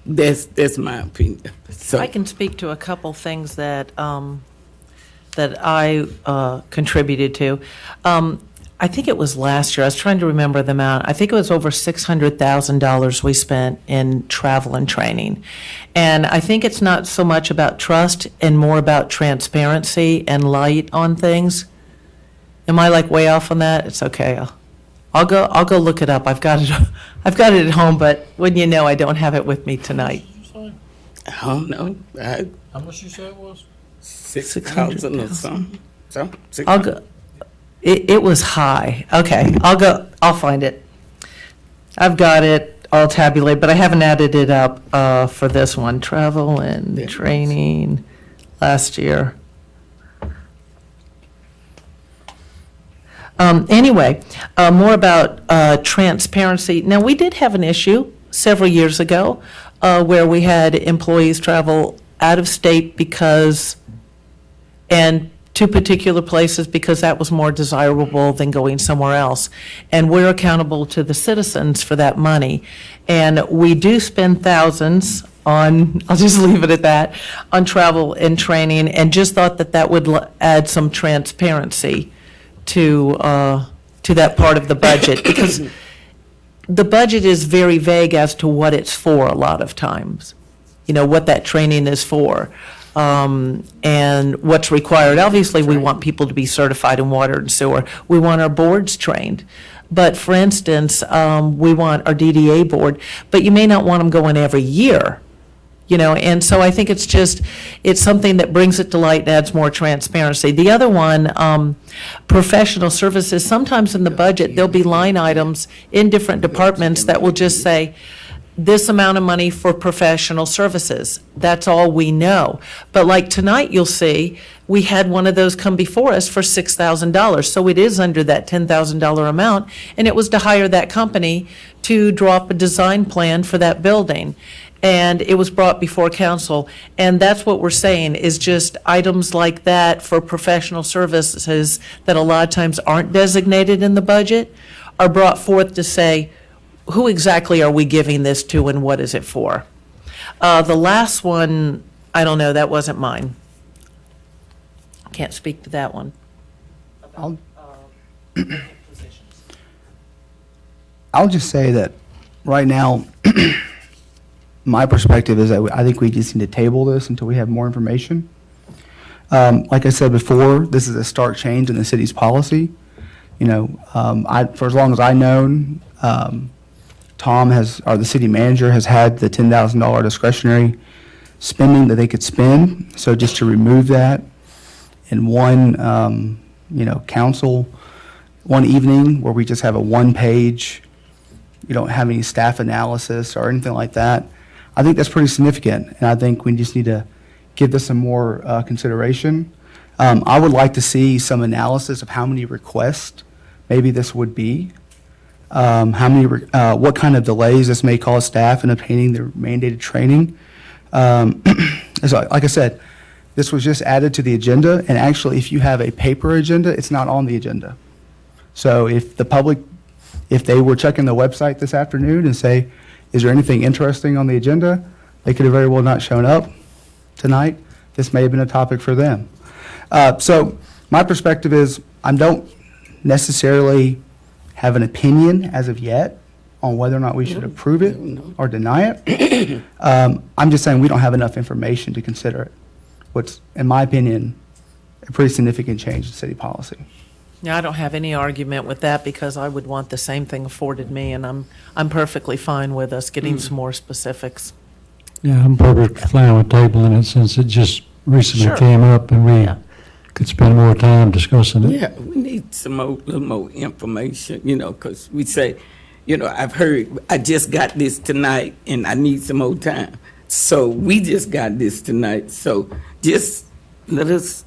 a lot. That's my opinion. So I can speak to a couple things that I contributed to. I think it was last year. I was trying to remember the amount. I think it was over $600,000 we spent in travel and training. And I think it's not so much about trust and more about transparency and light on things. Am I way off on that? It's okay. I'll go look it up. I've got it at home, but wouldn't you know, I don't have it with me tonight. I don't know. How much you say it was? 6,000 or something. I'll go. It was high. Okay, I'll find it. I've got it all tabulated, but I haven't added it up for this one. Travel and training last year. Anyway, more about transparency. Now, we did have an issue several years ago where we had employees travel out of state and to particular places because that was more desirable than going somewhere else. And we're accountable to the citizens for that money. And we do spend thousands on, I'll just leave it at that, on travel and training, and just thought that that would add some transparency to that part of the budget, because the budget is very vague as to what it's for a lot of times, what that training is for. And what's required. Obviously, we want people to be certified in water and sewer. We want our boards trained. But for instance, we want our DDA board, but you may not want them going every year, and so I think it's something that brings it to light and adds more transparency. The other one, professional services, sometimes in the budget, there'll be line items in different departments that will just say, this amount of money for professional services. That's all we know. But like tonight, you'll see, we had one of those come before us for $6,000. So it is under that $10,000 amount, and it was to hire that company to draw up a design plan for that building. And it was brought before council. And that's what we're saying, is just items like that for professional services that a lot of times aren't designated in the budget are brought forth to say, who exactly are we giving this to and what is it for? The last one, I don't know, that wasn't mine. Can't speak to that one. I'll just say that right now, my perspective is that I think we just need to table this until we have more information. Like I said before, this is a stark change in the city's policy. For as long as I've known, Tom or the city manager has had the $10,000 discretionary spending that they could spend. So just to remove that in one, council, one evening where we just have a one-page, you don't have any staff analysis or anything like that, I think that's pretty significant. And I think we just need to give this some more consideration. I would like to see some analysis of how many requests maybe this would be. What kind of delays this may cause staff in obtaining their mandated training. So, like I said, this was just added to the agenda, and actually, if you have a paper agenda, it's not on the agenda. So if the public, if they were checking the website this afternoon and say, is there anything interesting on the agenda, they could have very well not shown up tonight. This may have been a topic for them. So my perspective is I don't necessarily have an opinion as of yet on whether or not we should approve it or deny it. I'm just saying we don't have enough information to consider it. What's, in my opinion, a pretty significant change in city policy. Yeah, I don't have any argument with that because I would want the same thing afforded me, and I'm perfectly fine with us getting some more specifics. Yeah, I'm perfectly fine with tabling it since it just recently Sure. came up and we could spend more time discussing it. Yeah, we need some little more information, because we say, I've heard, I just got this tonight and I need some more time. So we just got this tonight. So just let us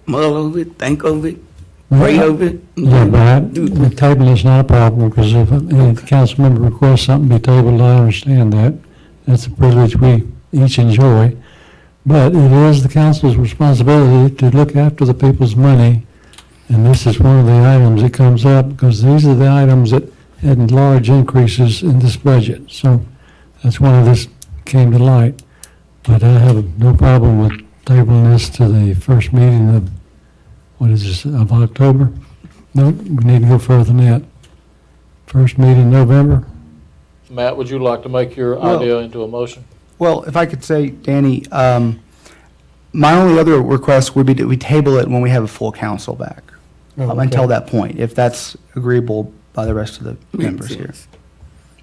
mull over it, think over it, pray over it. Yeah, but the table is not a problem because if the council member requests something be tabled, I understand that. That's a privilege we each enjoy. But it is the council's responsibility to look after the people's money. And this is one of the items that comes up because these are the items that had large increases in this budget. So that's why this came to light. But I have no problem with tabling this to the first meeting of, of October? No, we need to go further than that. First meeting in November? Matt, would you like to make your idea into a motion? Well, if I could say, Danny, my only other request would be that we table it when we have a full council back. Okay. Until that point, if that's agreeable by the rest of the members here.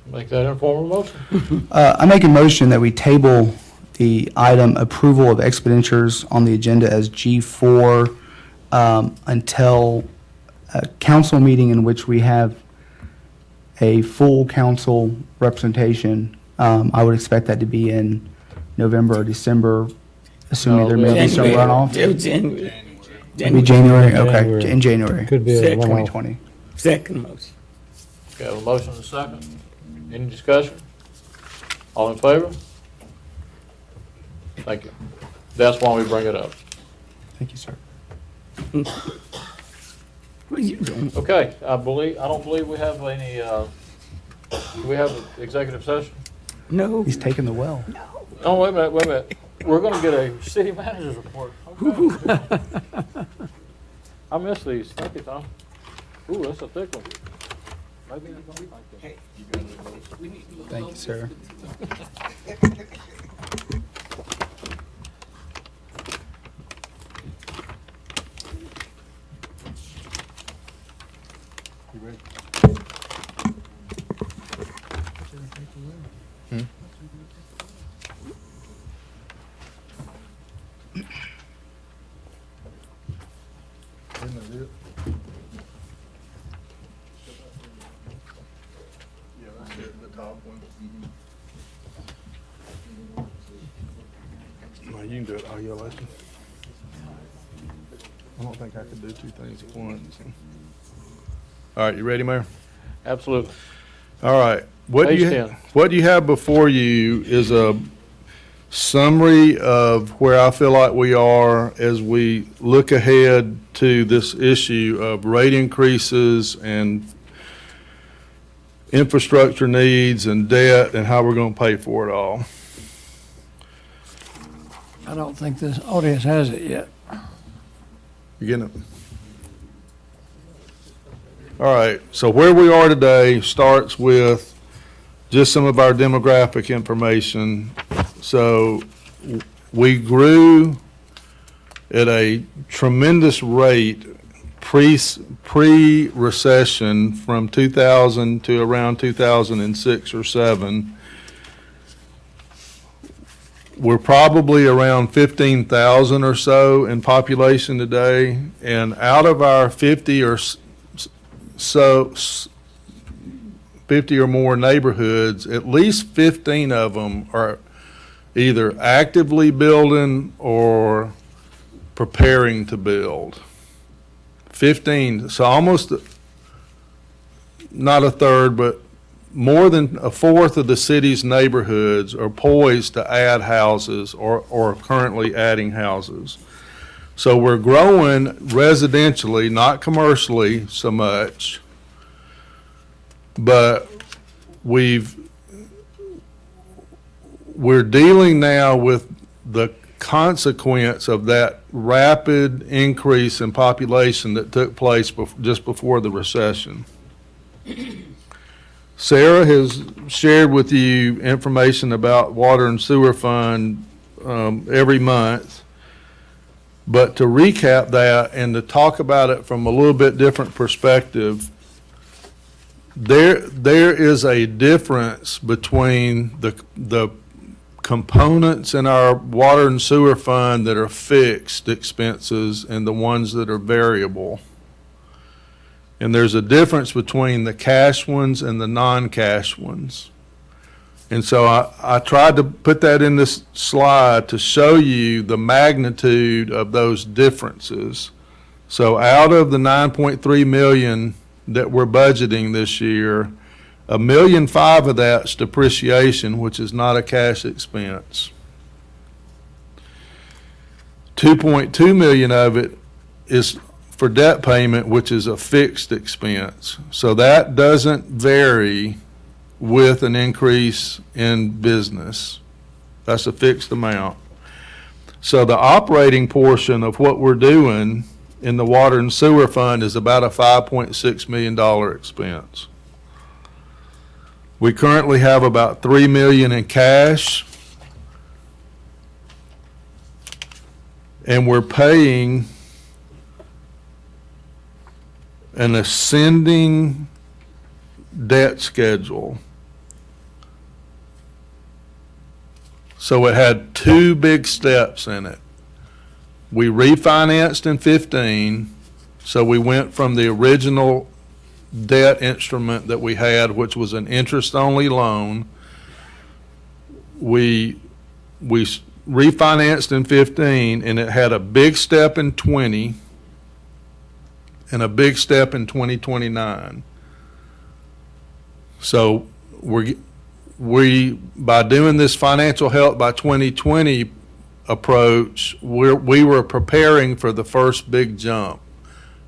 Make that in form of a motion. I make a motion that we table the item approval of expenditures on the agenda as G4 until a council meeting in which we have a full council representation. I would expect that to be in November or December, assuming there may be some runoff. January. Maybe January, okay, January. in January. Could be a Second. one-off. 2020. Second motion. Okay, I have a motion and a second. Any discussion? All in favor? Thank you. That's why we bring it up. Thank you, sir. What are you doing? Okay, I don't believe we have any, do we have an executive session? No. He's taking the well. Oh, wait a minute. We're gonna get a city manager's report. Okay. I miss these. Thank you, Tom. Ooh, that's a thick one. Maybe I don't like that. Thank you, sir. You ready? Isn't that it? Yeah, that's it, the top one. Well, you can do it. Oh, yeah, let's. I don't think I could do two things at once. All right, you ready, Mayor? Absolutely. All right. What Page you 10. what you have before you is a summary of where I feel like we are as we look ahead to this issue of rate increases and infrastructure needs and debt and how we're going to pay for it all. I don't think this audience has it yet. You getting it? All right, so where we are today starts with just some of our demographic information. So we grew at a tremendous rate pre-recession from 2000 to around 2006 or 7. We're probably around 15,000 or so in population today, and out of our 50 or more neighborhoods, at least 15 of them are either actively building or preparing to build. 15, so almost not a third, but more than a fourth of the city's neighborhoods are poised to add houses or are currently adding houses. So we're growing residentially, not commercially so much, but we're dealing now with the consequence of that rapid increase in population that took place just before the recession. Sarah has shared with you information about water and sewer fund every month. But to recap that and to talk about it from a little bit different perspective, there is a difference between the components in our water and sewer fund that are fixed expenses and the ones that are variable. And there's a difference between the cash ones and the non-cash ones. And so I tried to put that in this slide to show you the magnitude of those differences. So out of the 9.3 million that we're budgeting this year, $1.5 million of that's depreciation, which is not a cash expense. 2.2 million of it is for debt payment, which is a fixed expense. So that doesn't vary with an increase in business. That's a fixed amount. So the operating portion of what we're doing in the water and sewer fund is about a $5.6 million expense. We currently have about $3 million in cash, and we're paying an ascending debt schedule. So it had two big steps in it. We refinanced in 15, so we went from the original debt instrument that we had, which was an interest-only loan. We refinanced in 15, and it had a big step in 20 and a big step in 2029. So we by doing this financial help by 2020 approach, we were preparing for the first big jump,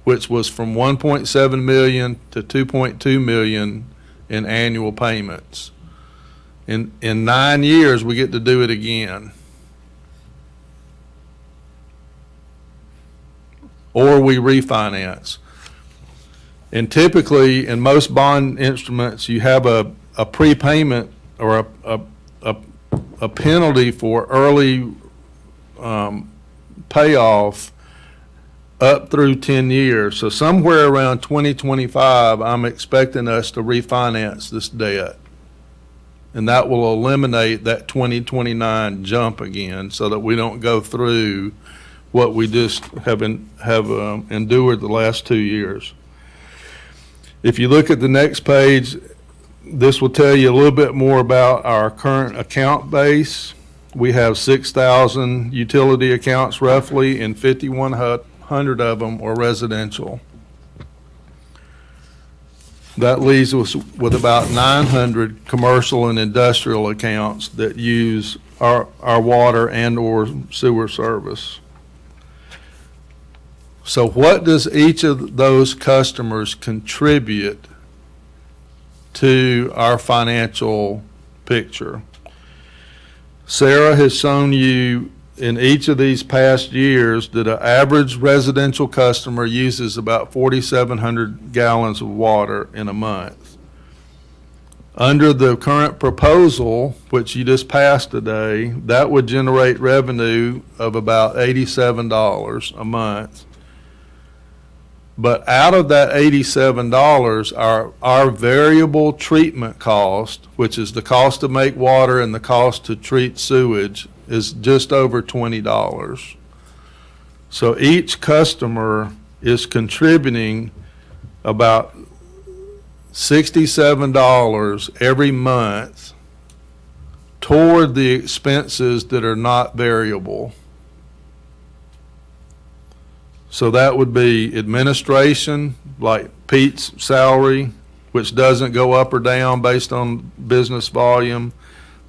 which was from 1.7 million to 2.2 million in annual payments. In 9 years, we get to do it again. Or we refinance. And typically, in most bond instruments, you have a prepayment or a penalty for early payoff up through 10 years. So somewhere around 2025, I'm expecting us to refinance this debt. And that will eliminate that 2029 jump again so that we don't go through what we just have endured the last 2 years. If you look at the next page, this will tell you a little bit more about our current account base. We have 6,000 utility accounts roughly, and 5,100 of them are residential. That leaves us with about 900 commercial and industrial accounts that use our water and or sewer service. So what does each of those customers contribute to our financial picture? Sarah has shown you in each of these past years that an average residential customer uses about 4,700 gallons of water in a month. Under the current proposal, which you just passed today, that would generate revenue of about $87 a month. But out of that $87, our variable treatment cost, which is the cost to make water and the cost to treat sewage, is just over $20. So each customer is contributing about $67 every month toward the expenses that are not variable. So that would be administration, like Pete's salary, which doesn't go up or down based on business volume.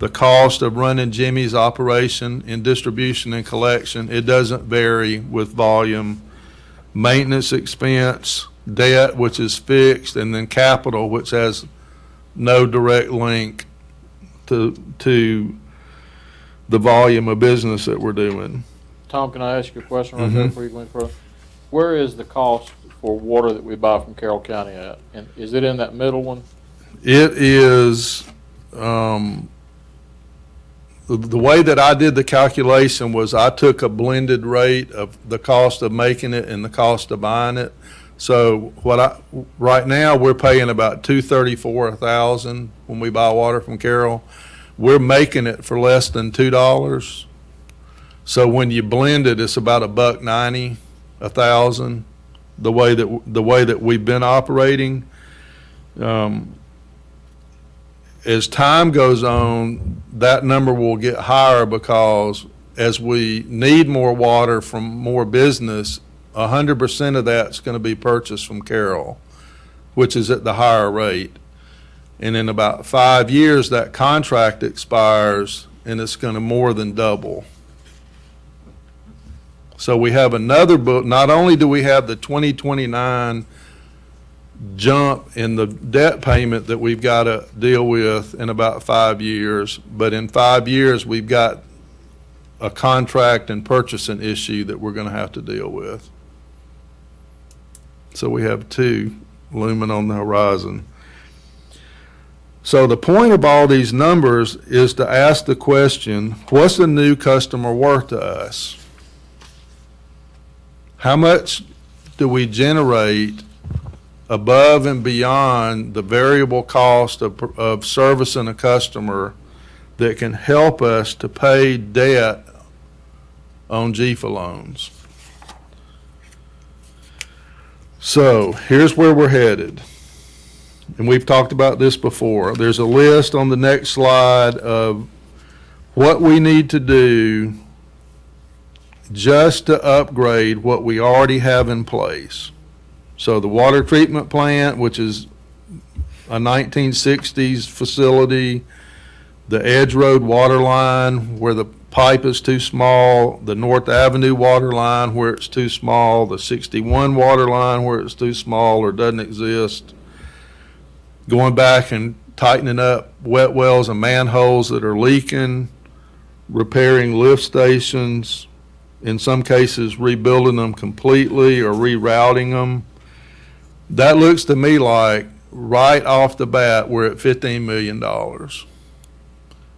The cost of running Jimmy's operation in distribution and collection, it doesn't vary with volume. Maintenance expense, debt, which is fixed, and then capital, which has no direct link to the volume of business that we're doing. Tom, can I ask you a question right there before you go any further? Where is the cost for water that we buy from Carroll County at? And is it in that middle one? It is, the way that I did the calculation was I took a blended rate of the cost of making it and the cost of buying it. So right now we're paying about $234 a thousand when we buy water from Carroll. We're making it for less than $2. So when you blend it, it's about $1.90 a thousand. The way that we've been operating. As time goes on, that number will get higher because as we need more water from more business, 100% of that's going to be purchased from Carroll, which is at the higher rate. And in about 5 years, that contract expires and it's going to more than double. So we have another book. Not only do we have the 2029 jump in the debt payment that we've got to deal with in about 5 years, but in 5 years we've got a contract and purchasing issue that we're going to have to deal with. So we have two looming on the horizon. So the point of all these numbers is to ask the question, what's a new customer worth to us? How much do we generate above and beyond the variable cost of servicing a customer that can help us to pay debt on GFA loans? So here's where we're headed. And we've talked about this before. There's a list on the next slide of what we need to do just to upgrade what we already have in place. So the water treatment plant, which is a 1960s facility, the Edge Road water line where the pipe is too small, the North Avenue water line where it's too small, the 61 water line where it's too small or doesn't exist, going back and tightening up wet wells and manholes that are leaking, repairing lift stations, in some cases rebuilding them completely or rerouting them. That looks to me like right off the bat we're at $15 million.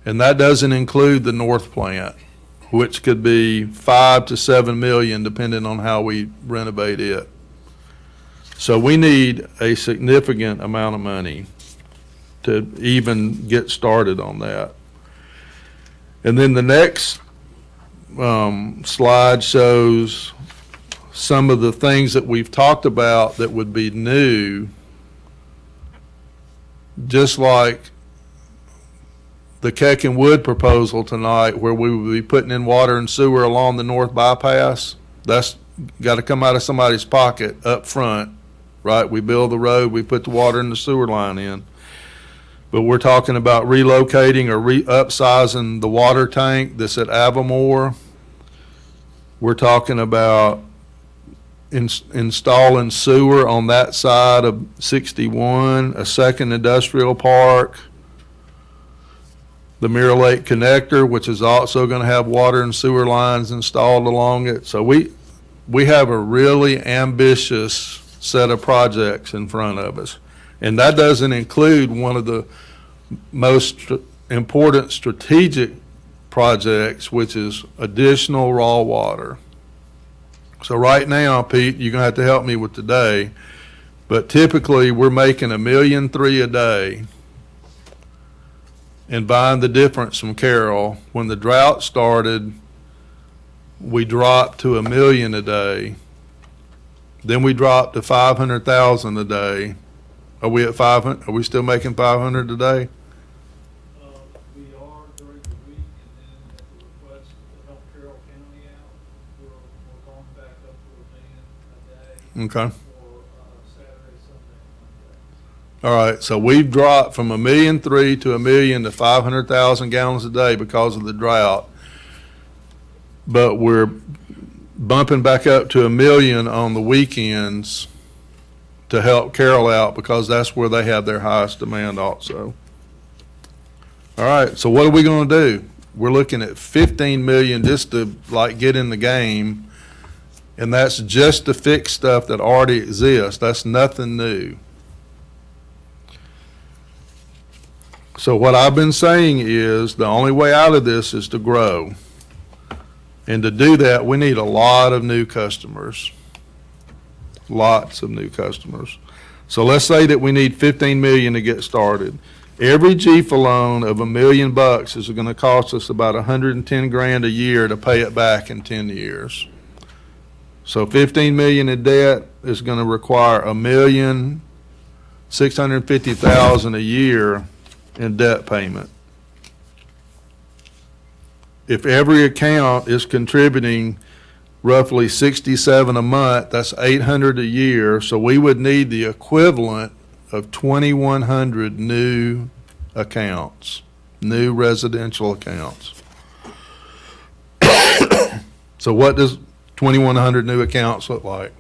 And that doesn't include the north plant, which could be 5 to 7 million depending on how we renovate it. So we need a significant amount of money to even get started on that. And then the next slide shows some of the things that we've talked about that would be new, just like the Keck and Wood proposal tonight, where we would be putting in water and sewer along the north bypass. That's got to come out of somebody's pocket up front, right? We build the road, we put the water and the sewer line in. But we're talking about relocating or upsizing the water tank that's at Avamore. We're talking about installing sewer on that side of 61, a second industrial park, the Mirror Lake Connector, which is also going to have water and sewer lines installed along it. So we have a really ambitious set of projects in front of us. And that doesn't include one of the most important strategic projects, which is additional raw water. So right now, Pete, you're going to have to help me with today, but typically we're making $1.3 million a day and buying the difference from Carroll. When the drought started, we dropped to $1 million a day. Then we dropped to $500,000 a day. Are we at 500? Are we still making 500 a day? We are during the week, and then at the request to help Carroll County out, we're going back up to $1 million a day. Okay. For Saturday, Sunday, Monday. All right, so we've dropped from $1.3 million to $1 million to 500,000 gallons a day because of the drought. But we're bumping back up to $1 million on the weekends to help Carroll out because that's where they have their highest demand also. All right, so what are we going to do? We're looking at $15 million just to like get in the game, and that's just to fix stuff that already exists. That's nothing new. So what I've been saying is the only way out of this is to grow. And to do that, we need a lot of new customers. Lots of new customers. So let's say that we need 15 million to get started. Every GFA loan of $1 million is going to cost us about 110 grand a year to pay it back in 10 years. So 15 million in debt is going to require $1,650,000 a year in debt payment. If every account is contributing roughly 67 a month, that's 800 a year. So we would need the equivalent of 2,100 new accounts, new residential accounts. So what does 2,100 new accounts look like?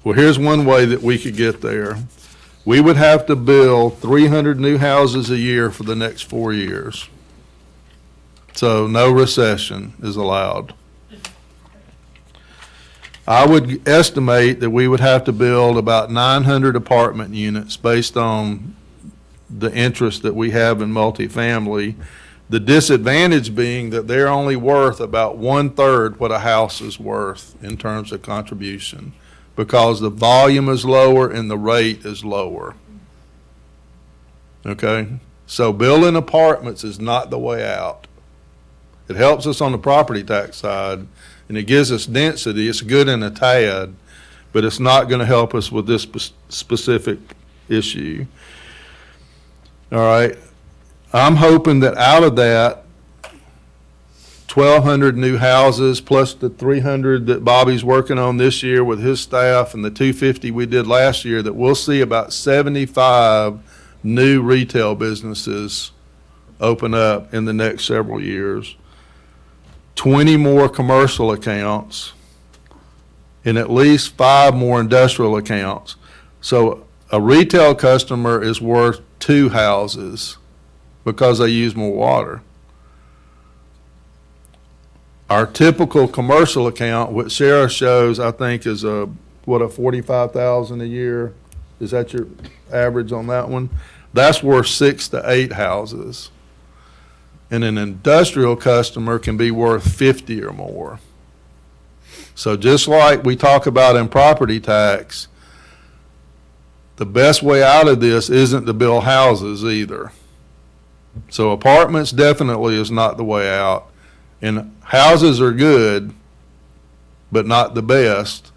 Well, here's one way that we could get there. We would have to build 300 new houses a year for the next 4 years. So no recession is allowed. I would estimate that we would have to build about 900 apartment units based on the interest that we have in multifamily. The disadvantage being that they're only worth about 1/3 what a house is worth in terms of contribution because the volume is lower and the rate is lower. Okay? So building apartments is not the way out. It helps us on the property tax side, and it gives us density. It's good in a tad, but it's not going to help us with this specific issue. All right. I'm hoping that out of that 1,200 new houses, plus the 300 that Bobby's working on this year with his staff, and the 250 we did last year, that we'll see about 75 new retail businesses open up in the next several years, 20 more commercial accounts, and at least 5 more industrial accounts. So a retail customer is worth 2 houses because they use more water. Our typical commercial account, what Sarah shows, I think is a 45,000 a year. Is that your average on that one? That's worth 6 to 8 houses. And an industrial customer can be worth 50 or more. So just like we talk about in property tax, the best way out of this isn't to build houses either. So apartments definitely is not the way out. And houses are good, but not the best.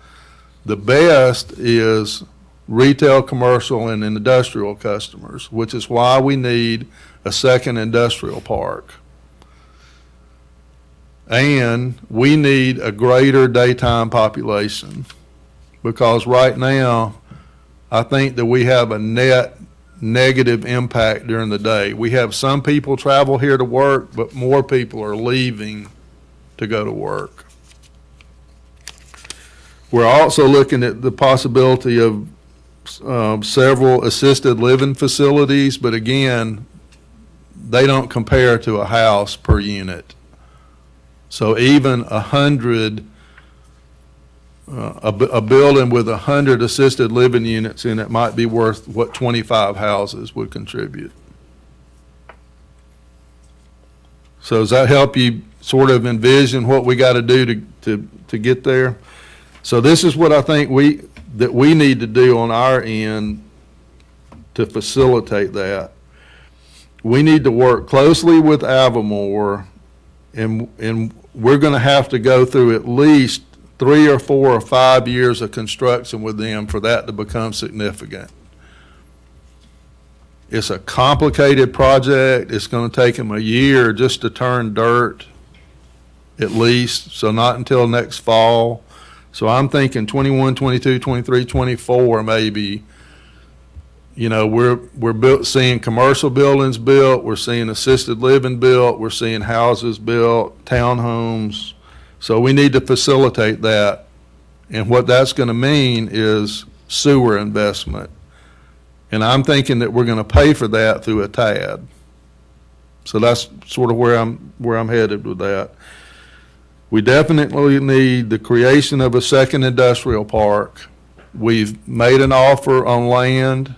The best is retail, commercial, and industrial customers, which is why we need a second industrial park. And we need a greater daytime population, because right now, I think that we have a net negative impact during the day. We have some people travel here to work, but more people are leaving to go to work. We're also looking at the possibility of several assisted living facilities, but again, they don't compare to a house per unit. So even 100, a building with 100 assisted living units in it might be worth what 25 houses would contribute. So does that help you sort of envision what we got to do to get there? So this is what I think we need to do on our end to facilitate that. We need to work closely with Avamore, and we're going to have to go through at least 3 or 4 or 5 years of construction with them for that to become significant. It's a complicated project. It's going to take them a year just to turn dirt, at least, so not until next fall. So I'm thinking 21, 22, 23, 24 maybe. You know, we're seeing commercial buildings built, we're seeing assisted living built, we're seeing houses built, townhomes. So we need to facilitate that. And what that's going to mean is sewer investment. And I'm thinking that we're going to pay for that through a TAD. So that's sort of where I'm headed with that. We definitely need the creation of a second industrial park. We've made an offer on land.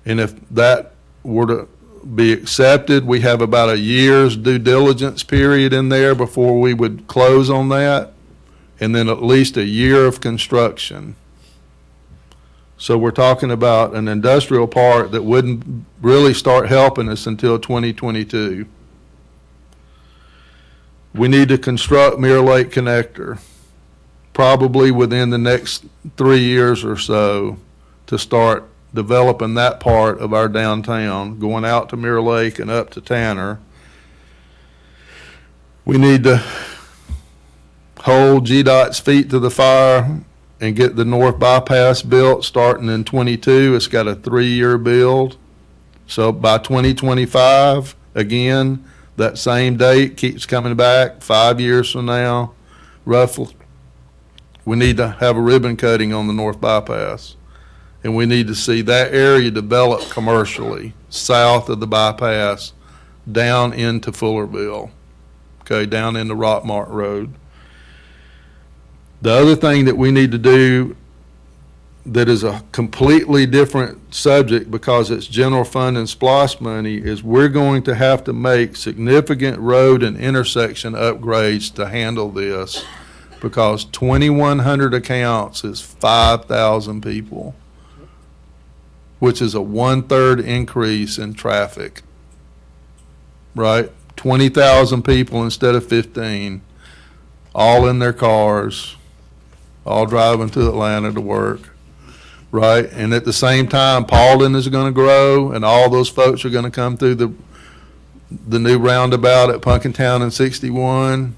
And if that were to be accepted, we have about a year's due diligence period in there before we would close on that, and then at least a year of construction. So we're talking about an industrial park that wouldn't really start helping us until 2022. We need to construct Mirror Lake Connector, probably within the next 3 years or so, to start developing that part of our downtown, going out to Mirror Lake and up to Tanner. We need to hold GDOT's feet to the fire and get the north bypass built starting in 22. It's got a 3-year build. So by 2025, again, that same date keeps coming back, 5 years from now, roughly. We need to have a ribbon cutting on the north bypass. And we need to see that area develop commercially, south of the bypass, down into Fullerville, okay, down into Rockmart Road. The other thing that we need to do that is a completely different subject because it's general fund and SPLOST money is we're going to have to make significant road and intersection upgrades to handle this, because 2,100 accounts is 5,000 people, which is a 1/3 increase in traffic, right? 20,000 people instead of 15, all in their cars, all driving to Atlanta to work, right? And at the same time, Paulden is going to grow, and all those folks are going to come through the the new roundabout at Punkintown and 61.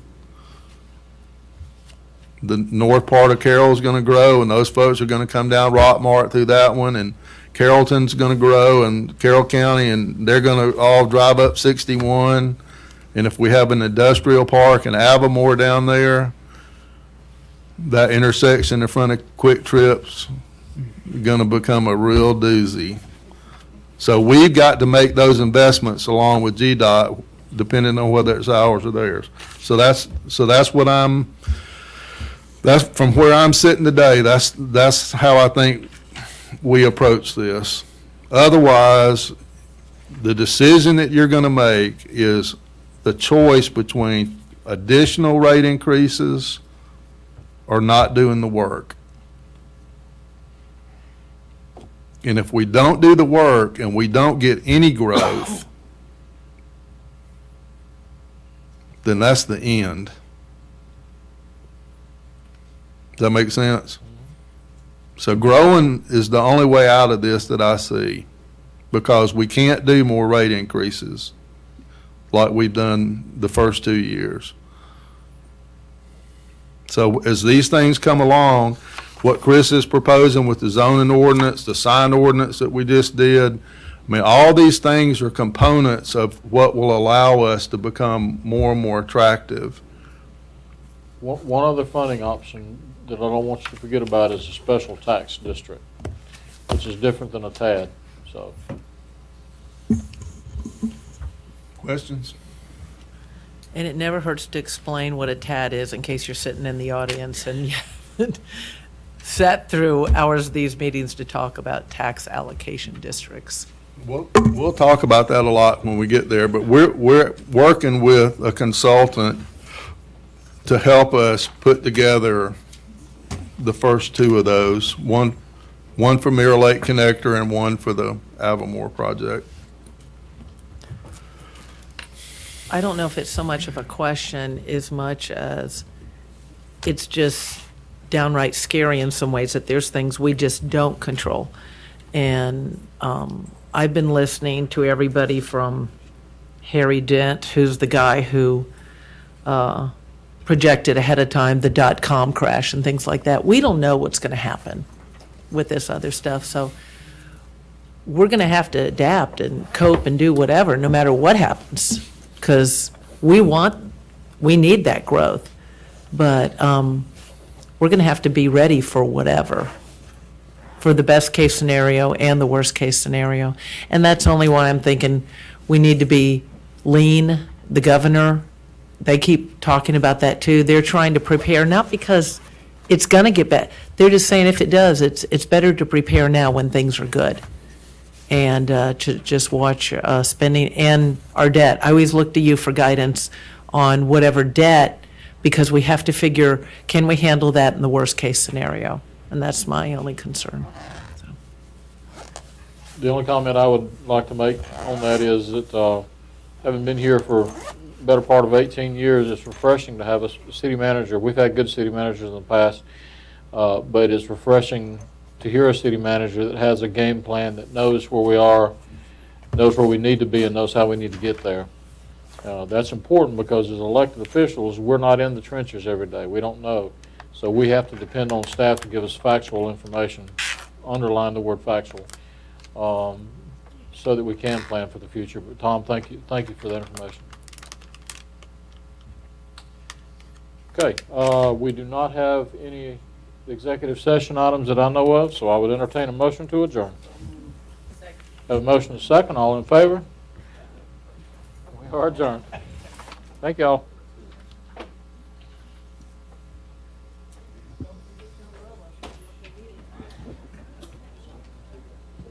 The north part of Carroll's going to grow, and those folks are going to come down Rockmart through that one, and Carrollton's going to grow, and Carroll County, and they're going to all drive up 61. And if we have an industrial park in Avamore down there, that intersection in front of Quick Trip's going to become a real doozy. So we've got to make those investments along with GDOT, depending on whether it's ours or theirs. So that's from where I'm sitting today. That's how I think we approach this. Otherwise, the decision that you're going to make is the choice between additional rate increases or not doing the work. And if we don't do the work and we don't get any growth, then that's the end. Does that make sense? So growing is the only way out of this that I see, because we can't do more rate increases like we've done the first 2 years. So as these things come along, what Chris is proposing with the zoning ordinance, the sign ordinance that we just did, I mean, all these things are components of what will allow us to become more and more attractive. One other funding option that I don't want you to forget about is a special tax district, which is different than a TAD, so. Questions? And it never hurts to explain what a TAD is in case you're sitting in the audience and you haven't sat through hours of these meetings to talk about tax allocation districts. We'll talk about that a lot when we get there, but we're working with a consultant to help us put together the first two of those, one for Mirror Lake Connector and one for the Avamore project. I don't know if it's so much of a question as much as it's just downright scary in some ways that there's things we just don't control. And I've been listening to everybody from Harry Dent, who's the guy who projected ahead of time the .com crash and things like that. We don't know what's going to happen with this other stuff. So we're going to have to adapt and cope and do whatever, no matter what happens, because we need that growth. But we're going to have to be ready for whatever, for the best case scenario and the worst case scenario. And that's only why I'm thinking we need to be lean. The governor, they keep talking about that too. They're trying to prepare, not because it's going to get better. They're just saying if it does, it's better to prepare now when things are good. And to just watch spending and our debt. I always look to you for guidance on whatever debt, because we have to figure, can we handle that in the worst case scenario? And that's my only concern. The only comment I would like to make on that is that having been here for the better part of 18 years, it's refreshing to have a city manager. We've had good city managers in the past, but it's refreshing to hear a city manager that has a game plan, that knows where we are, knows where we need to be, and knows how we need to get there. That's important because as elected officials, we're not in the trenches every day. We don't know. So we have to depend on staff to give us factual information, underline the word factual, so that we can plan for the future. But Tom, thank you for that information. Okay, we do not have any executive session items that I know of, so I would entertain a motion to adjourn. Have a motion and a second. All in favor? We are adjourned. Thank you all.